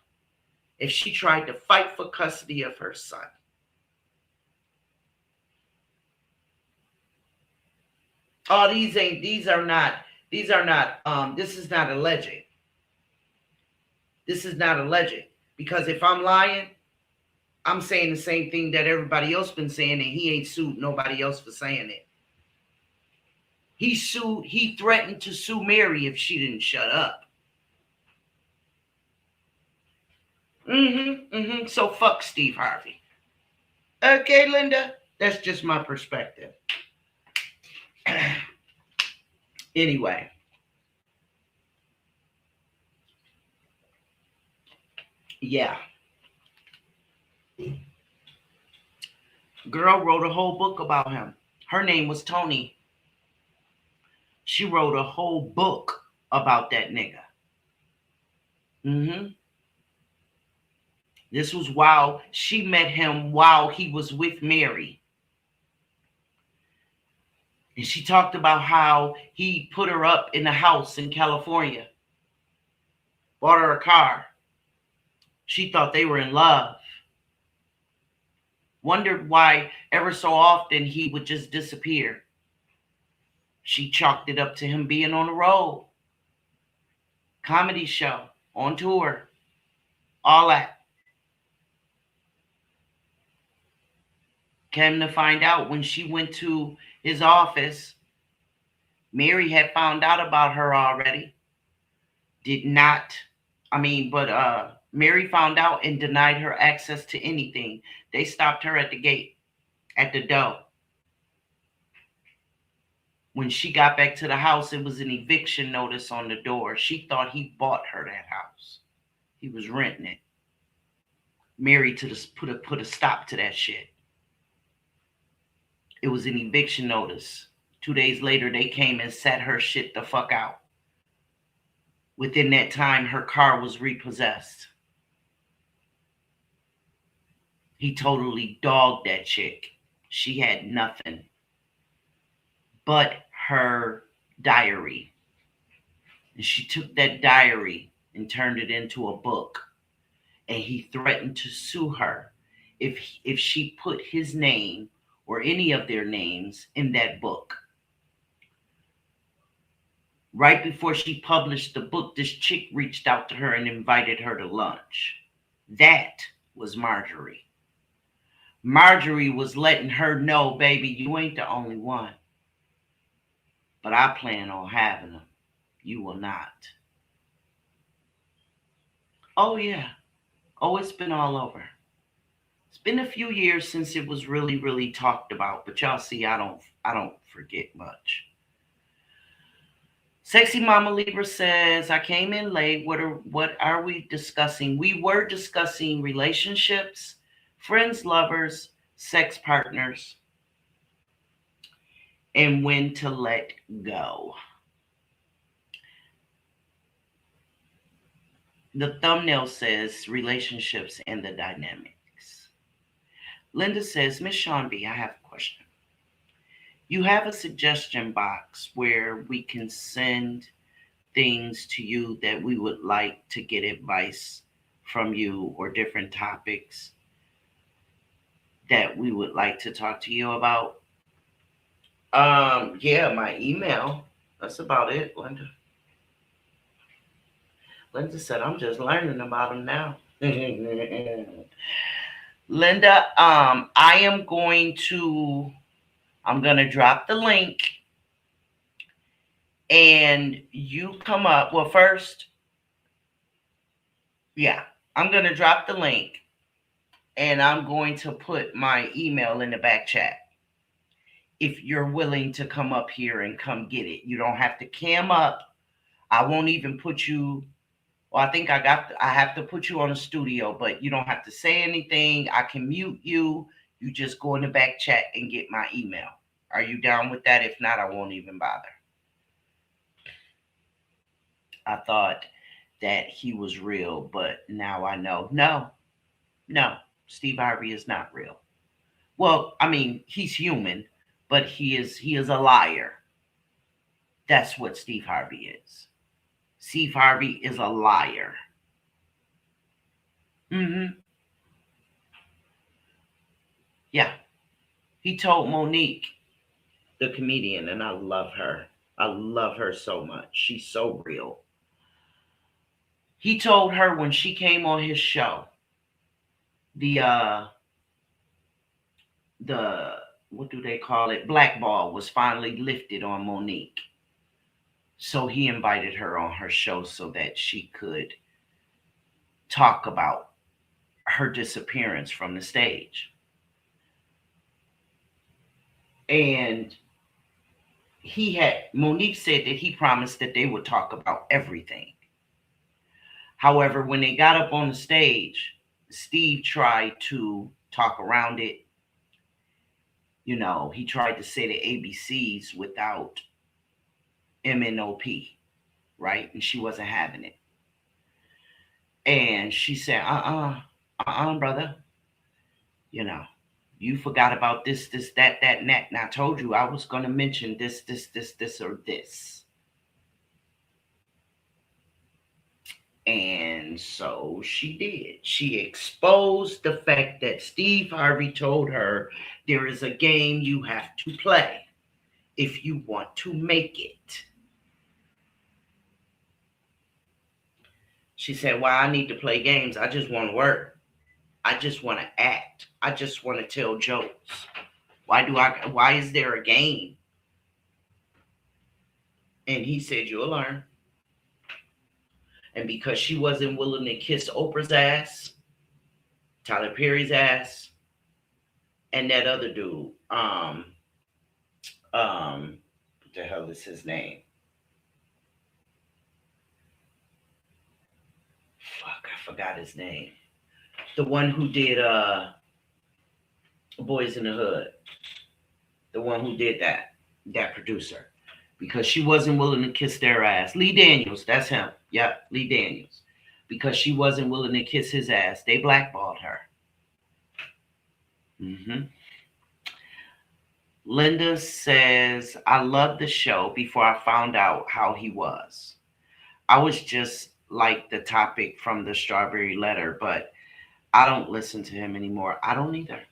if she tried to fight for custody of her son. Oh, this is not alleged. This is not alleged. Because if I'm lying, I'm saying the same thing that everybody else been saying, and he ain't sued nobody else for saying it. He threatened to sue Mary if she didn't shut up. So fuck Steve Harvey. Okay, Linda? That's just my perspective. Anyway. Yeah. Girl wrote a whole book about him. Her name was Tony. She wrote a whole book about that nigga. This was while she met him while he was with Mary. And she talked about how he put her up in a house in California. Bought her a car. She thought they were in love. Wondered why ever so often he would just disappear. She chalked it up to him being on the road. Comedy show, on tour, all that. Came to find out when she went to his office, Mary had found out about her already. Mary found out and denied her access to anything. They stopped her at the gate, at the door. When she got back to the house, it was an eviction notice on the door. She thought he bought her that house. He was renting it. Mary put a stop to that shit. It was an eviction notice. 2 days later, they came and sat her shit the fuck out. Within that time, her car was repossessed. He totally dogged that chick. She had nothing but her diary. And she took that diary and turned it into a book. And he threatened to sue her if she put his name or any of their names in that book. Right before she published the book, this chick reached out to her and invited her to lunch. That was Marjorie. Marjorie was letting her know, baby, you ain't the only one. But I plan on having them. You will not. Oh, yeah. Oh, it's been all over. It's been a few years since it was really, really talked about. But y'all see, I don't forget much. Sexy Mama Libra says, I came in late. What are we discussing? We were discussing relationships, friends, lovers, sex partners, and when to let go. The thumbnail says relationships and the dynamics. Linda says, Miss Sean B, I have a question. You have a suggestion box where we can send things to you that we would like to get advice from you or different topics that we would like to talk to you about. Yeah, my email. That's about it, Linda. Linda said, I'm just learning about them now. Linda, I'm going to drop the link and you come up. Well, first, yeah, I'm going to drop the link and I'm going to put my email in the back chat. If you're willing to come up here and come get it, you don't have to cam up. I won't even put you. Well, I think I have to put you on a studio, but you don't have to say anything. I can mute you. You just go in the back chat and get my email. Are you down with that? If not, I won't even bother. I thought that he was real, but now I know. No. Steve Harvey is not real. Well, I mean, he's human, but he is a liar. That's what Steve Harvey is. Steve Harvey is a liar. Mm-hmm. Yeah. He told Monique, the comedian, and I love her. I love her so much. She's so real. He told her when she came on his show, the the what do they call it? Blackball was finally lifted on Monique. So he invited her on her show so that she could talk about her disappearance from the stage. And Monique said that he promised that they would talk about everything. However, when they got up on the stage, Steve tried to talk around it. You know, he tried to say the ABCs without MNOP, right? And she wasn't having it. And she said, brother. You know, you forgot about this, that, and that. And I told you I was going to mention this, or this. And so she did. She exposed the fact that Steve Harvey told her there is a game you have to play if you want to make it. She said, well, I need to play games. I just want to work. I just want to act. I just want to tell jokes. Why is there a game? And he said, you'll learn. And because she wasn't willing to kiss Oprah's ass, Tyler Perry's ass, and that other dude, what the hell is his name? Fuck, I forgot his name. The one who did Boys in the Hood. The one who did that producer. Because she wasn't willing to kiss their ass. Lee Daniels, that's him. Yep, Lee Daniels. Because she wasn't willing to kiss his ass. They blackballed her. Mm-hmm. Linda says, I loved the show before I found out how he was. I was just like the topic from the Strawberry Letter, but I don't listen to him anymore. I don't either.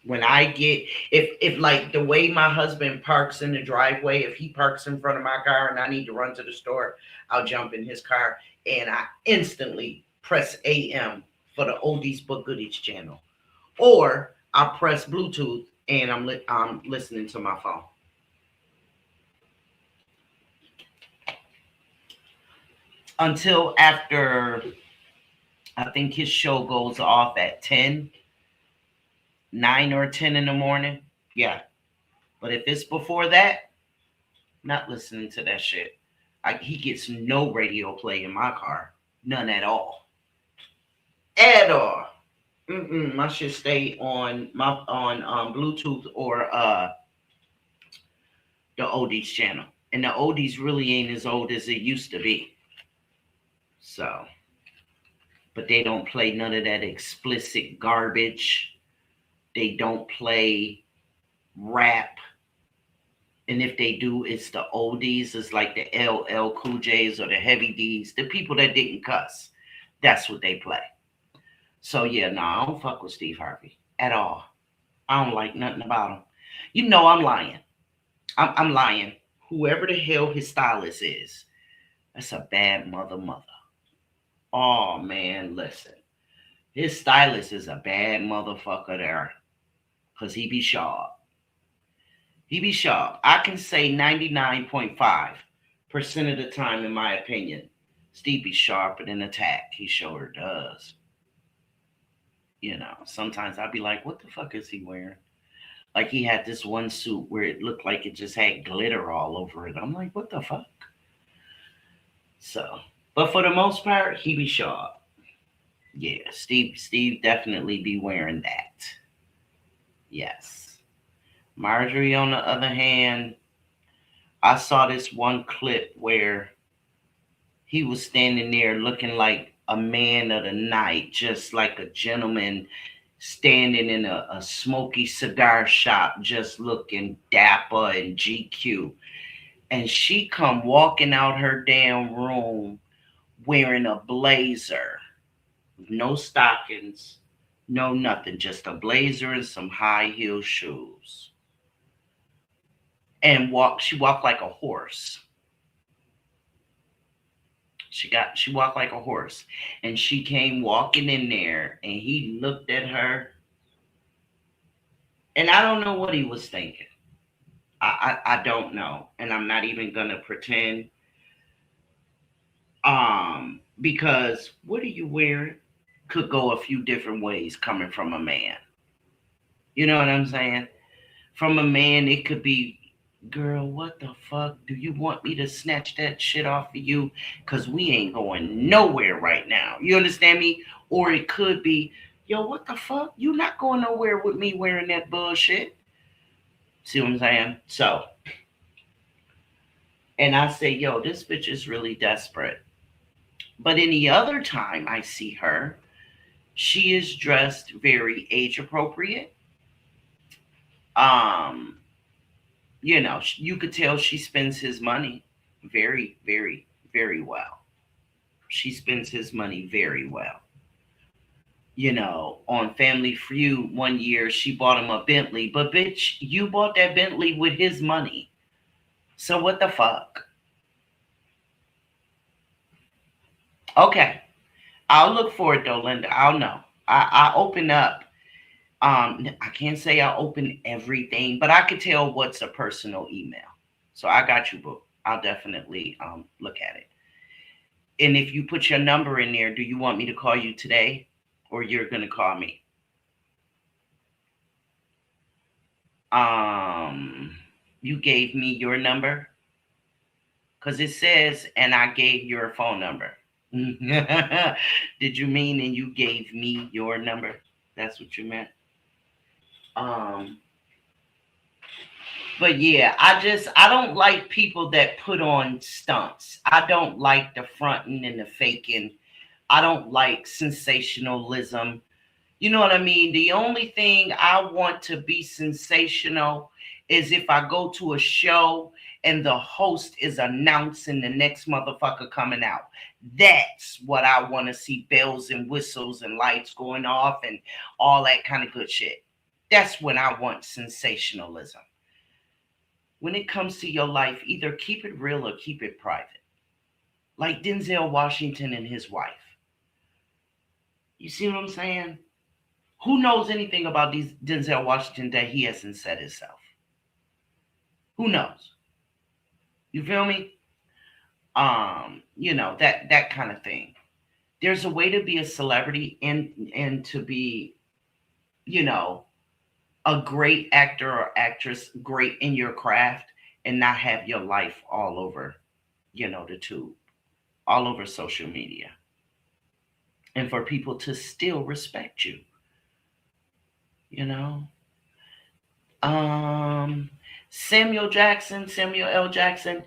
When I get, if like the way my husband parks in the driveway, if he parks in front of my car and I need to run to the store, I'll jump in his car and I instantly press AM for the Oldies But Goodies channel. Or I press Bluetooth and I'm listening to my phone. Until after, I think his show goes off at 9 or 10 in the morning. Yeah. But if it's before that, not listening to that shit. He gets no radio play in my car. None at all. At all. My shit stay on Bluetooth or the Oldies channel. And the Oldies really ain't as old as it used to be. So, but they don't play none of that explicit garbage. They don't play rap. And if they do, it's the oldies. It's like the LL Cool J's or the Heavy D's. The people that didn't cuss. That's what they play. So, yeah, no, I don't fuck with Steve Harvey at all. I don't like nothing about him. You know I'm lying. I'm lying. Whoever the hell his stylist is, that's a bad mother. Oh, man, listen. His stylist is a bad motherfucker there. Because he be sharp. He be sharp. I can say 99.5% of the time, in my opinion, Steve be sharper than attack. He sure does. You know, sometimes I'd be like, what the fuck is he wearing? Like he had this one suit where it looked like it just had glitter all over it. I'm like, what the fuck? So, but for the most part, he be sharp. Yeah, Steve definitely be wearing that. Yes. Marjorie, on the other hand, I saw this one clip where he was standing there looking like a man of the night, just like a gentleman standing in a smoky cigar shop, just looking dapper and GQ. And she come walking out her damn room wearing a blazer, no stockings, no nothing, just a blazer and some high heel shoes. And she walked like a horse. She walked like a horse. And she came walking in there and he looked at her. And I don't know what he was thinking. I don't know. And I'm not even gonna pretend. Because what are you wearing could go a few different ways coming from a man. You know what I'm saying? From a man, it could be, girl, what the fuck? Do you want me to snatch that shit off of you? Because we ain't going nowhere right now. You understand me? Or it could be, yo, what the fuck? You not going nowhere with me wearing that bullshit. See what I'm saying? So, and I say, yo, this bitch is really desperate. But any other time I see her, she is dressed very age appropriate. You could tell she spends his money very, very, very well. She spends his money very well. On Family Feud one year, she bought him a Bentley, but bitch, you bought that Bentley with his money. So what the fuck? Okay. I'll look for it though, Linda. I'll know. I open up. I can't say I open everything, but I could tell what's a personal email. So I got you, boo. I'll definitely look at it. And if you put your number in there, do you want me to call you today or you're going to call me? You gave me your number? Because it says, and I gave your phone number. Did you mean and you gave me your number? That's what you meant? But yeah, I don't like people that put on stunts. I don't like the fronting and the faking. I don't like sensationalism. You know what I mean? The only thing I want to be sensational is if I go to a show and the host is announcing the next motherfucker coming out. That's what I want to see, bells and whistles and lights going off and all that kind of good shit. That's when I want sensationalism. When it comes to your life, either keep it real or keep it private. Like Denzel Washington and his wife. You see what I'm saying? Who knows anything about Denzel Washington that he hasn't said himself? Who knows? You feel me? That kind of thing. There's a way to be a celebrity and to be, a great actor or actress, great in your craft, and not have your life all over, the tube, all over social media. And for people to still respect you. Samuel L. Jackson,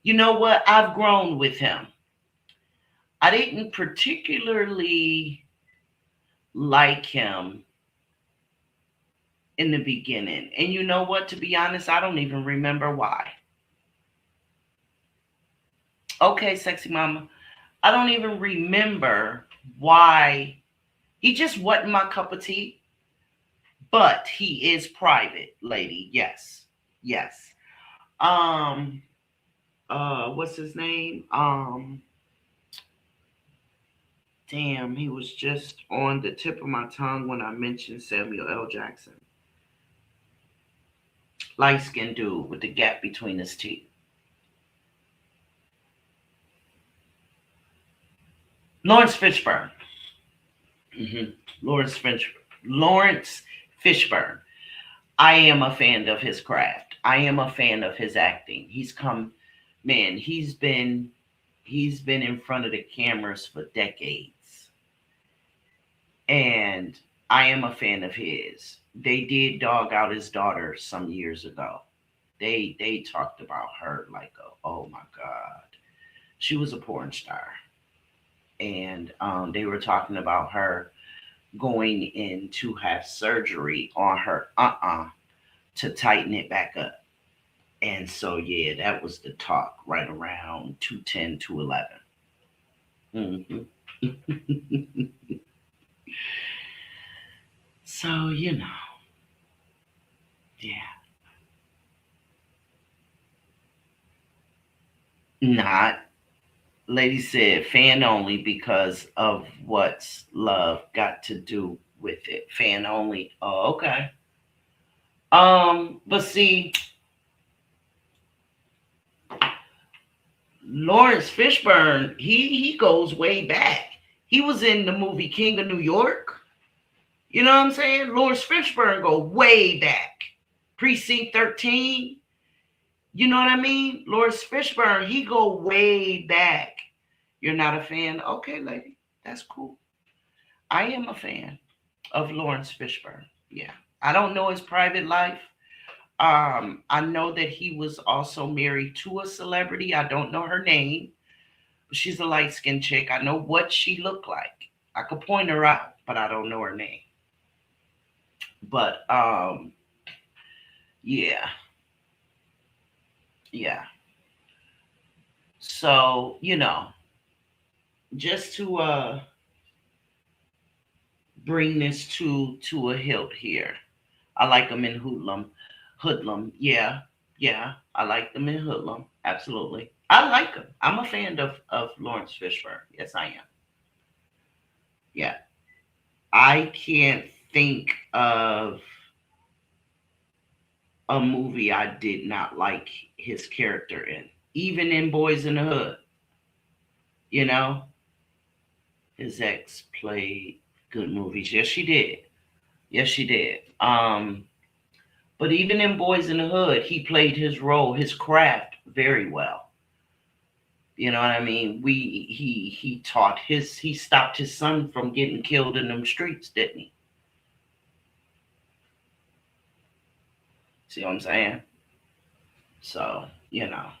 you know what? I've grown with him. I didn't particularly like him in the beginning. And you know what? To be honest, I don't even remember why. Okay, sexy mama. I don't even remember why. He just wasn't my cup of tea. But he is private, lady. Yes. Yes. What's his name? Damn, he was just on the tip of my tongue when I mentioned Samuel L. Jackson. Light-skinned dude with the gap between his teeth. Lawrence Fishburne. Lawrence Fishburne. I am a fan of his craft. I am a fan of his acting. He's been in front of the cameras for decades. And I am a fan of his. They did dog out his daughter some years ago. They talked about her like, oh my God. She was a porn star. and they were talking about her going in to have surgery on her to tighten it back up. And so yeah, that was the talk right around 210, 211. Mm-hmm. So yeah, not. Lady said fan only because of what's love got to do with it. Fan only. Oh, okay. But see, Lawrence Fishburne, he goes way back. He was in the movie King of New York. You know what I'm saying? Lawrence Fishburne go way back. Precinct 13. You know what I mean? Lawrence Fishburne, he go way back. You're not a fan? Okay, lady. That's cool. I am a fan of Lawrence Fishburne. Yeah. I don't know his private life. I know that he was also married to a celebrity. I don't know her name. But she's a light-skinned chick. I know what she looked like. I could point her out, but I don't know her name. But yeah. Yeah. So, just to bring this to a hilt here. I like them in Hoodlum. Hoodlum, yeah, yeah. I like them in Hoodlum. Absolutely. I like them. I'm a fan of Lawrence Fishburne. Yes, I am. Yeah. I can't think of a movie I did not like his character in. Even in Boys in the Hood, you know, his ex played good movies. Yes, she did. Yes, she did. But even in Boys in the Hood, he played his role, his craft very well. You know what I mean? He stopped his son from getting killed in them streets, didn't he? See what I'm saying? So, yeah.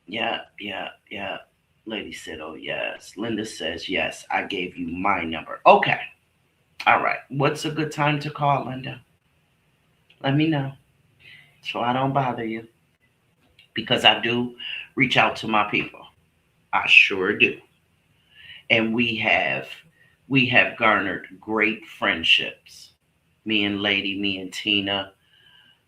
Yeah, yeah, yeah. Lady said, oh yes. Linda says, yes, I gave you my number. Okay. All right. What's a good time to call, Linda? Let me know so I don't bother you. Because I do reach out to my people. I sure do. And we have garnered great friendships. Me and Lady, me and Tina,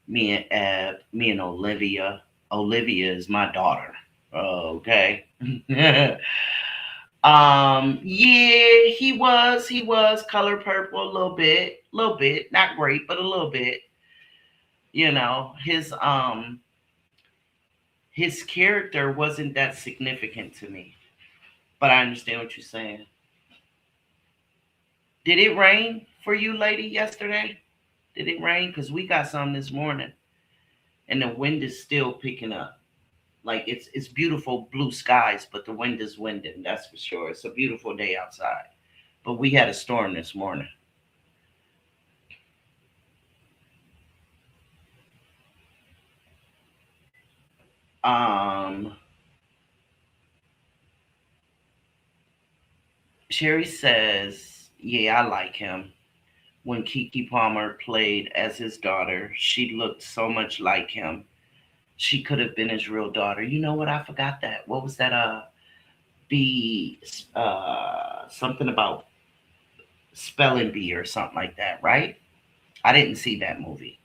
me and Eb, me and Olivia. Olivia is my daughter. Okay. Yeah, he was color purple a little bit, not great, but a little bit. His character wasn't that significant to me, but I understand what you're saying. Did it rain for you, lady, yesterday? Did it rain? Because we got some this morning, and the wind is still picking up. Like it's beautiful blue skies, but the wind is winding. That's for sure. It's a beautiful day outside, but we had a storm this morning. Um, Sherry says, "Yeah, I like him." When Kiki Palmer played as his daughter, she looked so much like him. She could have been his real daughter. You know what? I forgot that. What was that? Be something about spelling bee or something like that, right? I didn't see that movie.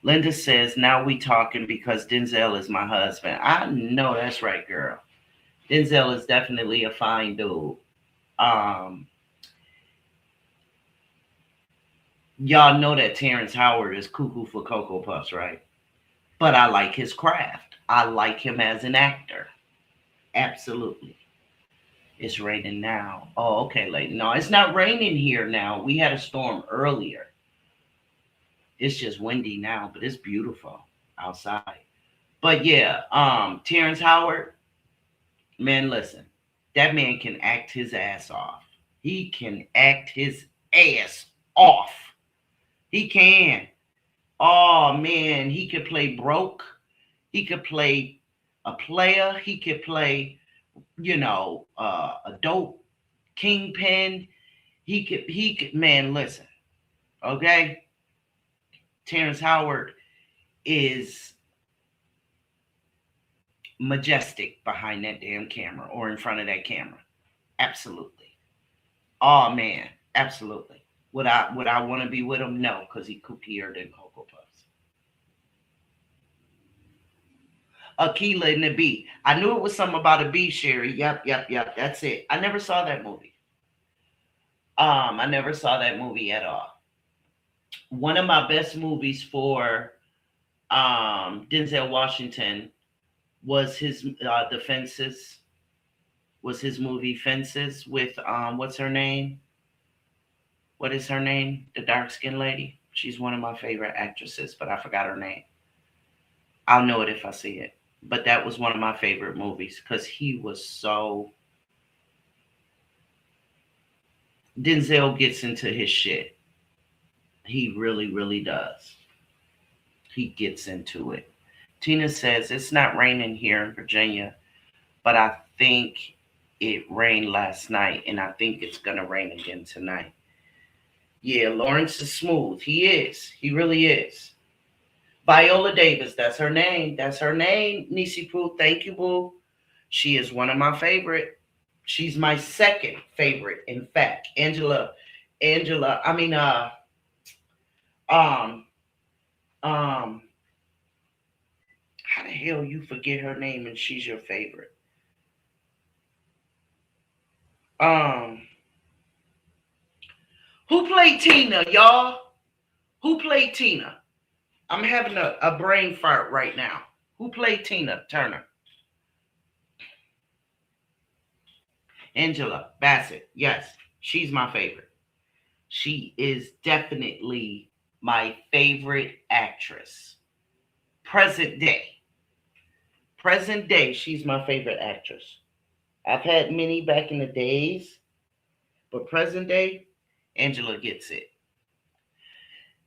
Linda says, now we talking because Denzel is my husband. I know that's right, girl. Denzel is definitely a fine dude. Um, y'all know that Terrence Howard is cuckoo for Cocoa Puffs, right? But I like his craft. I like him as an actor. Absolutely. It's raining now. Oh, okay, lady. No, it's not raining here now. We had a storm earlier. It's just windy now, but it's beautiful outside. But yeah, Terrence Howard, man, listen, that man can act his ass off. He can act his ass off. He can. Oh man, he could play broke. He could play a player. He could play, a dope kingpin. He could, man, listen, okay? Terrence Howard is majestic behind that damn camera or in front of that camera. Absolutely. Oh man, absolutely. Would I want to be with him? No, because he kookier than Cocoa Puffs. Aquila and the Bee. I knew it was something about a bee, Sherry. Yep, yep, yep. That's it. I never saw that movie. I never saw that movie at all. One of my best movies for Denzel Washington was his The Fences. Was his movie Fences with what's her name? What is her name? The dark skinned lady. She's one of my favorite actresses, but I forgot her name. I'll know it if I see it. But that was one of my favorite movies because he was so. Denzel gets into his shit. He really, really does. He gets into it. Tina says it's not raining here in Virginia, but I think it rained last night, and I think it's gonna rain again tonight. Yeah, Lawrence is smooth. He is. He really is. Viola Davis, that's her name. That's her name, Nisi Pooh. Thank you, Boo. She is one of my favorite. She's my second favorite, in fact. I mean, um, how the hell you forget her name and she's your favorite? Um, who played Tina, y'all? Who played Tina? I'm having a brain fart right now. Who played Tina Turner? Angela Bassett. Yes, she's my favorite. She is definitely my favorite actress. Present day. Present day, she's my favorite actress. I've had many back in the days, but present day, Angela gets it.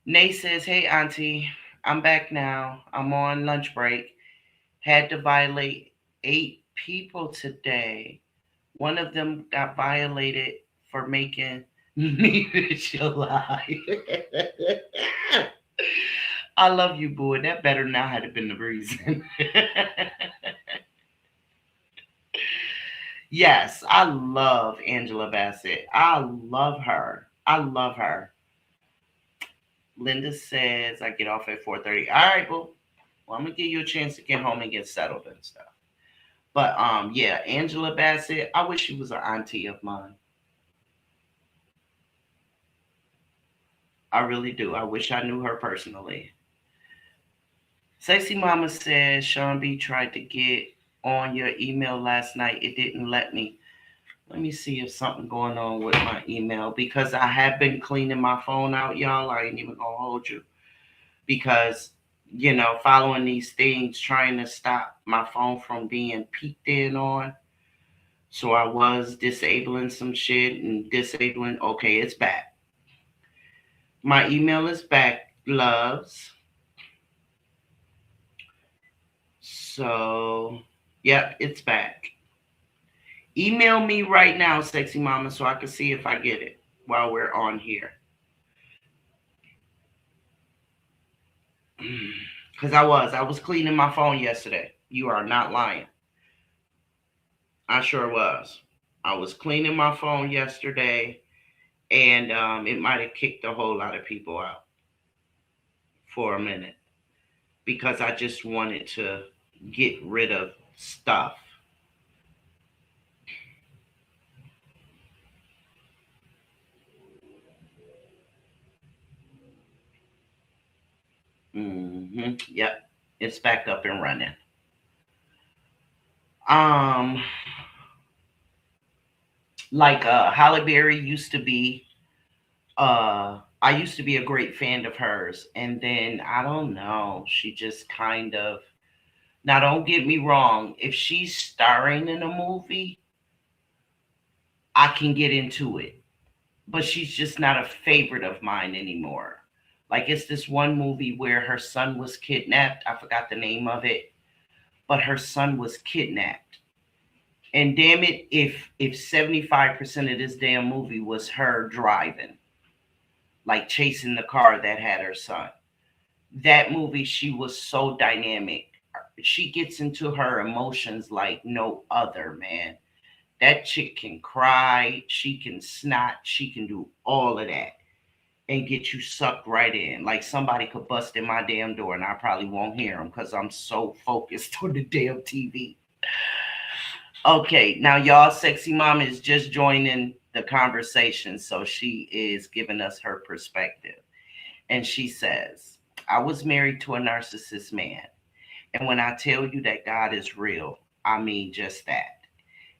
Nay says, hey, Auntie, I'm back now. I'm on lunch break. Had to violate 8 people today. One of them got violated for making me visualize. I love you, boy. That better not have been the reason. Yes, I love Angela Bassett. I love her. I love her. Linda says I get off at 4:30. All right, boo. Well, I'm gonna give you a chance to get home and get settled and stuff. But yeah, Angela Bassett. I wish she was an auntie of mine. I really do. I wish I knew her personally. Sexy Mama says Sean B tried to get on your email last night. It didn't let me. Let me see if something going on with my email because I have been cleaning my phone out, y'all. I ain't even gonna hold you because following these things, trying to stop my phone from being peeked in on. So I was disabling some shit and disabling. Okay, it's back. My email is back, loves. So, yep, it's back. Email me right now, Sexy Mama, so I can see if I get it while we're on here. Because I was cleaning my phone yesterday. You are not lying. I sure was. I was cleaning my phone yesterday, and it might have kicked a whole lot of people out for a minute because I just wanted to get rid of stuff. Yep, it's back up and running. Um, like Halle Berry used to be. I used to be a great fan of hers, and then I don't know. She just kind of. Now, don't get me wrong. If she's starring in a movie, I can get into it, but she's just not a favorite of mine anymore. Like it's this one movie where her son was kidnapped. I forgot the name of it, but her son was kidnapped. And damn it, if 75% of this damn movie was her driving, like chasing the car that had her son. That movie, she was so dynamic. She gets into her emotions like no other, man. That chick can cry, she can snot, she can do all of that and get you sucked right in. Like somebody could bust in my damn door and I probably won't hear them because I'm so focused on the damn TV. Okay, now y'all, Sexy Mama is just joining the conversation, so she is giving us her perspective. And she says, I was married to a narcissist man. And when I tell you that God is real, I mean just that.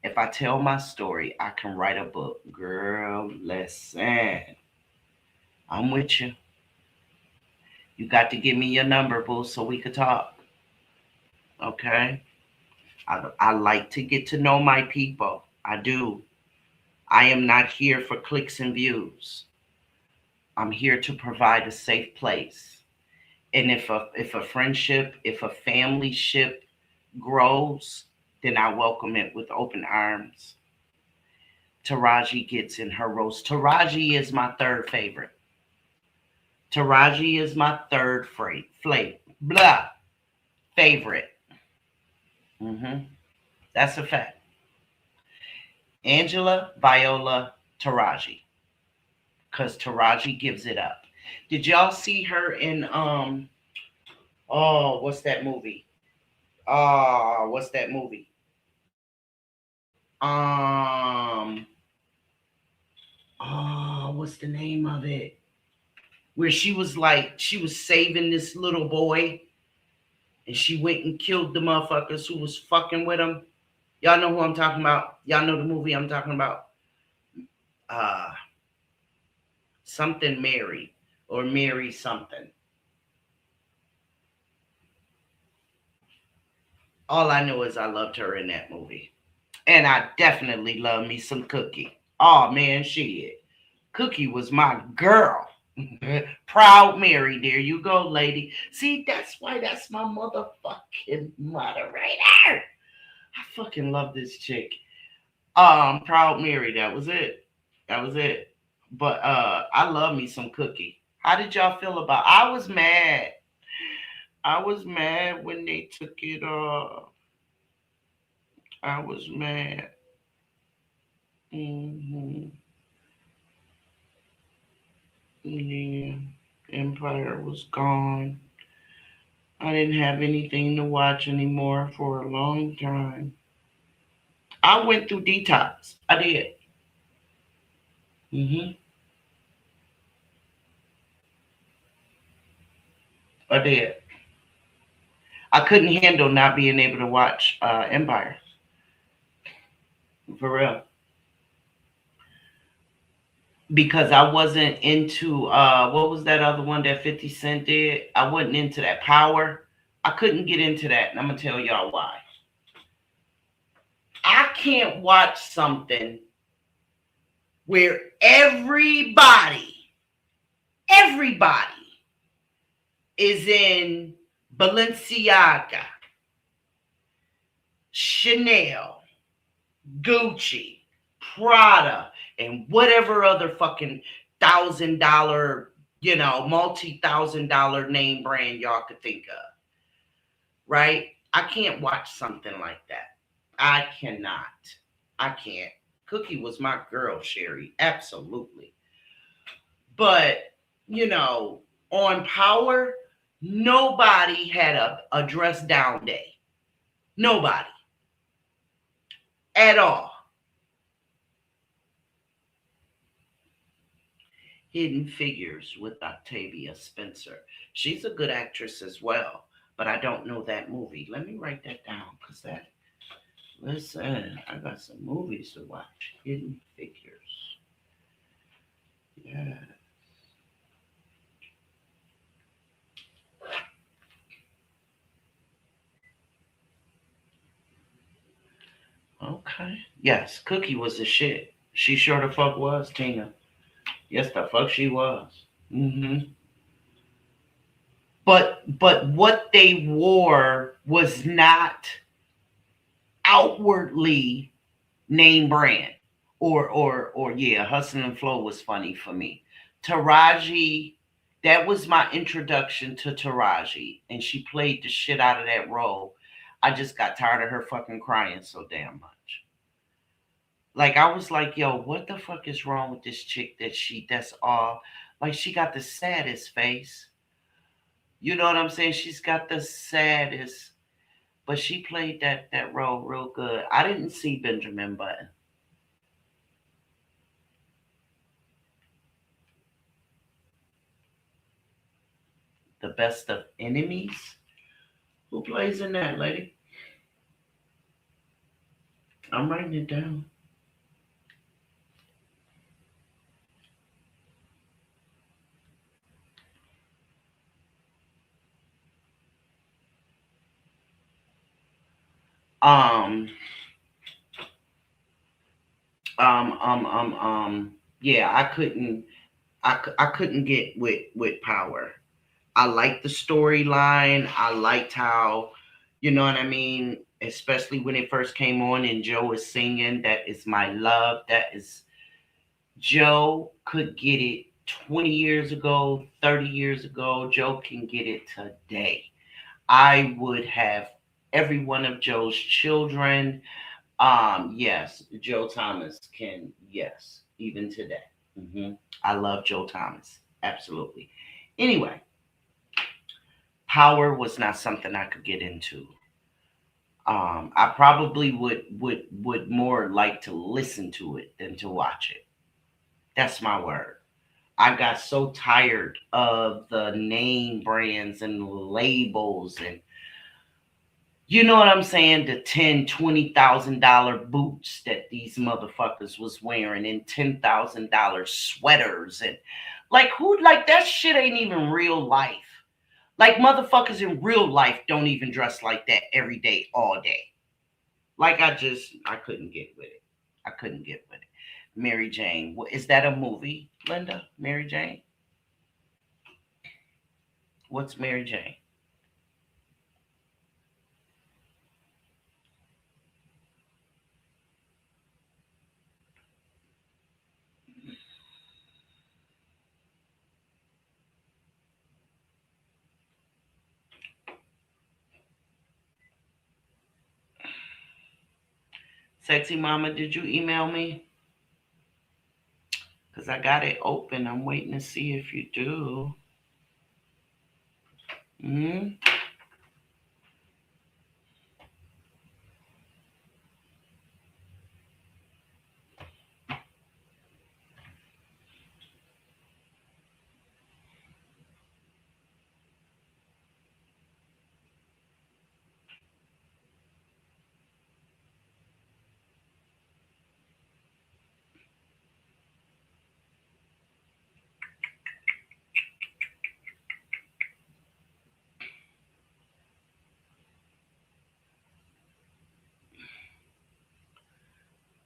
If I tell my story, I can write a book. Girl, listen. I'm with you. You got to give me your number, boo, so we could talk. Okay? I like to get to know my people. I do. I am not here for clicks and views. I'm here to provide a safe place. And if a friendship, if a family ship grows, then I welcome it with open arms. Taraji gets in her roast. Taraji is my third favorite. Taraji is my third favorite. That's a fact. Angela, Viola, Taraji. Because Taraji gives it up. Did y'all see her in what's that movie? What's that movie? What's the name of it? Where she was saving this little boy and she went and killed the motherfuckers who was fucking with him. Y'all know who I'm talking about? Y'all know the movie I'm talking about? Something Mary or Mary something. All I know is I loved her in that movie. And I definitely love me some Cookie. Oh, man, shit. Cookie was my girl. Proud Mary. There you go, lady. See, that's why that's my motherfucking moderator. I fucking love this chick. Proud Mary. That was it. But I love me some Cookie. How did y'all feel about? I was mad. When they took it off. I was mad. Yeah, Empire was gone. I didn't have anything to watch anymore for a long time. I went through detox. I did. I did. I couldn't handle not being able to watch Empire. For real. Because I wasn't into what was that other one that 50 Cent did? I wasn't into that Power. I couldn't get into that, and I'm gonna tell y'all why. I can't watch something where everybody is in Balenciaga, Chanel, Gucci, Prada, and whatever other fucking $1,000, multi-$1,000 name brand y'all could think of. Right? I can't watch something like that. I cannot. I can't. Cookie was my girl, Sherry. Absolutely. But, on Power, nobody had a dress down day. Nobody. At all. Hidden Figures with Octavia Spencer. She's a good actress as well, but I don't know that movie. Let me write that down because listen, I got some movies to watch. Hidden Figures. Yeah. Okay. Yes, Cookie was the shit. She sure the fuck was, Tina. Yes, the fuck she was. but what they wore was not outwardly name brand. Or yeah, Hustle and Flow was funny for me. Taraji, that was my introduction to Taraji, and she played the shit out of that role. I just got tired of her fucking crying so damn much. Like I was like, yo, what the fuck is wrong with this chick that's all like she got the saddest face. You know what I'm saying? She's got the saddest, but she played that role real good. I didn't see Benjamin Button. The Best of Enemies. Who plays in that, lady? I'm writing it down. Um, yeah, I couldn't get with Power. I liked the storyline. I liked how, you know what I mean, especially when it first came on and Joe was singing, "That is my love." That is Joe could get it 20 years ago, 30 years ago. Joe can get it today. I would have every one of Joe's children. Yes, Joe Thomas can, yes, even today. I love Joe Thomas. Absolutely. Anyway, Power was not something I could get into. I probably would more like to listen to it than to watch it. That's my word. I got so tired of the name brands and labels and you know what I'm saying? The $10,000, $20,000 boots that these motherfuckers was wearing and $10,000 sweaters and like who like that shit ain't even real life. Like motherfuckers in real life don't even dress like that every day, all day. Like I couldn't get with it. I couldn't get with it. Mary Jane. Is that a movie, Linda? Mary Jane? What's Mary Jane? Sexy Mama, did you email me? Because I got it open. I'm waiting to see if you do. Hmm.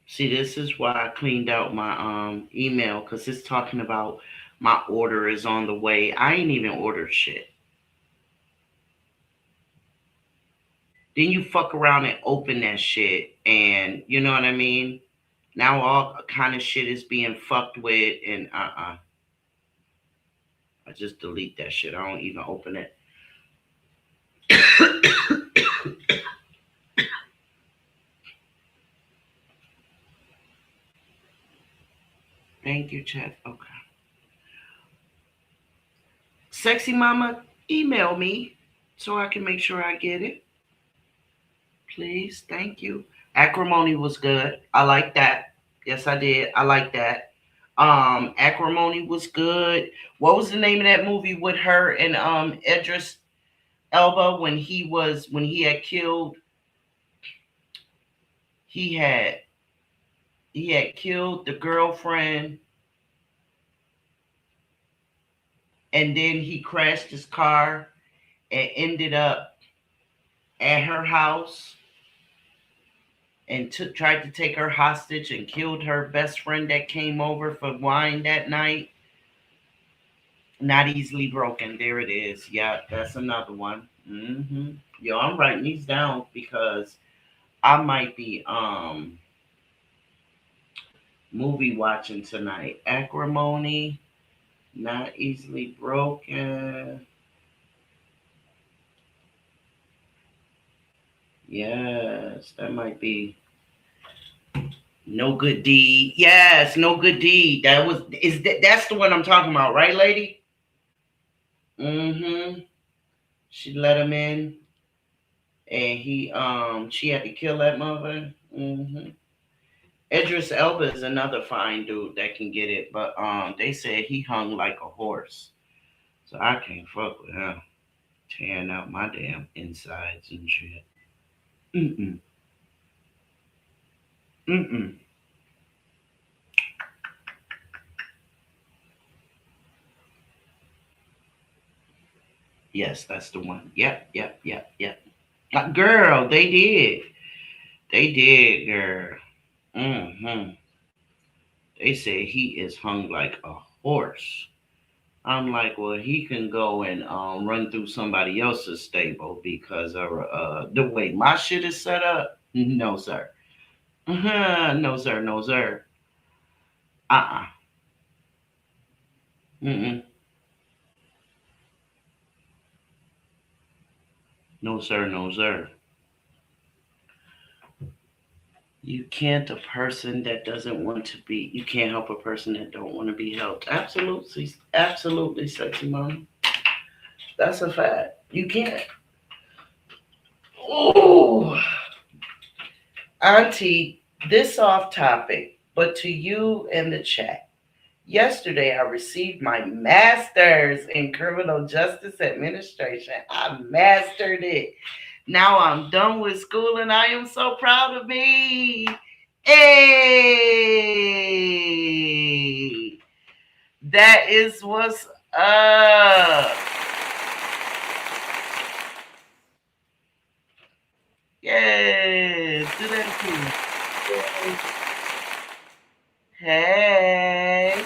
See, this is why I cleaned out my email because it's talking about my order is on the way. I ain't even ordered shit. Then you fuck around and open that shit, and you know what I mean. Now all kind of shit is being fucked with, and I just delete that shit. I don't even open it. Thank you, chat. Okay. Sexy Mama, email me so I can make sure I get it. Please. Thank you. Acrimony was good. I like that. Yes, I did. I like that. Acrimony was good. What was the name of that movie with her and Idris Elba when he had killed he had he had killed the girlfriend and then he crashed his car and ended up at her house and tried to take her hostage and killed her best friend that came over for wine that night. Not easily broken. There it is. Yeah, that's another one. Yo, I'm writing these down because I might be movie watching tonight. Acrimony, not easily broken. Yes, that might be No Good Deed. Yes, No Good Deed. That's the one I'm talking about, right, lady? Mm-hmm. She let him in and she had to kill that mother. Mm-hmm. Idris Elba is another fine dude that can get it, but they said he hung like a horse. So I can't fuck with him. Tearing out my damn insides and shit. Mm-mm. Mm-mm. Yes, that's the one. Yep, yep, yep, yep. Girl, they did. They did, girl. Mm-hmm. They said he is hung like a horse. I'm like, well, he can go and run through somebody else's stable because of the way my shit is set up. No, sir. No, sir. No, sir. Uh-uh. Mm-mm. No, sir. No, sir. You can't a person that doesn't want to be. You can't help a person that don't want to be helped. Absolutely, absolutely, sexy mom. That's a fact. You can't. Oh, Auntie, this off topic, but to you and the chat. Yesterday, I received my master's in criminal justice administration. I mastered it. Now I'm done with school and I am so proud of me. Hey, that is what's up. Yes, do that again. Hey,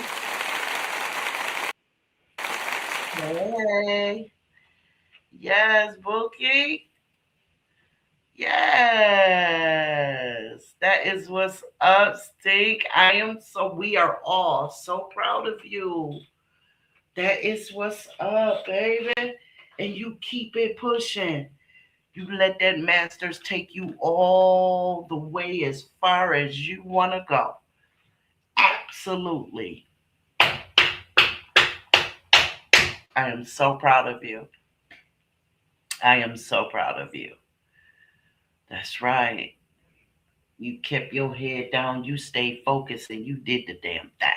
hey. Yes, Bookie. Yes, that is what's up, Stink. We are all so proud of you. That is what's up, baby. And you keep it pushing. You let that masters take you all the way as far as you want to go. Absolutely. I am so proud of you. I am so proud of you. That's right. You kept your head down, you stayed focused, and you did the damn thing.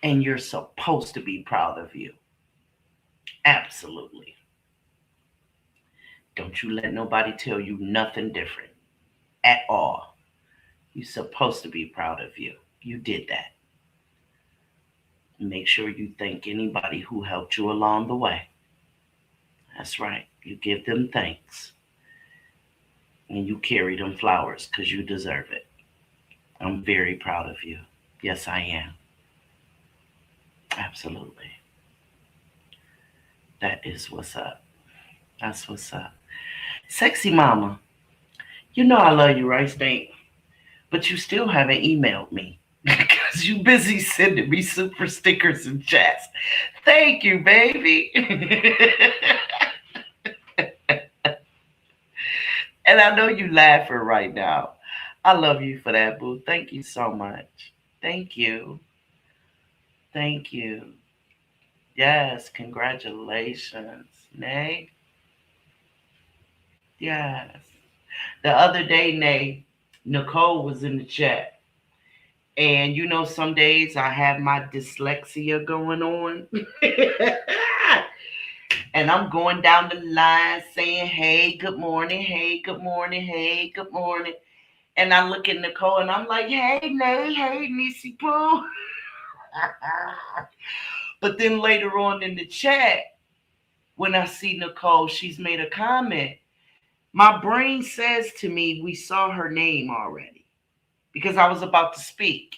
And you're supposed to be proud of you. Absolutely. Don't you let nobody tell you nothing different at all. You're supposed to be proud of you. You did that. Make sure you thank anybody who helped you along the way. That's right. You give them thanks. And you carry them flowers because you deserve it. I'm very proud of you. Yes, I am. Absolutely. That is what's up. That's what's up. Sexy mama, you know I love you, right, Stink? But you still haven't emailed me because you busy sending me super stickers and chats. Thank you, baby. And I know you laughing right now. I love you for that, boo. Thank you so much. Thank you. Thank you. Yes, congratulations. Nay? Yes. The other day, Nay, Nicole was in the chat. And you know, some days I have my dyslexia going on. And I'm going down the line saying, hey, good morning, hey, good morning, hey, good morning. And I look at Nicole and I'm like, hey, Nay, hey, Nisi Pooh. But then later on in the chat, when I see Nicole, she's made a comment. My brain says to me, we saw her name already because I was about to speak.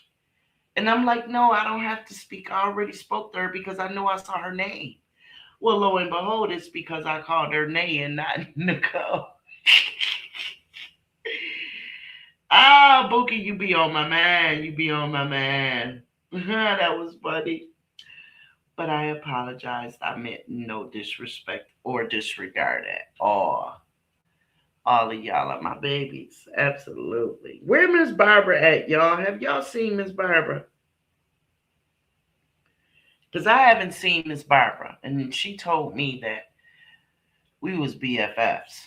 And I'm like, no, I don't have to speak. I already spoke to her because I know I saw her name. Well, lo and behold, it's because I called her Nay and not Nicole. Ah, Bookie, you be on my man. You be on my man. That was funny. But I apologized. I meant no disrespect or disregard at all. All of y'all are my babies. Absolutely. Where Miss Barbara at, y'all? Have y'all seen Miss Barbara? Because I haven't seen Miss Barbara. And she told me that we was BFFs.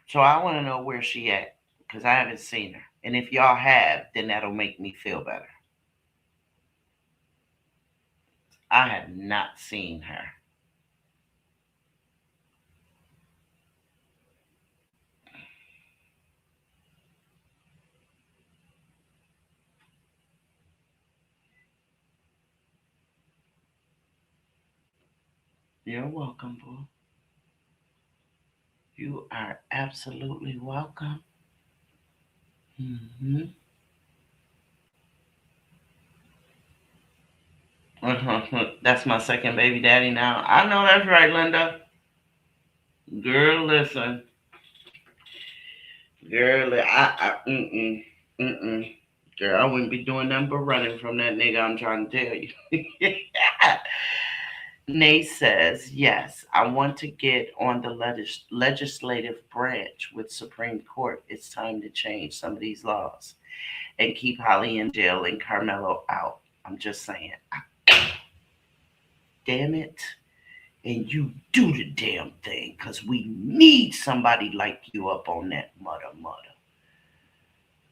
So I want to know where she at. Because I haven't seen her. And if y'all have, then that'll make me feel better. I have not seen her. You're welcome, boo. You are absolutely welcome. Hmm. That's my second baby daddy now. I know that's right, Linda. Girl, listen. Girl, mm-mm. Girl, I wouldn't be doing nothing but running from that nigga, I'm trying to tell you. Nay says, yes, I want to get on the legislative branch with Supreme Court. It's time to change some of these laws and keep Holly in jail and Carmelo out. I'm just saying. Damn it. And you do the damn thing because we need somebody like you up on that mother.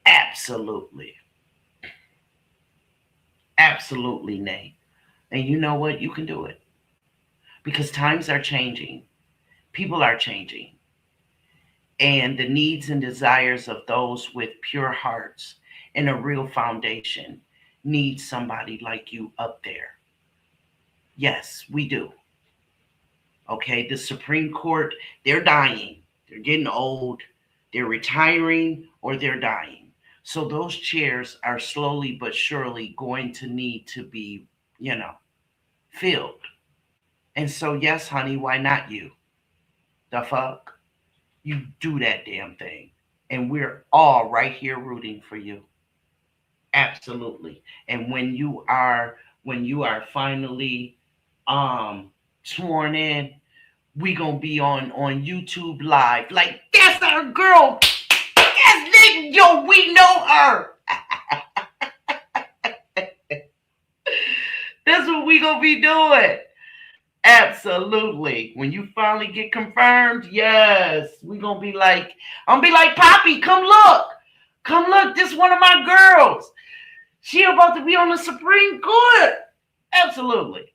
Absolutely. Absolutely, Nay. And you know what? You can do it because times are changing, people are changing, and the needs and desires of those with pure hearts and a real foundation need somebody like you up there. Yes, we do. Okay, the Supreme Court, they're dying. They're getting old. They're retiring or they're dying. So those chairs are slowly but surely going to need to be, you know, filled. And so, yes, honey, why not you? The fuck? You do that damn thing. And we're all right here rooting for you. Absolutely. And when you are finally sworn in, we gonna be on YouTube live. Like, that's our girl. Yes, nigga, yo, we know her. That's what we gonna be doing. Absolutely. When you finally get confirmed, yes, we gonna be like, I'm gonna be like, Poppy, come look. Come look, this one of my girls. She about to be on the Supreme Court. Absolutely.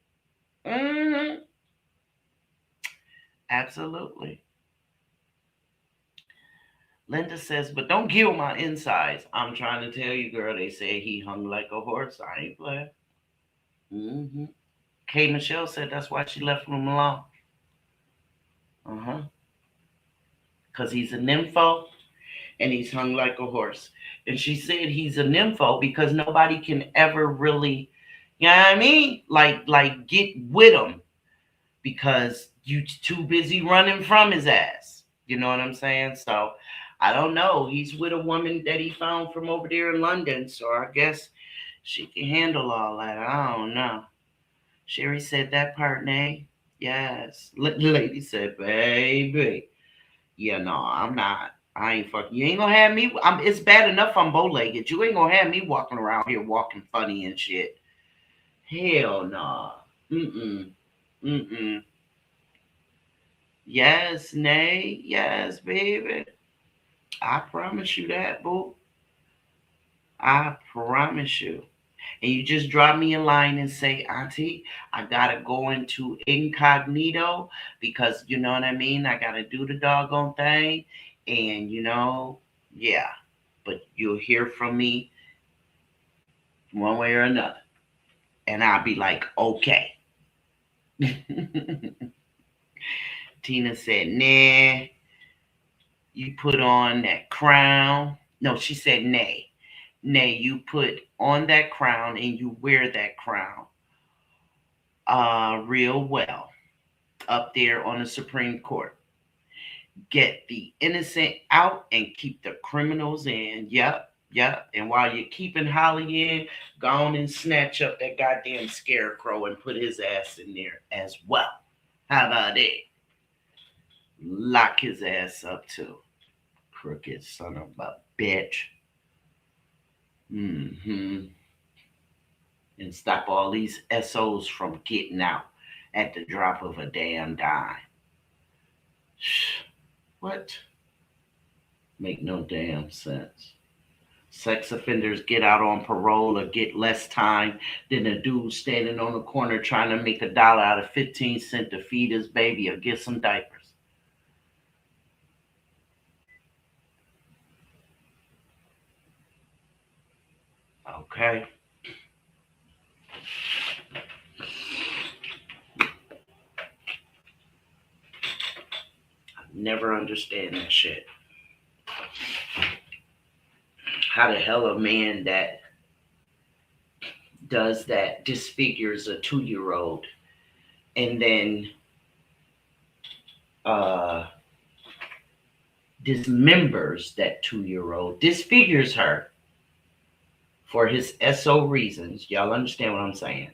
Hmm. Absolutely. Linda says, but don't kill my insides. I'm trying to tell you, girl, they say he hung like a horse. I ain't playing. Mm-hmm. Kay Michelle said that's why she left him alone. Uh-huh. Because he's a nympho and he's hung like a horse. And she said he's a nympho because nobody can ever really, you know what I mean? Like get with him because you too busy running from his ass. You know what I'm saying? So I don't know. He's with a woman that he found from over there in London. So I guess she can handle all that. I don't know. Sherry said that part, Nay. Yes. The lady said, baby. Yeah, no, I'm not. I ain't fucking. You ain't gonna have me. It's bad enough I'm bow legged. You ain't gonna have me walking around here walking funny and shit. Hell no. Mm-mm. Mm-mm. Yes, Nay. Yes, baby. I promise you that, boo. I promise you. And you just drop me a line and say, Auntie, I gotta go into incognito because you know what I mean? I gotta do the doggone thing. And yeah. But you'll hear from me one way or another. And I'll be like, okay. Tina said, nah, you put on that crown. No, she said nay. Now you put on that crown and you wear that crown real well up there on the Supreme Court. Get the innocent out and keep the criminals in. Yep, yep. And while you're keeping Holly in, go on and snatch up that goddamn scarecrow and put his ass in there as well. How about that? Lock his ass up too. Crooked son of a bitch. Mm-hmm. And stop all these SOs from getting out at the drop of a damn dime. What? Make no damn sense. Sex offenders get out on parole or get less time than a dude standing on the corner trying to make $1 out of 15 cents to feed his baby or get some diapers. Okay. I never understand that shit. How the hell a man that does that disfigures a 2-year-old and then dismembers that 2-year-old, disfigures her for his SO reasons. Y'all understand what I'm saying?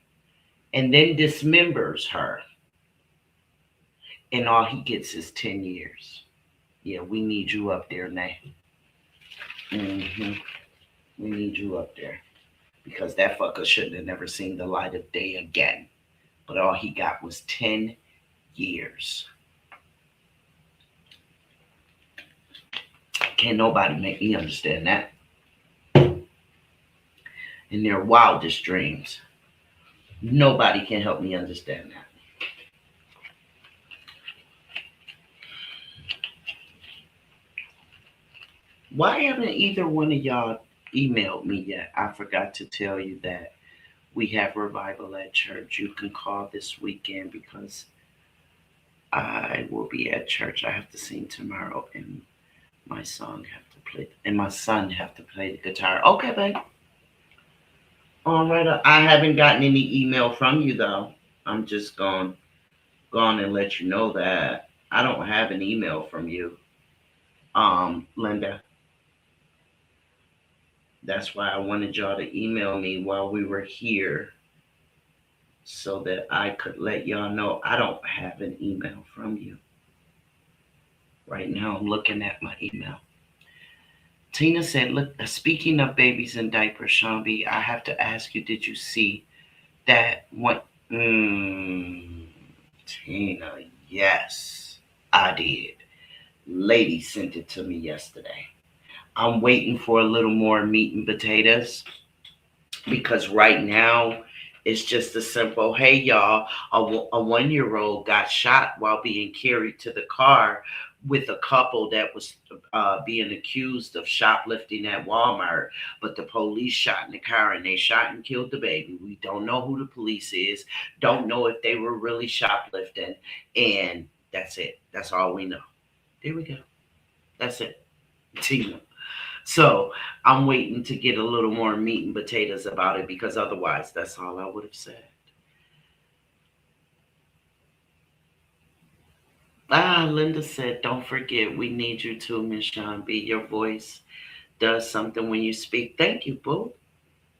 And then dismembers her. And all he gets is 10 years. Yeah, we need you up there now. Mm-hmm. We need you up there. Because that fucker shouldn't have never seen the light of day again. But all he got was 10 years. Can't nobody make me understand that. In their wildest dreams. Nobody can help me understand that. Why haven't either one of y'all emailed me yet? I forgot to tell you that we have revival at church. You can call this weekend because I will be at church. I have to sing tomorrow, and my son have to play the guitar. Okay, babe. All right. I haven't gotten any email from you though. I'm just gone and let you know that I don't have an email from you, Linda. That's why I wanted y'all to email me while we were here so that I could let y'all know I don't have an email from you. Right now, I'm looking at my email. Tina said, look, speaking of babies in diapers, Sean B, I have to ask you, did you see that one? Tina, yes, I did. Lady sent it to me yesterday. I'm waiting for a little more meat and potatoes because right now it's just a simple, hey, y'all, a 1-year-old got shot while being carried to the car with a couple that was being accused of shoplifting at Walmart, but the police shot in the car and they shot and killed the baby. We don't know who the police is, don't know if they were really shoplifting, and that's it. That's all we know. There we go. That's it. Tina. So I'm waiting to get a little more meat and potatoes about it because otherwise that's all I would have said. Linda said, don't forget, we need you too, Miss Sean B. Your voice does something when you speak. Thank you, boo.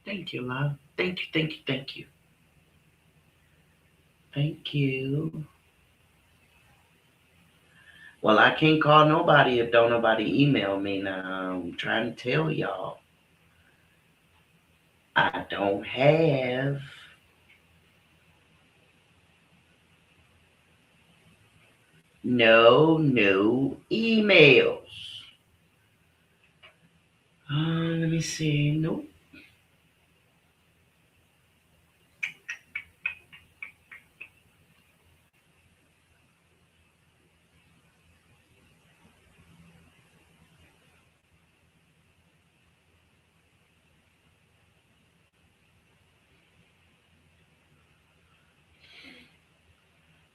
Thank you, love. Thank you, thank you, thank you. Thank you. Well, I can't call nobody if don't nobody email me now. I'm trying to tell y'all. I don't have no new emails. Let me see. Nope.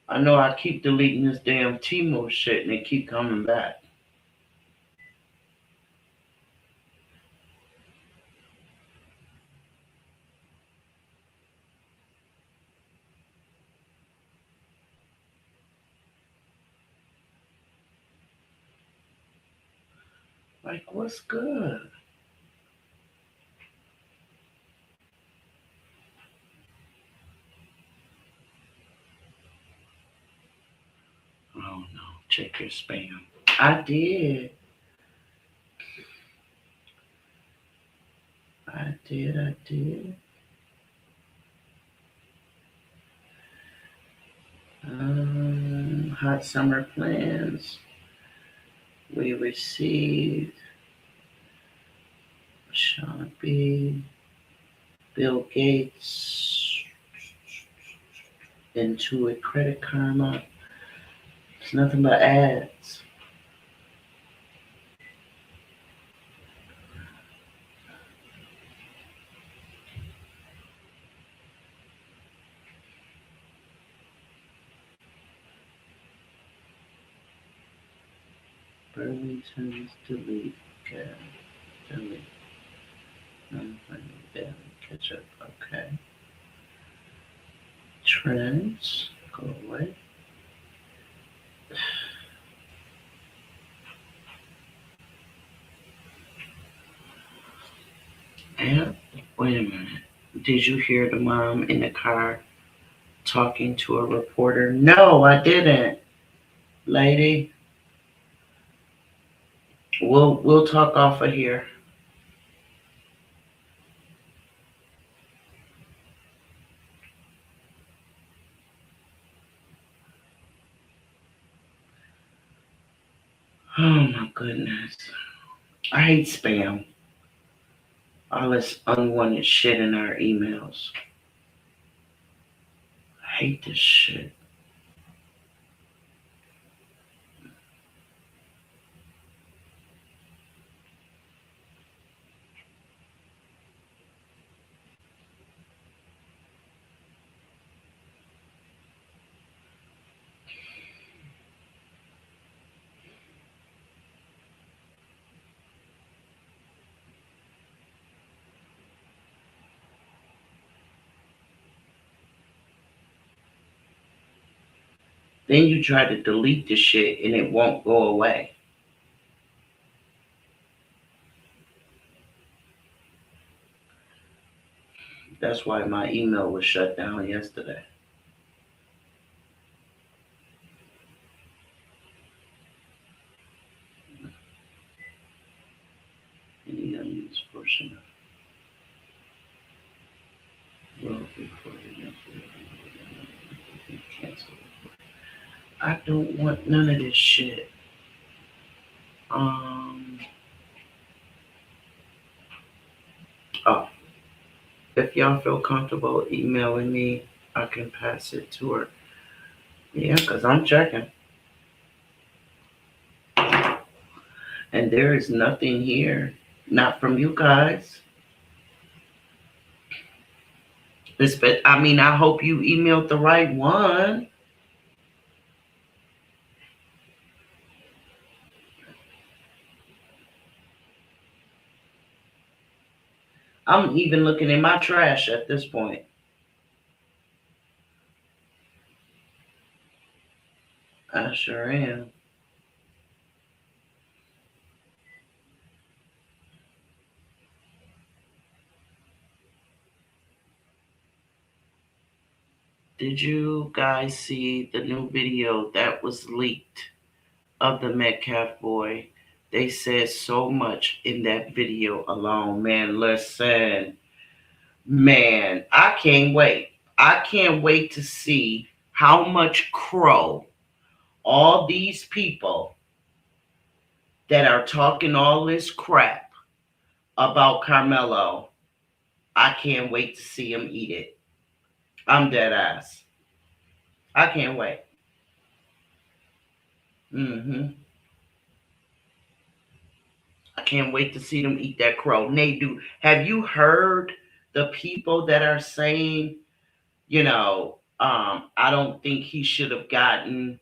I know I keep deleting this damn Timo shit and they keep coming back. Like, what's good? Oh no, check your spam. I did. I did. Hot summer plans. We received Sean B. Bill Gates, Intuit Credit Karma. It's nothing but ads. Burlington's delete. Okay. Delete. Daily catch up. Okay. Trends. Go away. Yeah. Wait a minute. Did you hear the mom in the car talking to a reporter? No, I didn't, lady. We'll talk off of here. Oh my goodness. I hate spam. All this unwanted shit in our emails. I hate this shit. Then you try to delete the shit and it won't go away. That's why my email was shut down yesterday. Any unused portion of well before you cancel. I don't want none of this shit. Oh, if y'all feel comfortable emailing me, I can pass it to her. Yeah, because I'm checking. And there is nothing here, not from you guys. I mean, I hope you emailed the right one. I'm even looking in my trash at this point. I sure am. Did you guys see the new video that was leaked of the Metcalf boy? They said so much in that video alone. Man, listen. Man, I can't wait. I can't wait to see how much crow all these people that are talking all this crap about Carmelo, I can't wait to see them eat it. I'm dead ass. I can't wait. I can't wait to see them eat that crow. Nadu, have you heard the people that are saying, I don't think he should have gotten,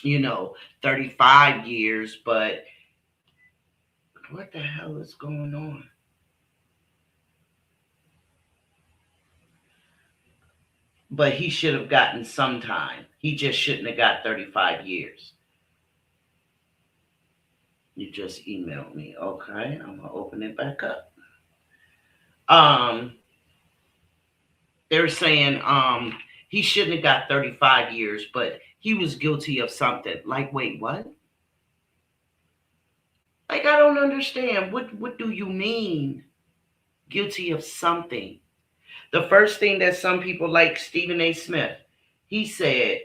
35 years, but what the hell is going on? But he should have gotten some time. He just shouldn't have got 35 years. You just emailed me. Okay, I'm gonna open it back up. They're saying he shouldn't have got 35 years, but he was guilty of something. Like, wait, what? Like, I don't understand. What do you mean guilty of something? The first thing that some people like Stephen A. Smith, he said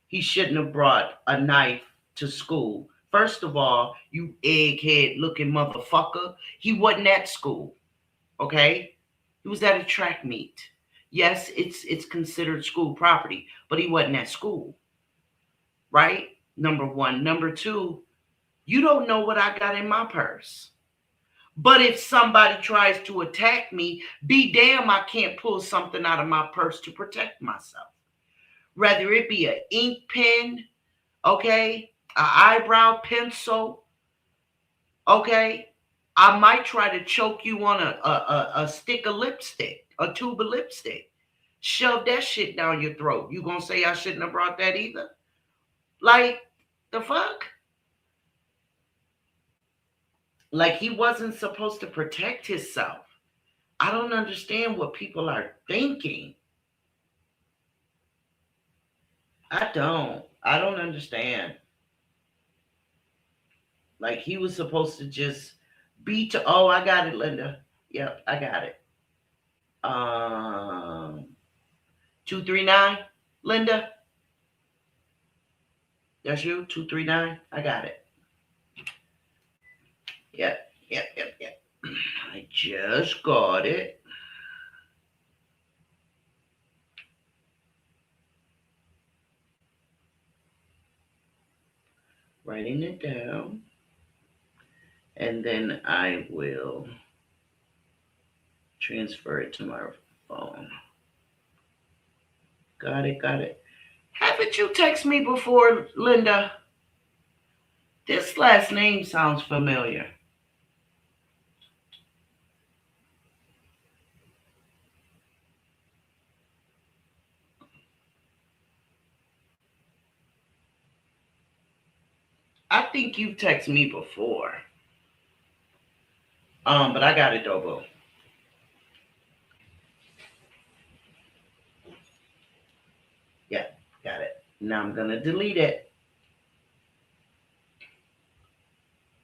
he shouldn't have brought a knife to school. First of all, you egghead looking motherfucker, he wasn't at school. Okay? He was at a track meet. Yes, it's considered school property, but he wasn't at school. Right? Number one. Number two, you don't know what I got in my purse. But if somebody tries to attack me, be damn, I can't pull something out of my purse to protect myself. Whether it be an ink pen, okay, an eyebrow pencil, okay, I might try to choke you on a stick of lipstick, a tube of lipstick. Shove that shit down your throat. You gonna say I shouldn't have brought that either? Like, the fuck? Like, he wasn't supposed to protect himself. I don't understand what people are thinking. I don't understand. Like, he was supposed to just be to, oh, I got it, Linda. Yep, I got it. 239, Linda. That's you, 239. I got it. Yep. I just got it. Writing it down. And then I will transfer it to my phone. Got it. Haven't you texted me before, Linda? This last name sounds familiar. I think you've texted me before. But I got it, Dobo. Yeah, got it. Now I'm gonna delete it.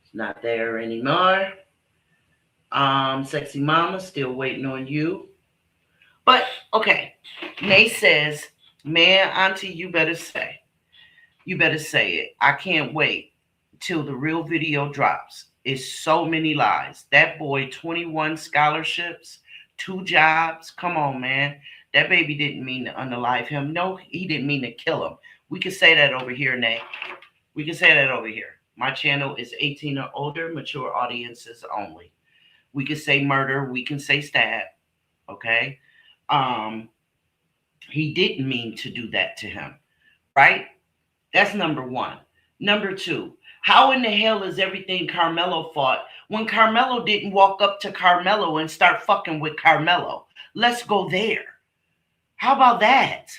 It's not there anymore. Sexy Mama, still waiting on you. But okay, May says, man, Auntie, you better say it. I can't wait till the real video drops. It's so many lies. That boy, 21 scholarships, 2 jobs. Come on, man. That baby didn't mean to unalive him. No, he didn't mean to kill him. We can say that over here, Nay. We can say that over here. My channel is 18 or older, mature audiences only. We can say murder. We can say stab. Okay? He didn't mean to do that to him. Right? That's number one. Number two, how in the hell is everything Carmelo fought when Carmelo didn't walk up to Carmelo and start fucking with Carmelo? Let's go there. How about that?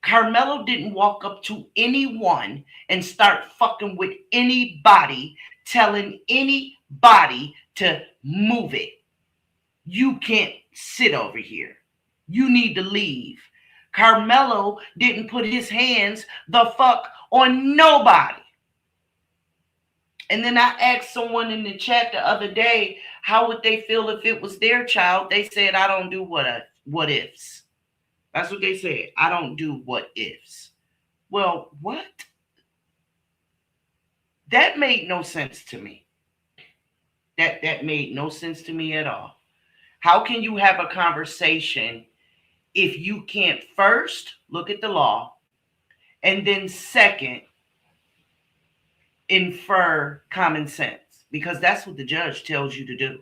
Carmelo didn't walk up to anyone and start fucking with anybody, telling anybody to move it. You can't sit over here. You need to leave. Carmelo didn't put his hands the fuck on nobody. And then I asked someone in the chat the other day, how would they feel if it was their child? They said, I don't do what ifs. That's what they said. I don't do what ifs. Well, what? That made no sense to me. That made no sense to me at all. How can you have a conversation if you can't first look at the law and then second infer common sense? Because that's what the judge tells you to do.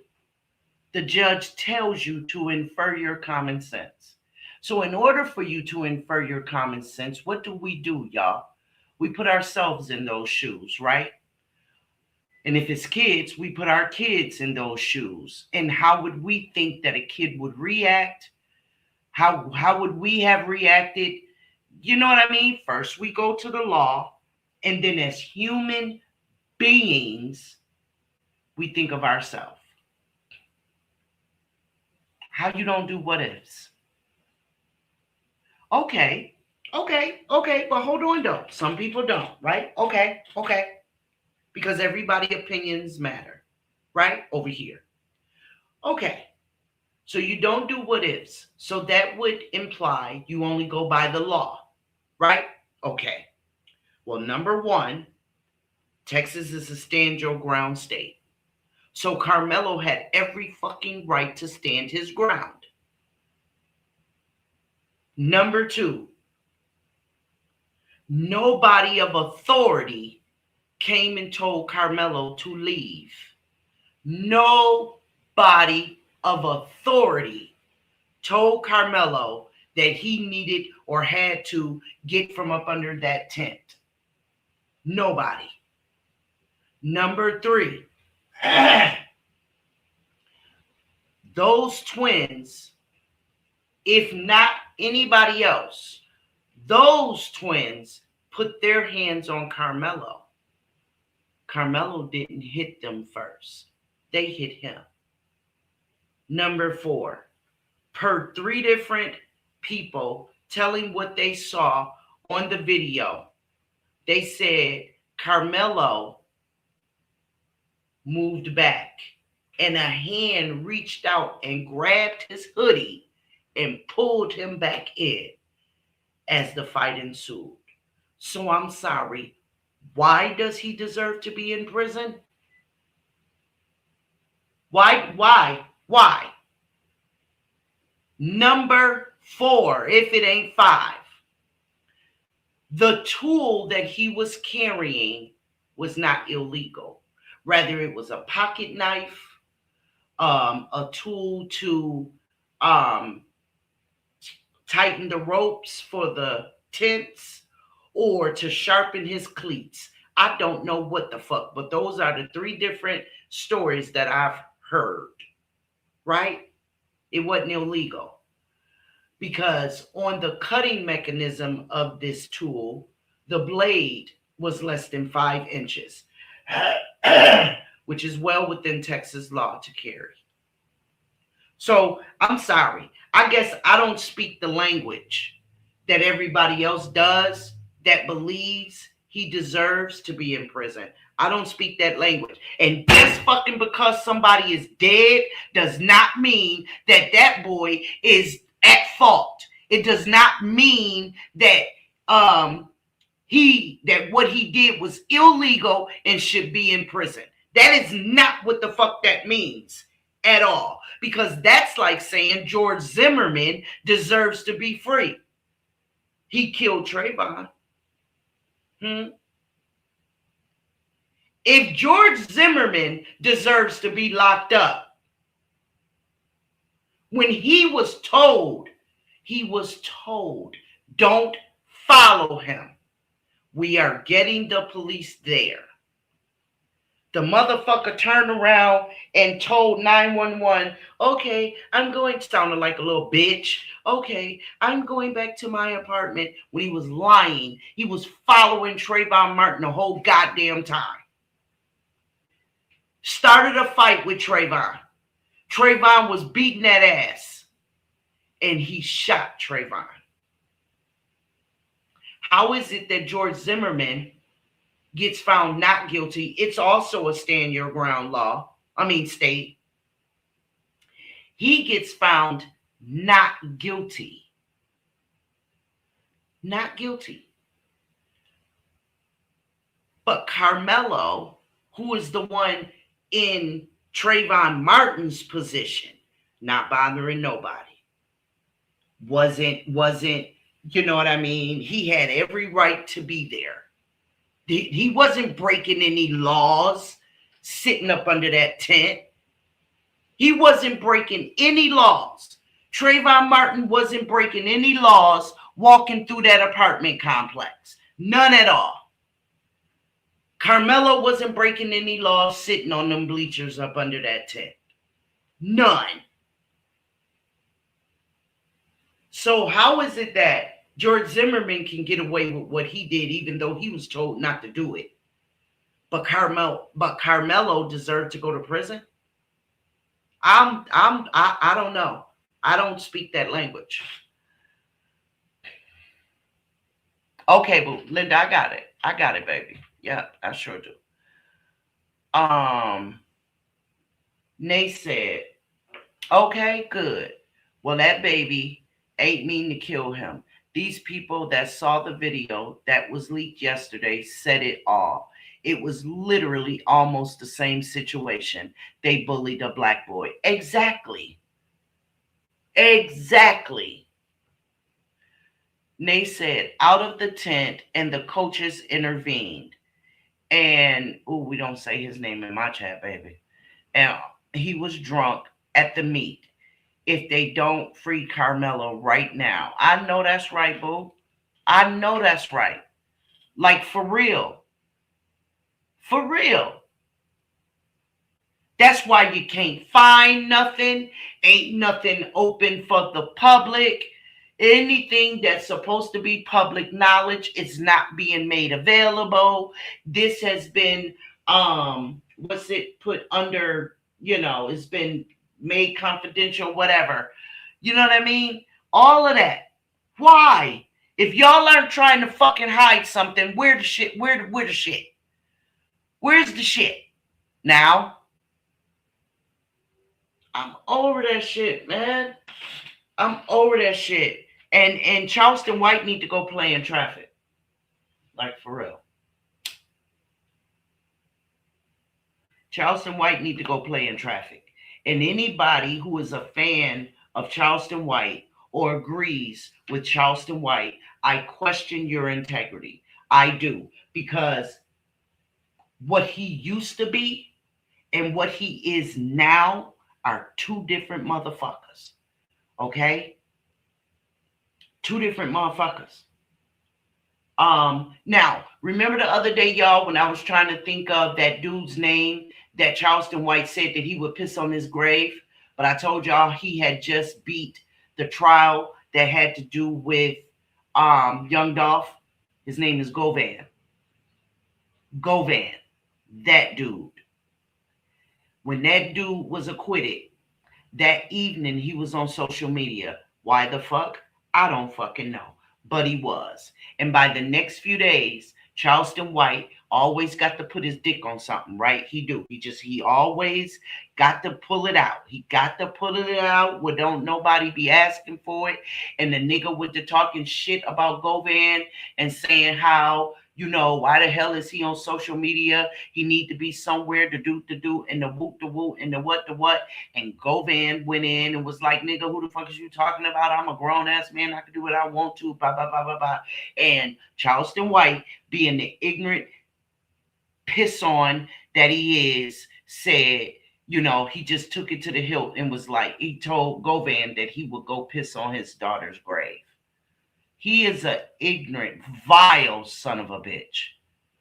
The judge tells you to infer your common sense. So in order for you to infer your common sense, what do, y'all? We put ourselves in those shoes, right? And if it's kids, we put our kids in those shoes. And how would we think that a kid would react? How would we have reacted? You know what I mean? First, we go to the law. And then as human beings we think of ourselves. How you don't do what ifs? Okay, but hold on though. Some people don't, right? Okay. Because everybody opinions matter, right? Over here. Okay. So you don't do what ifs. So that would imply you only go by the law, right? Okay. Well, number one, Texas is a stand your ground state. So Carmelo had every fucking right to stand his ground. Number two, nobody of authority came and told Carmelo to leave. Nobody of authority told Carmelo that he needed or had to get from up under that tent. Nobody. Number three, those twins, if not anybody else, those twins put their hands on Carmelo. Carmelo didn't hit them first. They hit him. Number four, per three different people telling what they saw on the video, they said Carmelo moved back and a hand reached out and grabbed his hoodie and pulled him back in as the fight ensued. So I'm sorry. Why does he deserve to be in prison? Why? Number four, if it ain't five, the tool that he was carrying was not illegal. Rather, it was a pocket knife, a tool to tighten the ropes for the tents, or to sharpen his cleats. I don't know what the fuck, but those are the three different stories that I've heard, right? It wasn't illegal. Because on the cutting mechanism of this tool, the blade was less than 5 inches, which is well within Texas law to carry. So I'm sorry. I guess I don't speak the language that everybody else does that believes he deserves to be in prison. I don't speak that language. And just fucking because somebody is dead does not mean that that boy is at fault. It does not mean that what he did was illegal and should be in prison. That is not what the fuck that means at all. Because that's like saying George Zimmerman deserves to be free. He killed Trayvon. If George Zimmerman deserves to be locked up, when he was told, don't follow him. We are getting the police there. The motherfucker turned around and told 911, okay, I'm going, sounding like a little bitch. Okay, I'm going back to my apartment, when he was lying. He was following Trayvon Martin the whole goddamn time. Started a fight with Trayvon. Trayvon was beating that ass. And he shot Trayvon. How is it that George Zimmerman gets found not guilty? It's also a stand your ground state. He gets found not guilty. Not guilty. But Carmelo, who is the one in Trayvon Martin's position, not bothering nobody, wasn't, you know what I mean? He had every right to be there. He wasn't breaking any laws sitting up under that tent. He wasn't breaking any laws. Trayvon Martin wasn't breaking any laws walking through that apartment complex. None at all. Carmelo wasn't breaking any laws sitting on them bleachers up under that tent. None. So how is it that George Zimmerman can get away with what he did, even though he was told not to do it? But Carmelo deserved to go to prison. I don't know. I don't speak that language. Okay, boo. Linda, I got it. I got it, baby. Yeah, I sure do. Nay said, okay, good. Well, that baby ain't mean to kill him. These people that saw the video that was leaked yesterday said it all. It was literally almost the same situation. They bullied a black boy. Exactly. Exactly. Nay said, out of the tent, and the coaches intervened. And, we don't say his name in my chat, baby. And he was drunk at the meet. If they don't free Carmelo right now. I know that's right, boo. I know that's right. Like, for real. For real. That's why you can't find nothing. Ain't nothing open for the public. Anything that's supposed to be public knowledge is not being made available. This has been, put under, it's been made confidential, whatever. You know what I mean? All of that. Why? If y'all aren't trying to fucking hide something, where the shit? Where the shit? Where's the shit? Now, I'm over that shit, man. I'm over that shit. And Charleston White need to go play in traffic. Like, for real. Charleston White need to go play in traffic. And anybody who is a fan of Charleston White or agrees with Charleston White, I question your integrity. I do. Because what he used to be and what he is now are two different motherfuckers. Okay? Two different motherfuckers. Now, remember the other day, y'all, when I was trying to think of that dude's name that Charleston White said that he would piss on his grave? But I told y'all he had just beat the trial that had to do with Young Dolph. His name is Govan. Govan. That dude. When that dude was acquitted, that evening he was on social media. Why the fuck? I don't fucking know. But he was. And by the next few days, Charleston White always got to put his dick on something, right? He do. He always got to pull it out. He got to pull it out where don't nobody be asking for it. And the nigga with the talking shit about Govan and saying how, why the hell is he on social media? He need to be somewhere to do, and the woot, and the what. And Govan went in and was like, nigga, who the fuck is you talking about? I'm a grown-ass man. I can do what I want to, blah, blah, blah, blah, blah. And Charleston White, being the ignorant piss on that he is, said, he just took it to the hilt and was like, he told Govan that he would go piss on his daughter's grave. He is an ignorant, vile son of a bitch.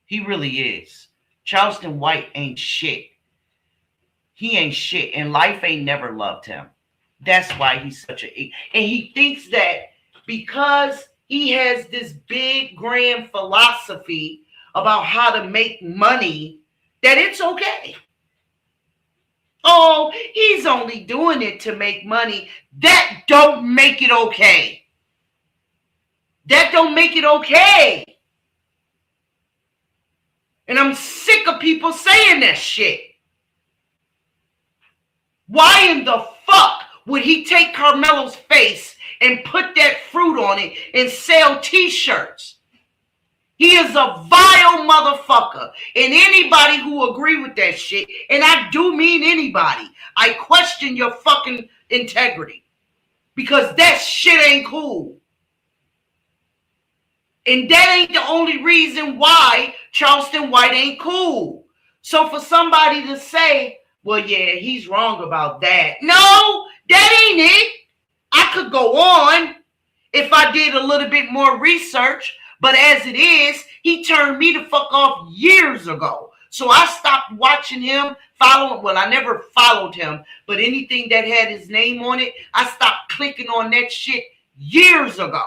He really is. Charleston White ain't shit. He ain't shit. And life ain't never loved him. That's why he's such a... And he thinks that because he has this big, grand philosophy about how to make money, that it's okay. Oh, he's only doing it to make money. That don't make it okay. That don't make it okay. And I'm sick of people saying that shit. Why in the fuck would he take Carmelo's face and put that fruit on it and sell t-shirts? He is a vile motherfucker. And anybody who agree with that shit, and I do mean anybody, I question your fucking integrity. Because that shit ain't cool. And that ain't the only reason why Charleston White ain't cool. So for somebody to say, well, yeah, he's wrong about that. No, that ain't it. I could go on if I did a little bit more research. But as it is, he turned me the fuck off years ago. So I stopped watching him, following. Well, I never followed him. But anything that had his name on it, I stopped clicking on that shit years ago.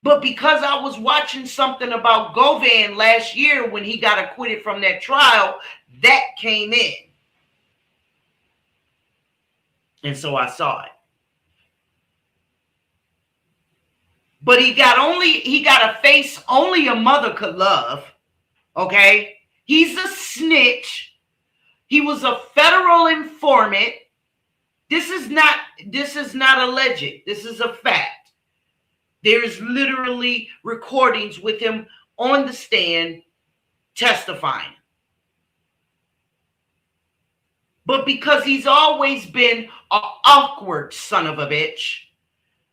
But because I was watching something about Govan last year when he got acquitted from that trial, that came in. And so I saw it. But he got a face only a mother could love. Okay? He's a snitch. He was a federal informant. This is not alleged. This is a fact. There is literally recordings with him on the stand testifying. But because he's always been an awkward son of a bitch,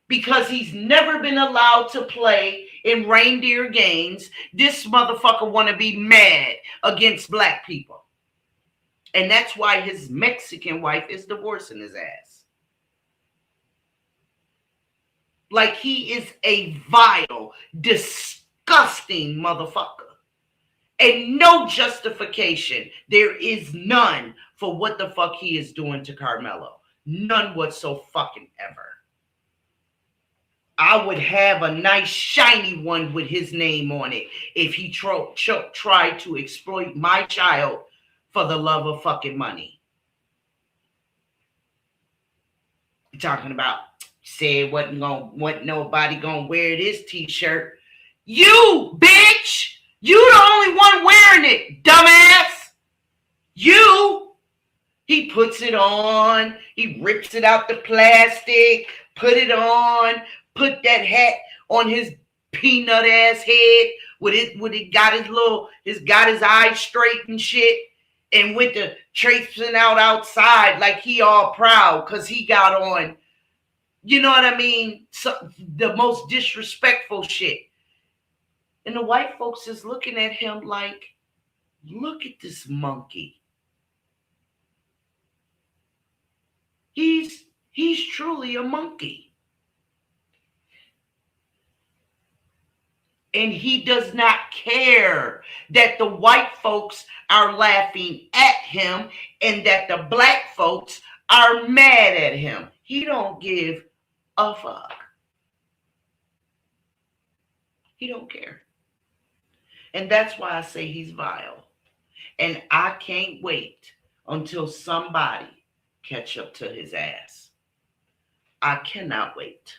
because he's never been allowed to play in reindeer games, this motherfucker want to be mad against black people. And that's why his Mexican wife is divorcing his ass. Like he is a vile, disgusting motherfucker. And no justification. There is none for what the fuck he is doing to Carmelo. None whatsoever fucking ever. I would have a nice shiny one with his name on it if he tried to exploit my child for the love of fucking money. You're talking about said wasn't nobody gonna wear this t-shirt. You bitch! You the only one wearing it, dumbass! You! He puts it on, he rips it out the plastic, put it on, put that hat on his peanut ass head with it got his eyes straight and shit, and went to traipsing out outside like he all proud because he got on, you know what I mean? So, the most disrespectful shit. And the white folks is looking at him like, look at this monkey. He's truly a monkey. And he does not care that the white folks are laughing at him and that the black folks are mad at him. He don't give a fuck. He don't care. And that's why I say he's vile. And I can't wait until somebody catch up to his ass. I cannot wait.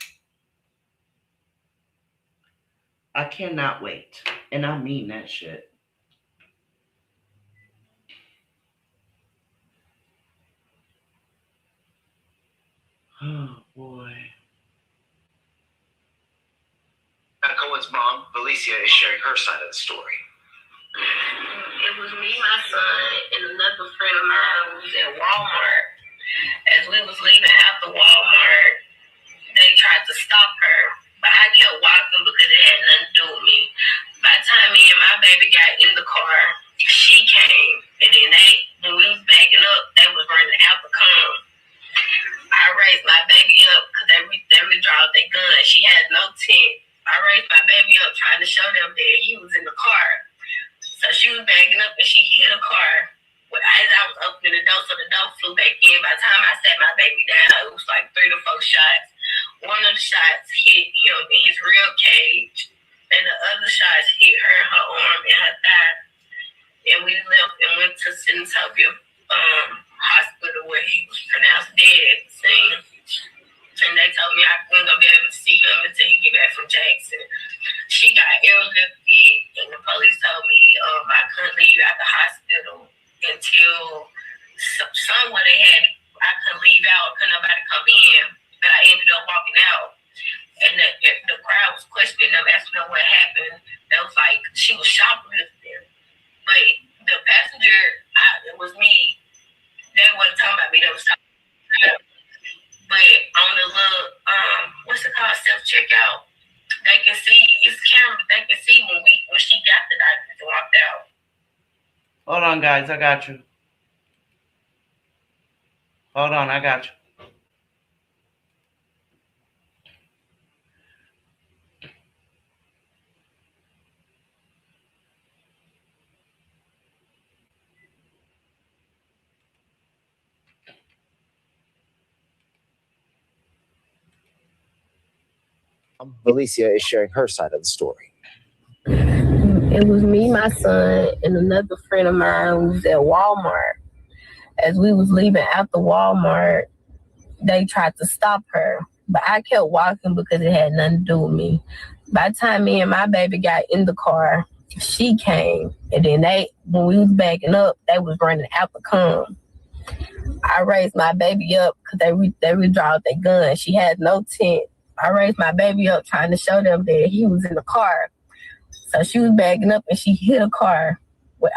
I cannot wait. And I mean that shit. Oh, boy. Cohen's mom, Valicia, is sharing her side of the story. It was me, my son, and another friend of mine who was at Walmart. As we was leaving after Walmart, they tried to stop her, but I kept walking because it had nothing to do with me. By the time me and my baby got in the car, she came, and then when we was backing up, they was running after Come. I raised my baby up because they withdrew their gun. She had no tent. I raised my baby up trying to show them that he was in the car. So she was backing up and she hit a car. As I was opening the door, so the door flew back in. By the time I sat my baby down, it was like 3 to 4 shots. One of the shots hit him in his rib cage, and the other shots hit her in her arm and her thigh. And we left and went to Centopia Hospital where he was pronounced dead at the scene. And they told me I wasn't going to be able to see him until he get back from Jackson. She got airlifted, and the police told me I couldn't leave out the hospital until someone I couldn't leave out, couldn't nobody come in. But I ended up walking out. And the crowd was questioning them, asking them what happened. They was like, she was shoplifting. But the passenger, it was me. They wasn't talking about me. They was talking about me. But on the little, what's it called, self-checkout, they can see, it's camera, they can see when she got the documents and walked out. Hold on, guys, I got you. Hold on, I got you. Valicia is sharing her side of the story. It was me, my son, and another friend of mine who was at Walmart. As we was leaving out the Walmart, they tried to stop her, but I kept walking because it had nothing to do with me. By the time me and my baby got in the car, she came, and then when we was backing up, they was running out to come. I raised my baby up because they withdrew their gun. She had no tent. I raised my baby up trying to show them that he was in the car. So she was backing up and she hit a car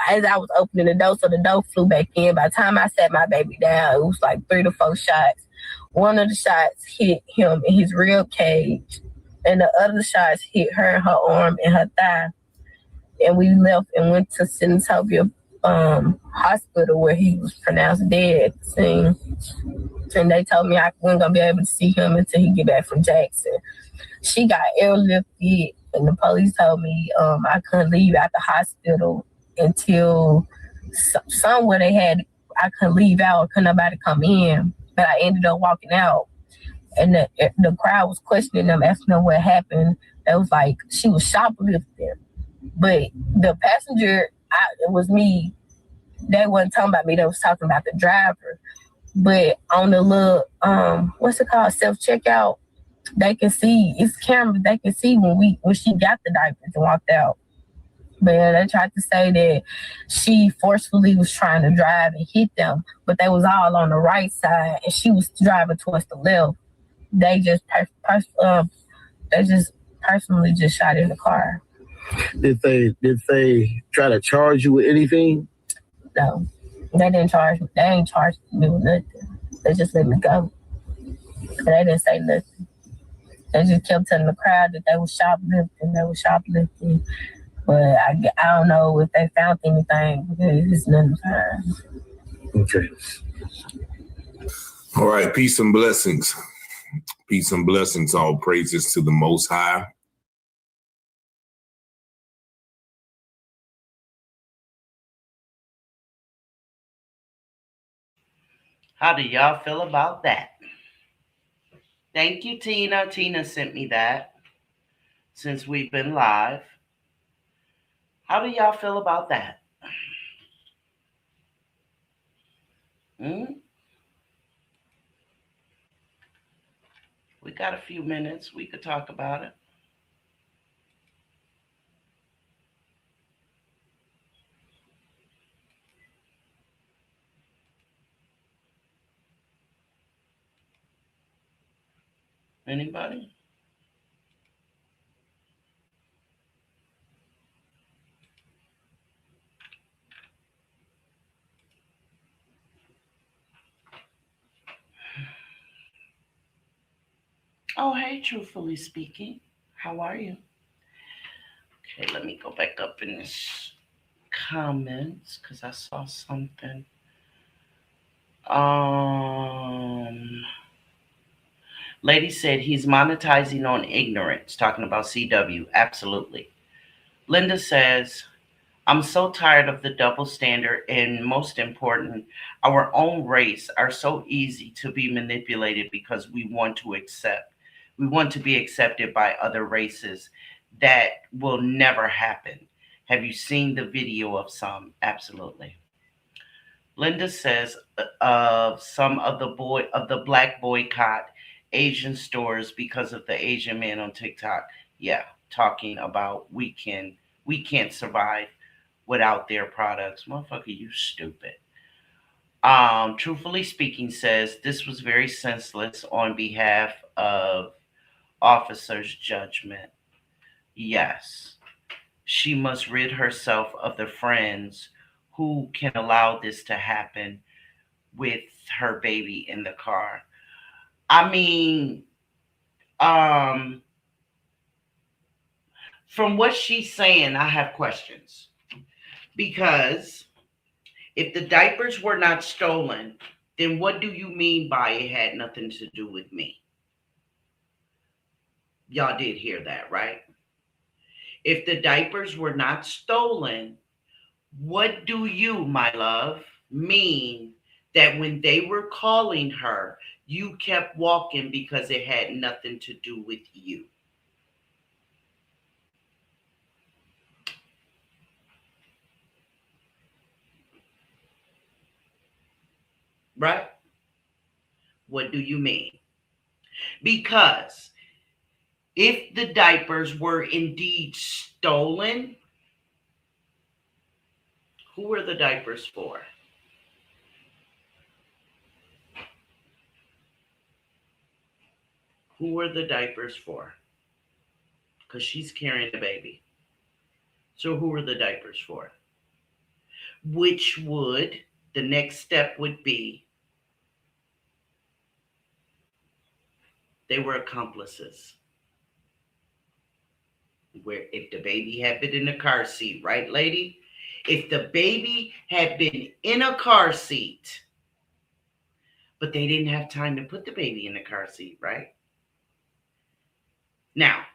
as I was opening the door, so the door flew back in. By the time I sat my baby down, it was like 3 to 4 shots. One of the shots hit him in his rib cage, and the other shots hit her in her arm and her thigh. And we left and went to Senatobia Hospital, where he was pronounced dead at the scene. And they told me I wasn't going to be able to see him until he get back from Jackson. She got airlifted, and the police told me I couldn't leave out the hospital until somewhere I couldn't leave out, couldn't nobody come in. But I ended up walking out, and the crowd was questioning them, asking them what happened. They was like, she was shoplifting. But the passenger, it was me. They wasn't talking about me. They was talking about the driver. But on the little, what's it called, self-checkout, they can see, it's cameras, they can see when she got the diapers and walked out. But they tried to say that she forcefully was trying to drive and hit them, but they was all on the right side, and she was driving towards the left. They just personally just shot in the car. Did they try to charge you with anything? No, they didn't charge me. They ain't charged me with nothing. They just let me go. They didn't say nothing. They just kept telling the crowd that they were shoplifting. But I don't know if they found anything, because it's nothing found. Okay. All right. Peace and blessings. Peace and blessings. All praises to the Most High. How do y'all feel about that? Thank you, Tina. Tina sent me that since we've been live. How do y'all feel about that? We got a few minutes. We could talk about it. Anybody? Oh, hey, truthfully speaking. How are you? Okay, let me go back up in this comments because I saw something. Lady said he's monetizing on ignorance, talking about CW. Absolutely. Linda says, I'm so tired of the double standard, and most important, our own race are so easy to be manipulated because we want to be accepted by other races. That will never happen. Have you seen the video of some? Absolutely. Linda says of some of the black boycott Asian stores because of the Asian man on TikTok. Yeah, talking about we can't survive without their products. Motherfucker, you stupid. Truthfully speaking says this was very senseless on behalf of officer's judgment. Yes, she must rid herself of the friends who can allow this to happen with her baby in the car. I mean, from what she's saying, I have questions. Because if the diapers were not stolen, then what do you mean by it had nothing to do with me? Y'all did hear that, right? If the diapers were not stolen, what do you, my love, mean that when they were calling her, you kept walking because it had nothing to do with you? What do you mean? Because if the diapers were indeed stolen, who were the diapers for? Who were the diapers for? Because she's carrying the baby. So who were the diapers for? Which would, the next step would be, they were accomplices. Where if the baby had been in the car seat, right, lady? If the baby had been in a car seat, but they didn't have time to put the baby in the car seat, right? Now,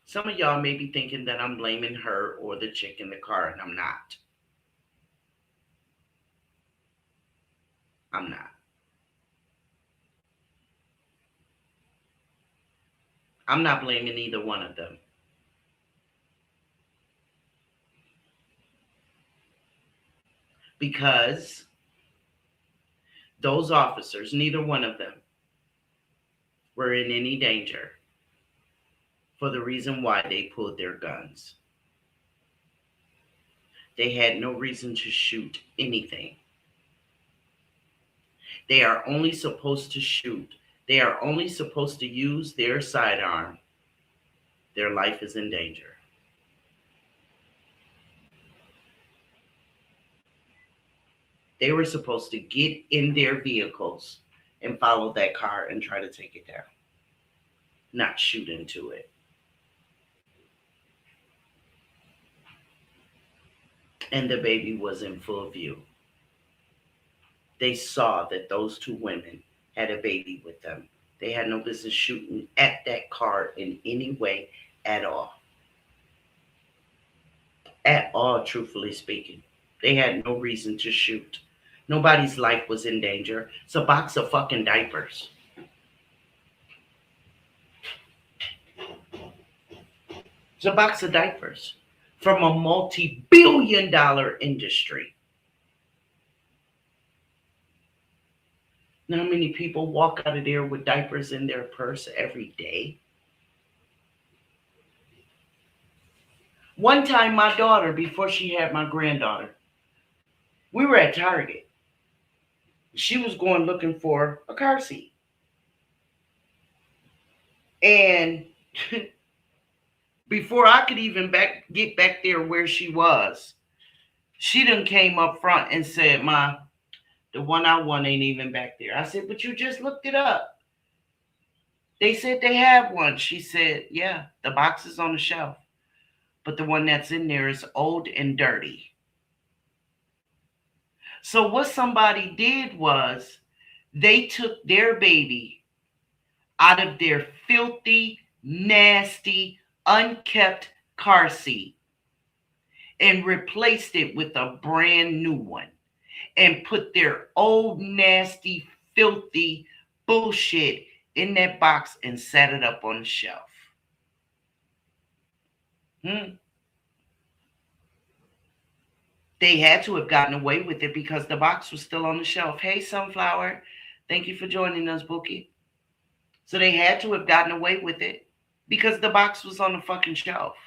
some of y'all may be thinking that I'm blaming her or the chick in the car, and I'm not. I'm not. I'm not blaming either one of them. Because those officers, neither one of them, were in any danger for the reason why they pulled their guns. They had no reason to shoot anything. They are only supposed to shoot. They are only supposed to use their sidearm. Their life is in danger. They were supposed to get in their vehicles and follow that car and try to take it down, not shoot into it. And the baby was in full view. They saw that those two women had a baby with them. They had no business shooting at that car in any way at all. At all, truthfully speaking. They had no reason to shoot. Nobody's life was in danger. It's a box of fucking diapers. It's a box of diapers from a multi-billion-dollar industry. Now, how many people walk out of there with diapers in their purse every day? One time, my daughter, before she had my granddaughter, we were at Target. She was going looking for a car seat. And before I could even get back there where she was, she done came up front and said, "Ma, the one I want ain't even back there." I said, "But you just looked it up. They said they have one." She said, "Yeah, the box is on the shelf, but the one that's in there is old and dirty." So what somebody did was they took their baby out of their filthy, nasty, unkept car seat and replaced it with a brand new one and put their old, nasty, filthy bullshit in that box and set it up on the shelf. They had to have gotten away with it because the box was still on the shelf. Hey, Sunflower, thank you for joining us, Bookie. So they had to have gotten away with it because the box was on the fucking shelf.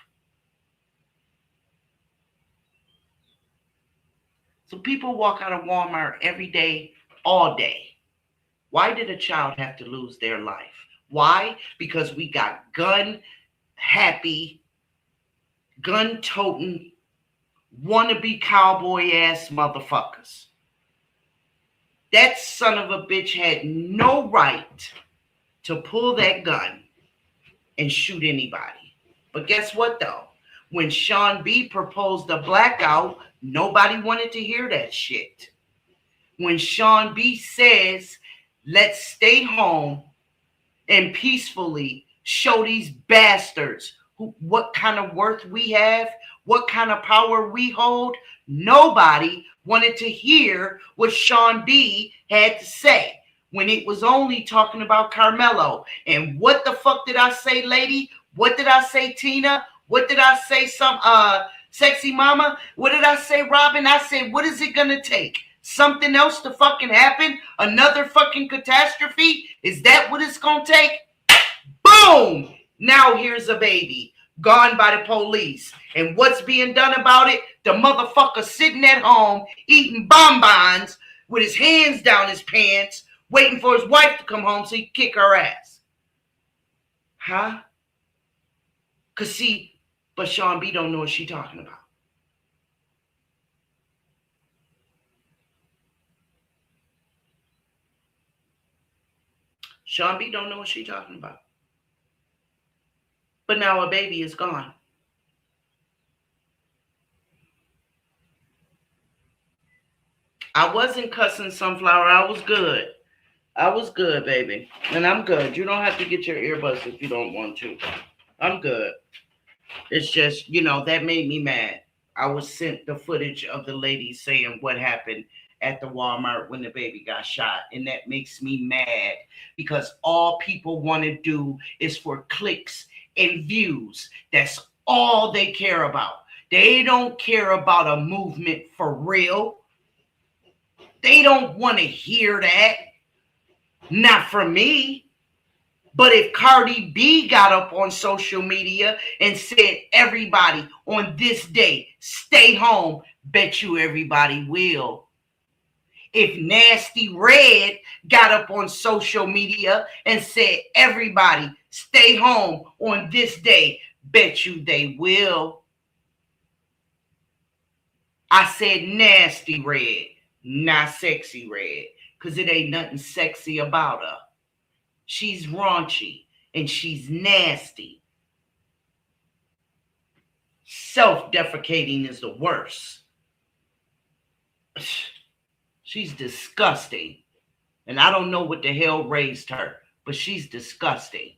So people walk out of Walmart every day, all day. Why did a child have to lose their life? Why? Because we got gun-happy, gun-toting, wannabe cowboy-ass motherfuckers. That son of a bitch had no right to pull that gun and shoot anybody. But guess what, though? When Sean B proposed a blackout, nobody wanted to hear that shit. When Sean B says, "Let's stay home and peacefully show these bastards what kind of worth we have, what kind of power we hold," nobody wanted to hear what Sean B had to say when it was only talking about Carmelo. And what the fuck did I say, lady? What did I say, Tina? What did I say, some sexy mama? What did I say, Robin? I said, what is it going to take Something else to fucking happen? Another fucking catastrophe? Is that what it's gonna take? Boom! Now here's a baby gone by the police. And what's being done about it? The motherfucker sitting at home eating bonbons with his hands down his pants, waiting for his wife to come home so he can kick her ass. Huh? Cause see, but Sean B don't know what she talking about. Sean B don't know what she talking about. But now a baby is gone. I wasn't cussing Sunflower. I was good. I was good, baby. And I'm good. You don't have to get your earbuds if you don't want to. I'm good. It's just, that made me mad. I was sent the footage of the lady saying what happened at the Walmart when the baby got shot. And that makes me mad because all people want to do is for clicks and views. That's all they care about. They don't care about a movement for real. They don't want to hear that. Not from me. But if Cardi B got up on social media and said, everybody on this day, stay home, bet you everybody will. If Nasty Red got up on social media and said, everybody stay home on this day, bet you they will. I said Nasty Red, not Sexy Red, because it ain't nothing sexy about her. She's raunchy and she's nasty. Self-defecating is the worst. She's disgusting. And I don't know what the hell raised her, but she's disgusting.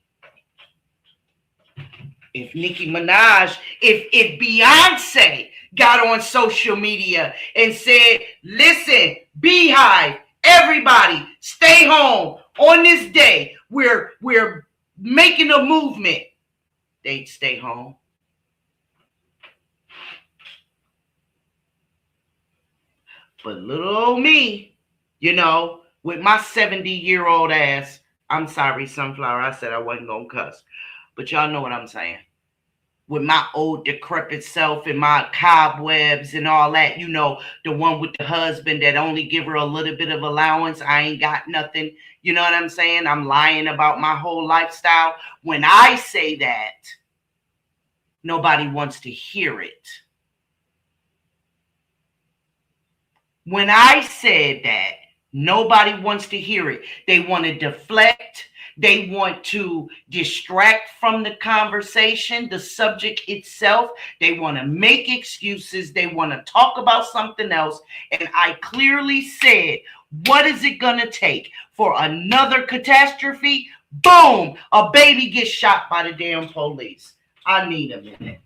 If Nicki Minaj, if Beyonce got on social media and said, listen, Beehive, everybody stay home on this day, we're making a movement, they'd stay home. But little old me, with my 70-year-old ass, I'm sorry, Sunflower, I said I wasn't going to cuss. But y'all know what I'm saying. With my old decrepit self and my cobwebs and all that, the one with the husband that only give her a little bit of allowance. I ain't got nothing. You know what I'm saying? I'm lying about my whole lifestyle. When I say that, nobody wants to hear it. When I said that, nobody wants to hear it. They want to deflect. They want to distract from the conversation, the subject itself. They want to make excuses. They want to talk about something else. And I clearly said, what is it going to take for another catastrophe? Boom! A baby gets shot by the damn police. I need a minute.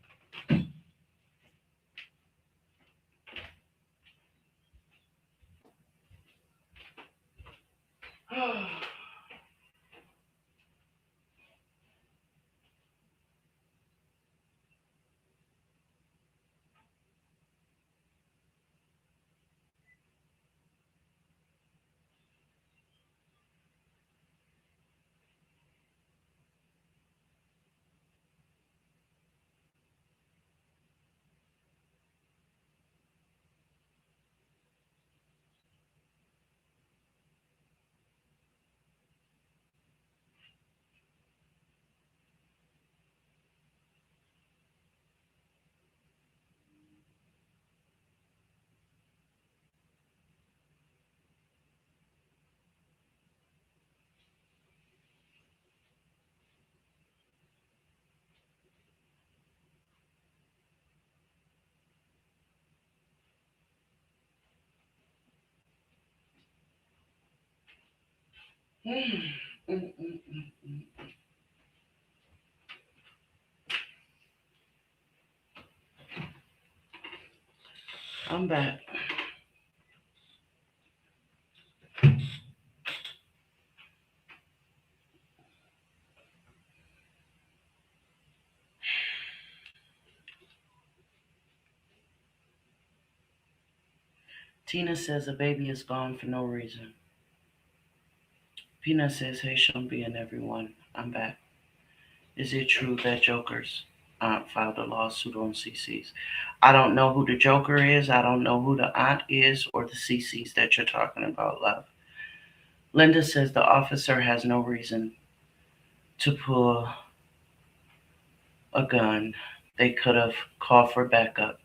I'm back. Tina says a baby is gone for no reason. Peanut says, hey, Sean B and everyone. I'm back. Is it true that Joker's aunt filed a lawsuit on CC's? I don't know who the Joker is. I don't know who the aunt is or the CC's that you're talking about, love. Linda says the officer has no reason to pull a gun. They could have called for backup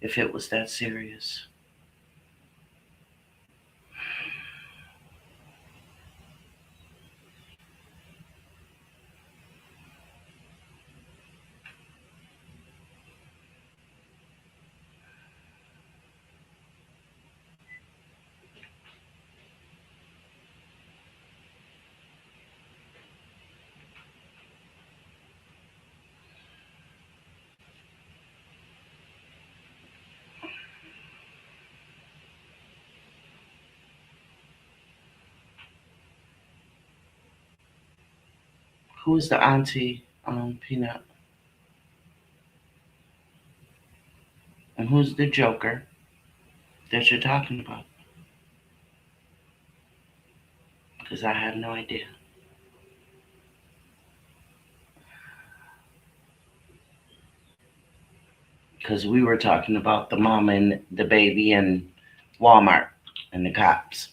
if it was that serious. Who's the auntie, Peanut? And who's the Joker that you're talking about? Because I have no idea. Because we were talking about the mom and the baby and Walmart and the cops.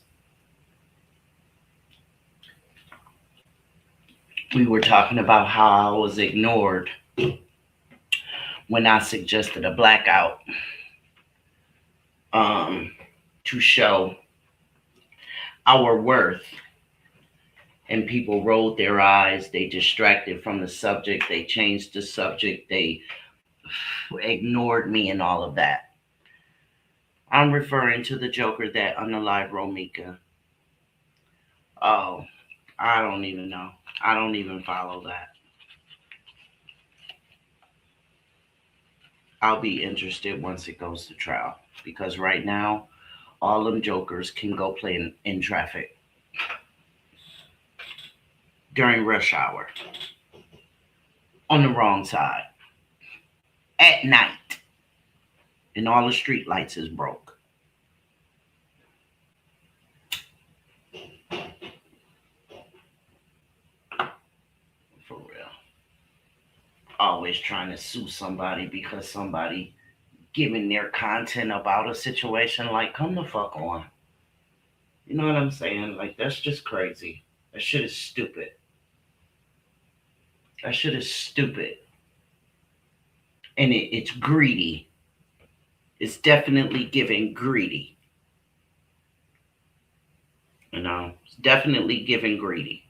We were talking about how I was ignored when I suggested a blackout to show our worth. And people rolled their eyes. They distracted from the subject. They changed the subject. They ignored me and all of that. I'm referring to the Joker that unalived Romika. Oh, I don't even know. I don't even follow that. I'll be interested once it goes to trial. Because right now, all them Jokers can go play in traffic during rush hour on the wrong side at night, and all the street lights is broke. For real. Always trying to sue somebody because somebody giving their content about a situation. Like, come the fuck on. You know what I'm saying? Like, that's just crazy. That shit is stupid. That shit is stupid. And it's greedy. It's definitely giving greedy. You know, it's definitely giving greedy.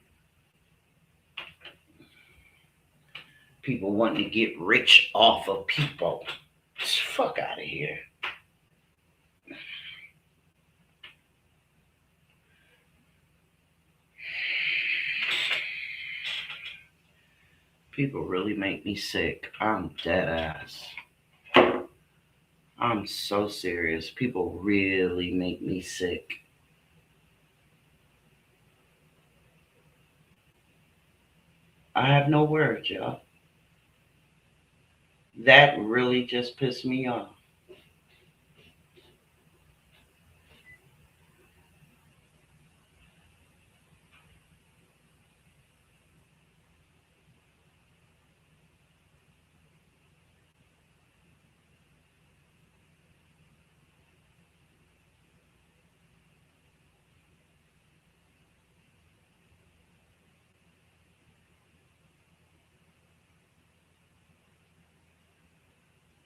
People wanting to get rich off of people. Fuck out of here. People really make me sick. I'm dead ass. I'm so serious. People really make me sick. I have no words, y'all. That really just pissed me off.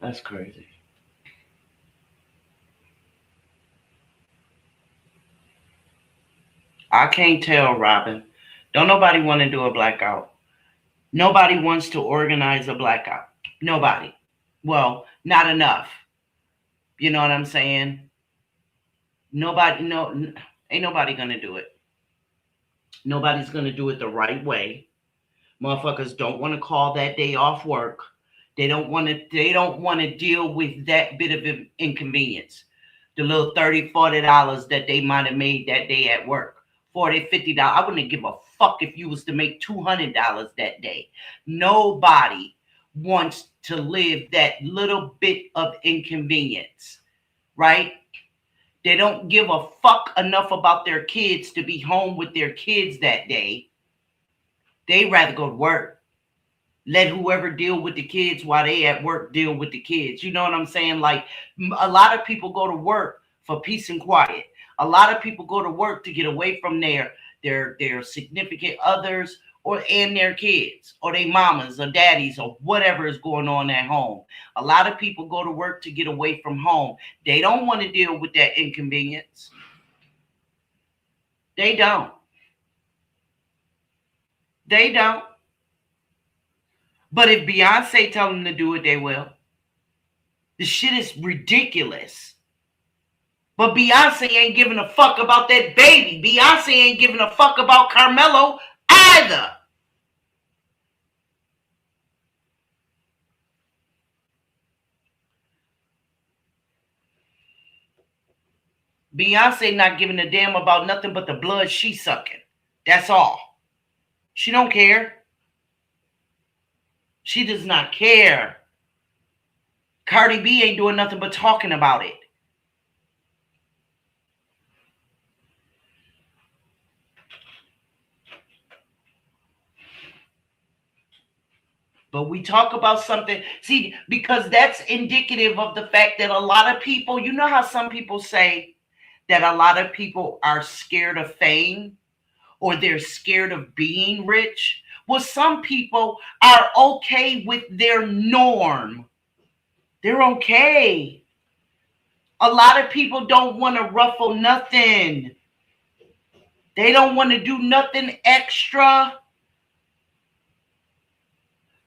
That's crazy. I can't tell, Robin. Don't nobody want to do a blackout. Nobody wants to organize a blackout. Nobody. Well, not enough. You know what I'm saying? Nobody, ain't nobody gonna do it. Nobody's gonna do it the right way. Motherfuckers don't want to call that day off work. They don't want to deal with that bit of inconvenience. The little $30, $40 that they might have made that day at work. $40, $50. I wouldn't give a fuck if you was to make $200 that day. Nobody wants to live that little bit of inconvenience, right? They don't give a fuck enough about their kids to be home with their kids that day. They rather go to work. Let whoever deal with the kids while they at work deal with the kids. You know what I'm saying? Like, a lot of people go to work for peace and quiet. A lot of people go to work to get away from their significant others and their kids or their mamas or daddies or whatever is going on at home. A lot of people go to work to get away from home. They don't want to deal with that inconvenience. They don't. They don't. But if Beyonce tell them to do it, they will. The shit is ridiculous. But Beyonce ain't giving a fuck about that baby. Beyonce ain't giving a fuck about Carmelo either. Beyonce not giving a damn about nothing but the blood she sucking. That's all. She don't care. She does not care. Cardi B ain't doing nothing but talking about it. But we talk about something, see, because that's indicative of the fact that a lot of people, you know how some people say that a lot of people are scared of fame or they're scared of being rich? Well, some people are okay with their norm. They're okay. A lot of people don't want to ruffle nothing. They don't want to do nothing extra.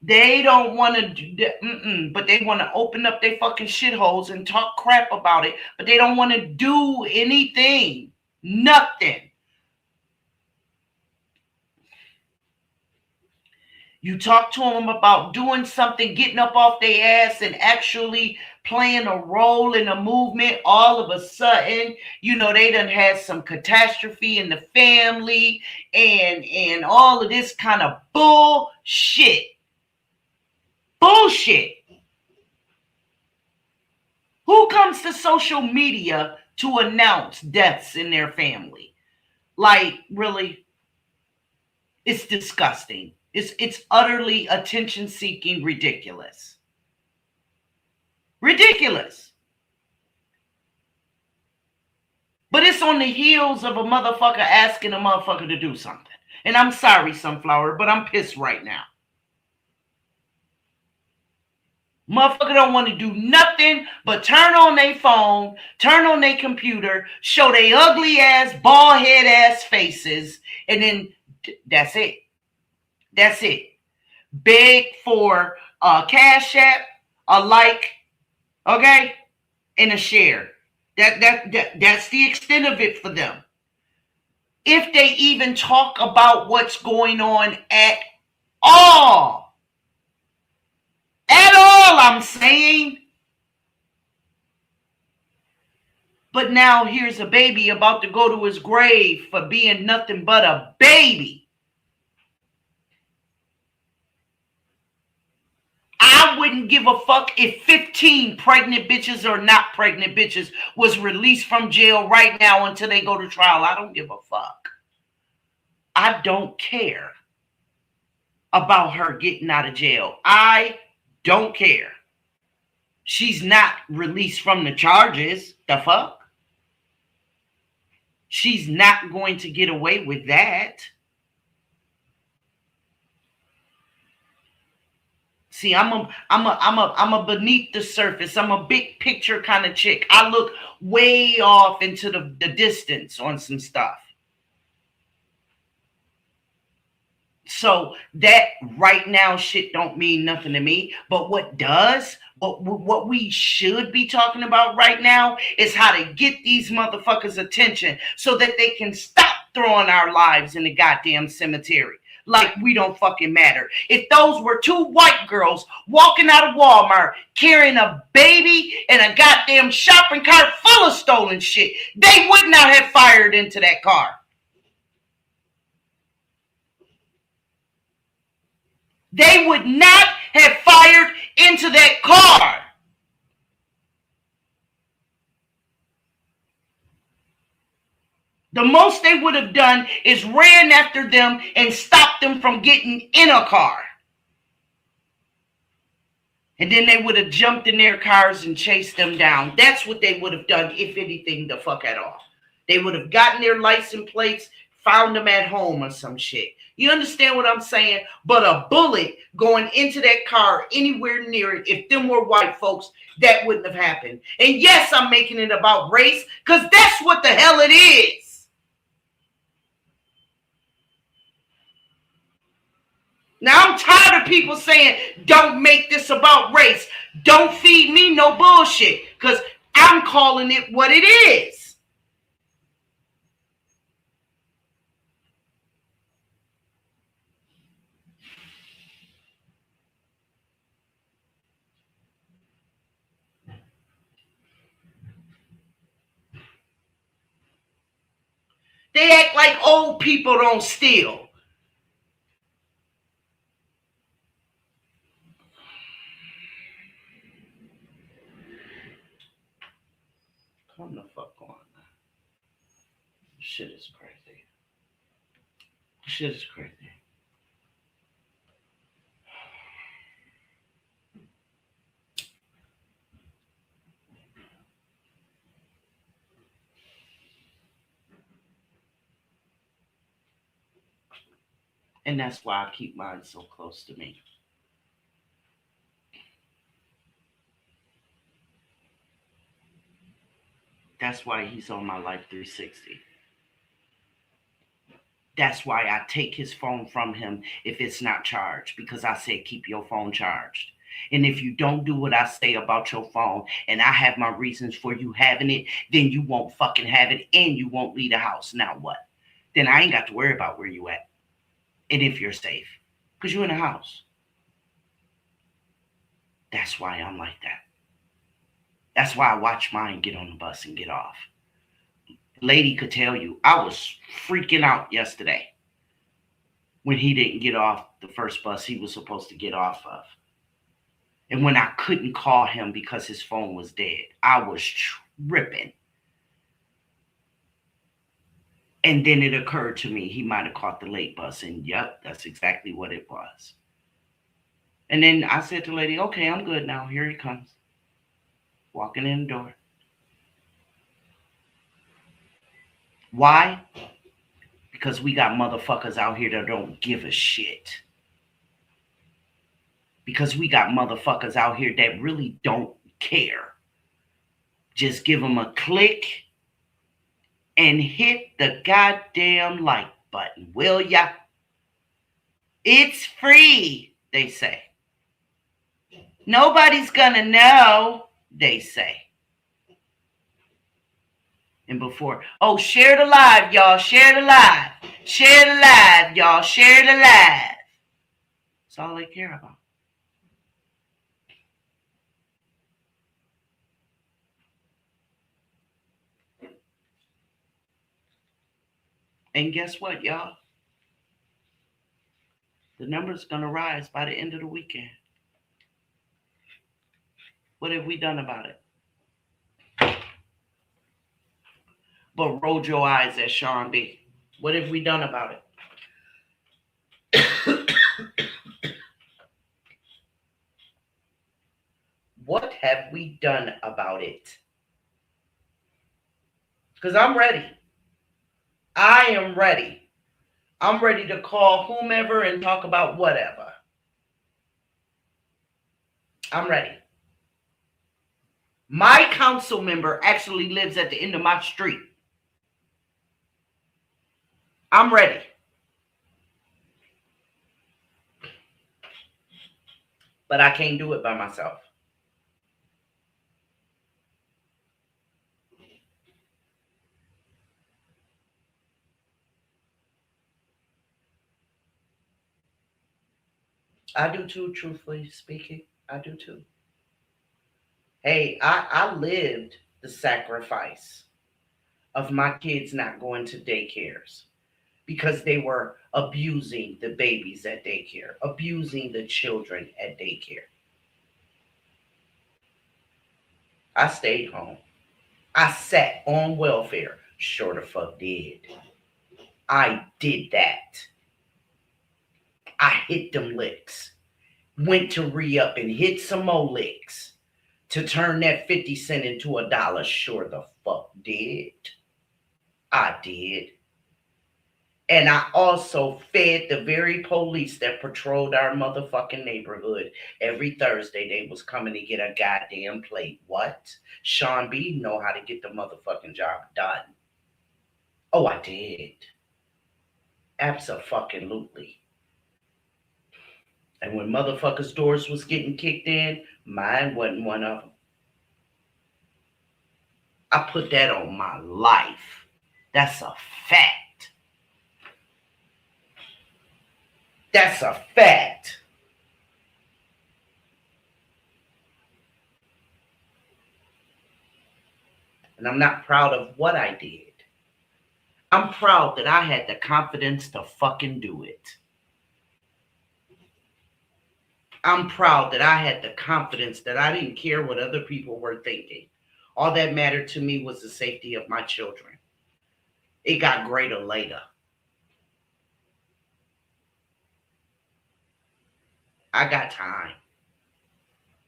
They don't want to do, but they want to open up their fucking shitholes and talk crap about it. But they don't want to do anything. Nothing. You talk to them about doing something, getting up off their ass and actually playing a role in a movement. All of a sudden, you know, they done had some catastrophe in the family and all of this kind of bullshit. Bullshit. Who comes to social media to announce deaths in their family? Like, really? It's disgusting. It's utterly attention-seeking ridiculous. Ridiculous. But it's on the heels of a motherfucker asking a motherfucker to do something. And I'm sorry, Sunflower, but I'm pissed right now. Motherfucker don't want to do nothing but turn on their phone, turn on their computer, show their ugly ass, bald head ass faces, and then that's it. That's it. Beg for a Cash App, a like, okay, and a share. That's the extent of it for them. If they even talk about what's going on at all. At all, I'm saying. But now here's a baby about to go to his grave for being nothing but a baby. I wouldn't give a fuck if 15 pregnant bitches or not pregnant bitches was released from jail right now until they go to trial. I don't give a fuck. I don't care about her getting out of jail. I don't care. She's not released from the charges. The fuck? She's not going to get away with that. See, I'm a beneath the surface. I'm a big picture kind of chick. I look way off into the distance on some stuff. So that right now shit don't mean nothing to me. But what does, what we should be talking about right now is how to get these motherfuckers' attention so that they can stop throwing our lives in the goddamn cemetery. Like we don't fucking matter. If those were two white girls walking out of Walmart carrying a baby and a goddamn shopping cart full of stolen shit, they would not have fired into that car. They would not have fired into that car. The most they would have done is ran after them and stopped them from getting in a car. And then they would have jumped in their cars and chased them down. That's what they would have done, if anything, the fuck at all. They would have gotten their license plates, found them at home or some shit. You understand what I'm saying? But a bullet going into that car anywhere near it, if them were white folks, that wouldn't have happened. And yes, I'm making it about race because that's what the hell it is. Now, I'm tired of people saying, don't make this about race. Don't feed me no bullshit, because I'm calling it what it is. They act like old people don't steal. Come the fuck on. Shit is crazy. Shit is crazy. And that's why I keep mine so close to me. That's why he's on my Life 360. That's why I take his phone from him if it's not charged, because I say keep your phone charged. And if you don't do what I say about your phone, and I have my reasons for you having it, then you won't fucking have it and you won't leave the house. Now what? Then I ain't got to worry about where you at and if you're safe, because you're in the house. That's why I'm like that. That's why I watch mine get on the bus and get off. Lady could tell you, I was freaking out yesterday when he didn't get off the first bus he was supposed to get off of. And when I couldn't call him because his phone was dead, I was tripping. And then it occurred to me he might have caught the late bus. And yep, that's exactly what it was. And then I said to the lady, okay, I'm good now. Here he comes. Walking in the door. Why? Because we got motherfuckers out here that don't give a shit. Because we got motherfuckers out here that really don't care. Just give them a click and hit the goddamn like button, will ya? It's free, they say. Nobody's gonna know, they say. And before, oh, share the live, y'all. Share the live. Share the live, y'all. Share the live. That's all they care about. And guess what, y'all? The number's going to rise by the end of the weekend. What have we done about it? But roll your eyes at Sean B. What have we done about it? What have we done about it? Because I'm ready. I am ready. I'm ready to call whomever and talk about whatever. I'm ready. My council member actually lives at the end of my street. I'm ready. But I can't do it by myself. I do too, truthfully speaking. I do too. Hey, I lived the sacrifice of my kids not going to daycares because they were abusing the babies at daycare, abusing the children at daycare. I stayed home. I sat on welfare Sure the fuck did. I did that. I hit them licks. Went to re-up and hit some more licks to turn that 50 cent into $1. Sure the fuck did. I did. And I also fed the very police that patrolled our motherfucking neighborhood. Every Thursday, they was coming to get a goddamn plate. What? Sean B know how to get the motherfucking job done. Oh, I did. Abso-fucking-lutely. And when motherfuckers' doors was getting kicked in, mine wasn't one of them. I put that on my life. That's a fact. That's a fact. And I'm not proud of what I did. I'm proud that I had the confidence to fucking do it. I'm proud that I had the confidence that I didn't care what other people were thinking. All that mattered to me was the safety of my children. It got greater later. I got time.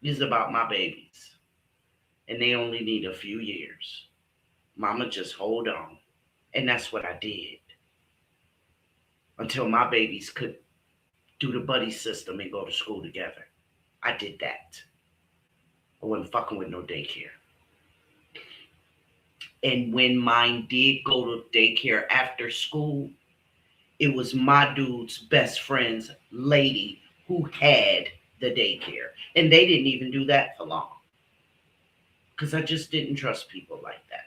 This is about my babies. And they only need a few years. Mama, just hold on. And that's what I did. Until my babies could do the buddy system and go to school together. I did that. I wasn't fucking with no daycare. And when mine did go to daycare after school, it was my dude's best friend's lady who had the daycare. And they didn't even do that for long. Because I just didn't trust people like that.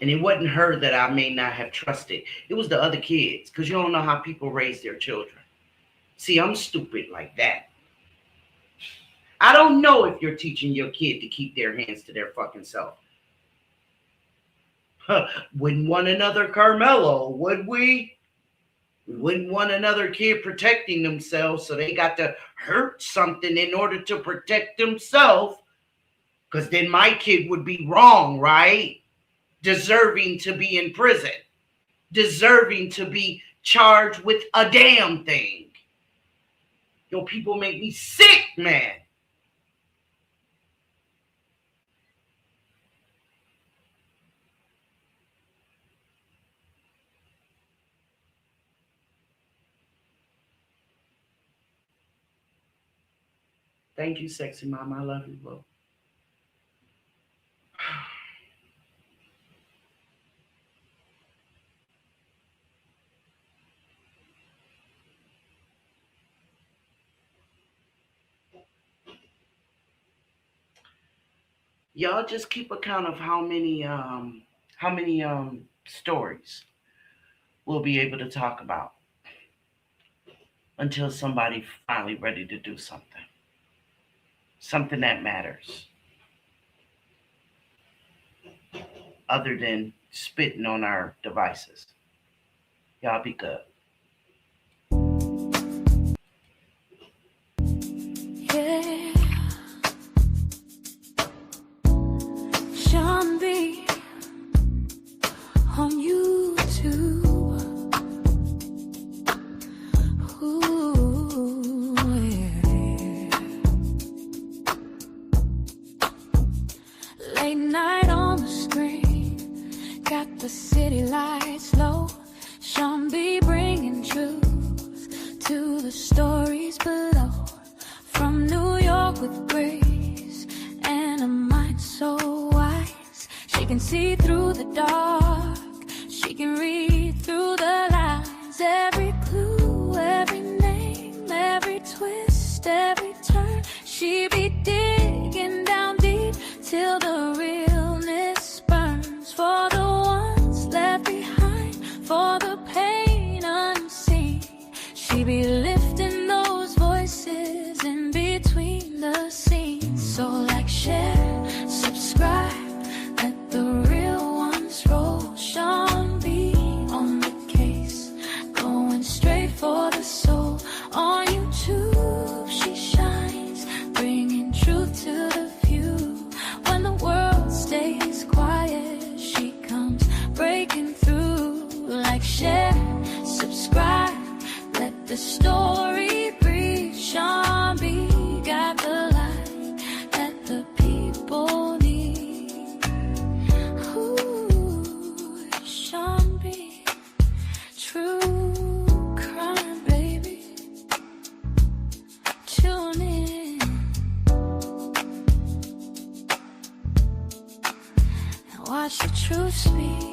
And it wasn't her that I may not have trusted. It was the other kids. Because you don't know how people raise their children. See, I'm stupid like that. I don't know if you're teaching your kid to keep their hands to their fucking self. Wouldn't want another Carmelo, would we? We wouldn't want another kid protecting themselves, so they got to hurt something in order to protect themselves. Because then my kid would be wrong, right? Deserving to be in prison. Deserving to be charged with a damn thing. Yo, people make me sick, man. Thank you, sexy mama. I love you, bro. Y'all just keep account of how many stories we'll be able to talk about until somebody finally ready to do something. Something that matters. Other than spitting on our devices. Y'all be good. Yeah. Sean B on YouTube. Ooh, yeah. Late night on the screen, got the city lights low. Sean B bringing truth to the stories below. From New York with grace and a mind so wise, she can see through the dark, she can read through the lines. Every clue, every name, every twist, every turn, she be digging down deep till the realness burns. For the ones left behind, for the pain unseen, she be lifting those voices in between the scenes. So like, share, subscribe, let the real ones roll. Sean B on the case, going straight for the soul. On YouTube she shines, bringing truth to the few. watch the truth speak.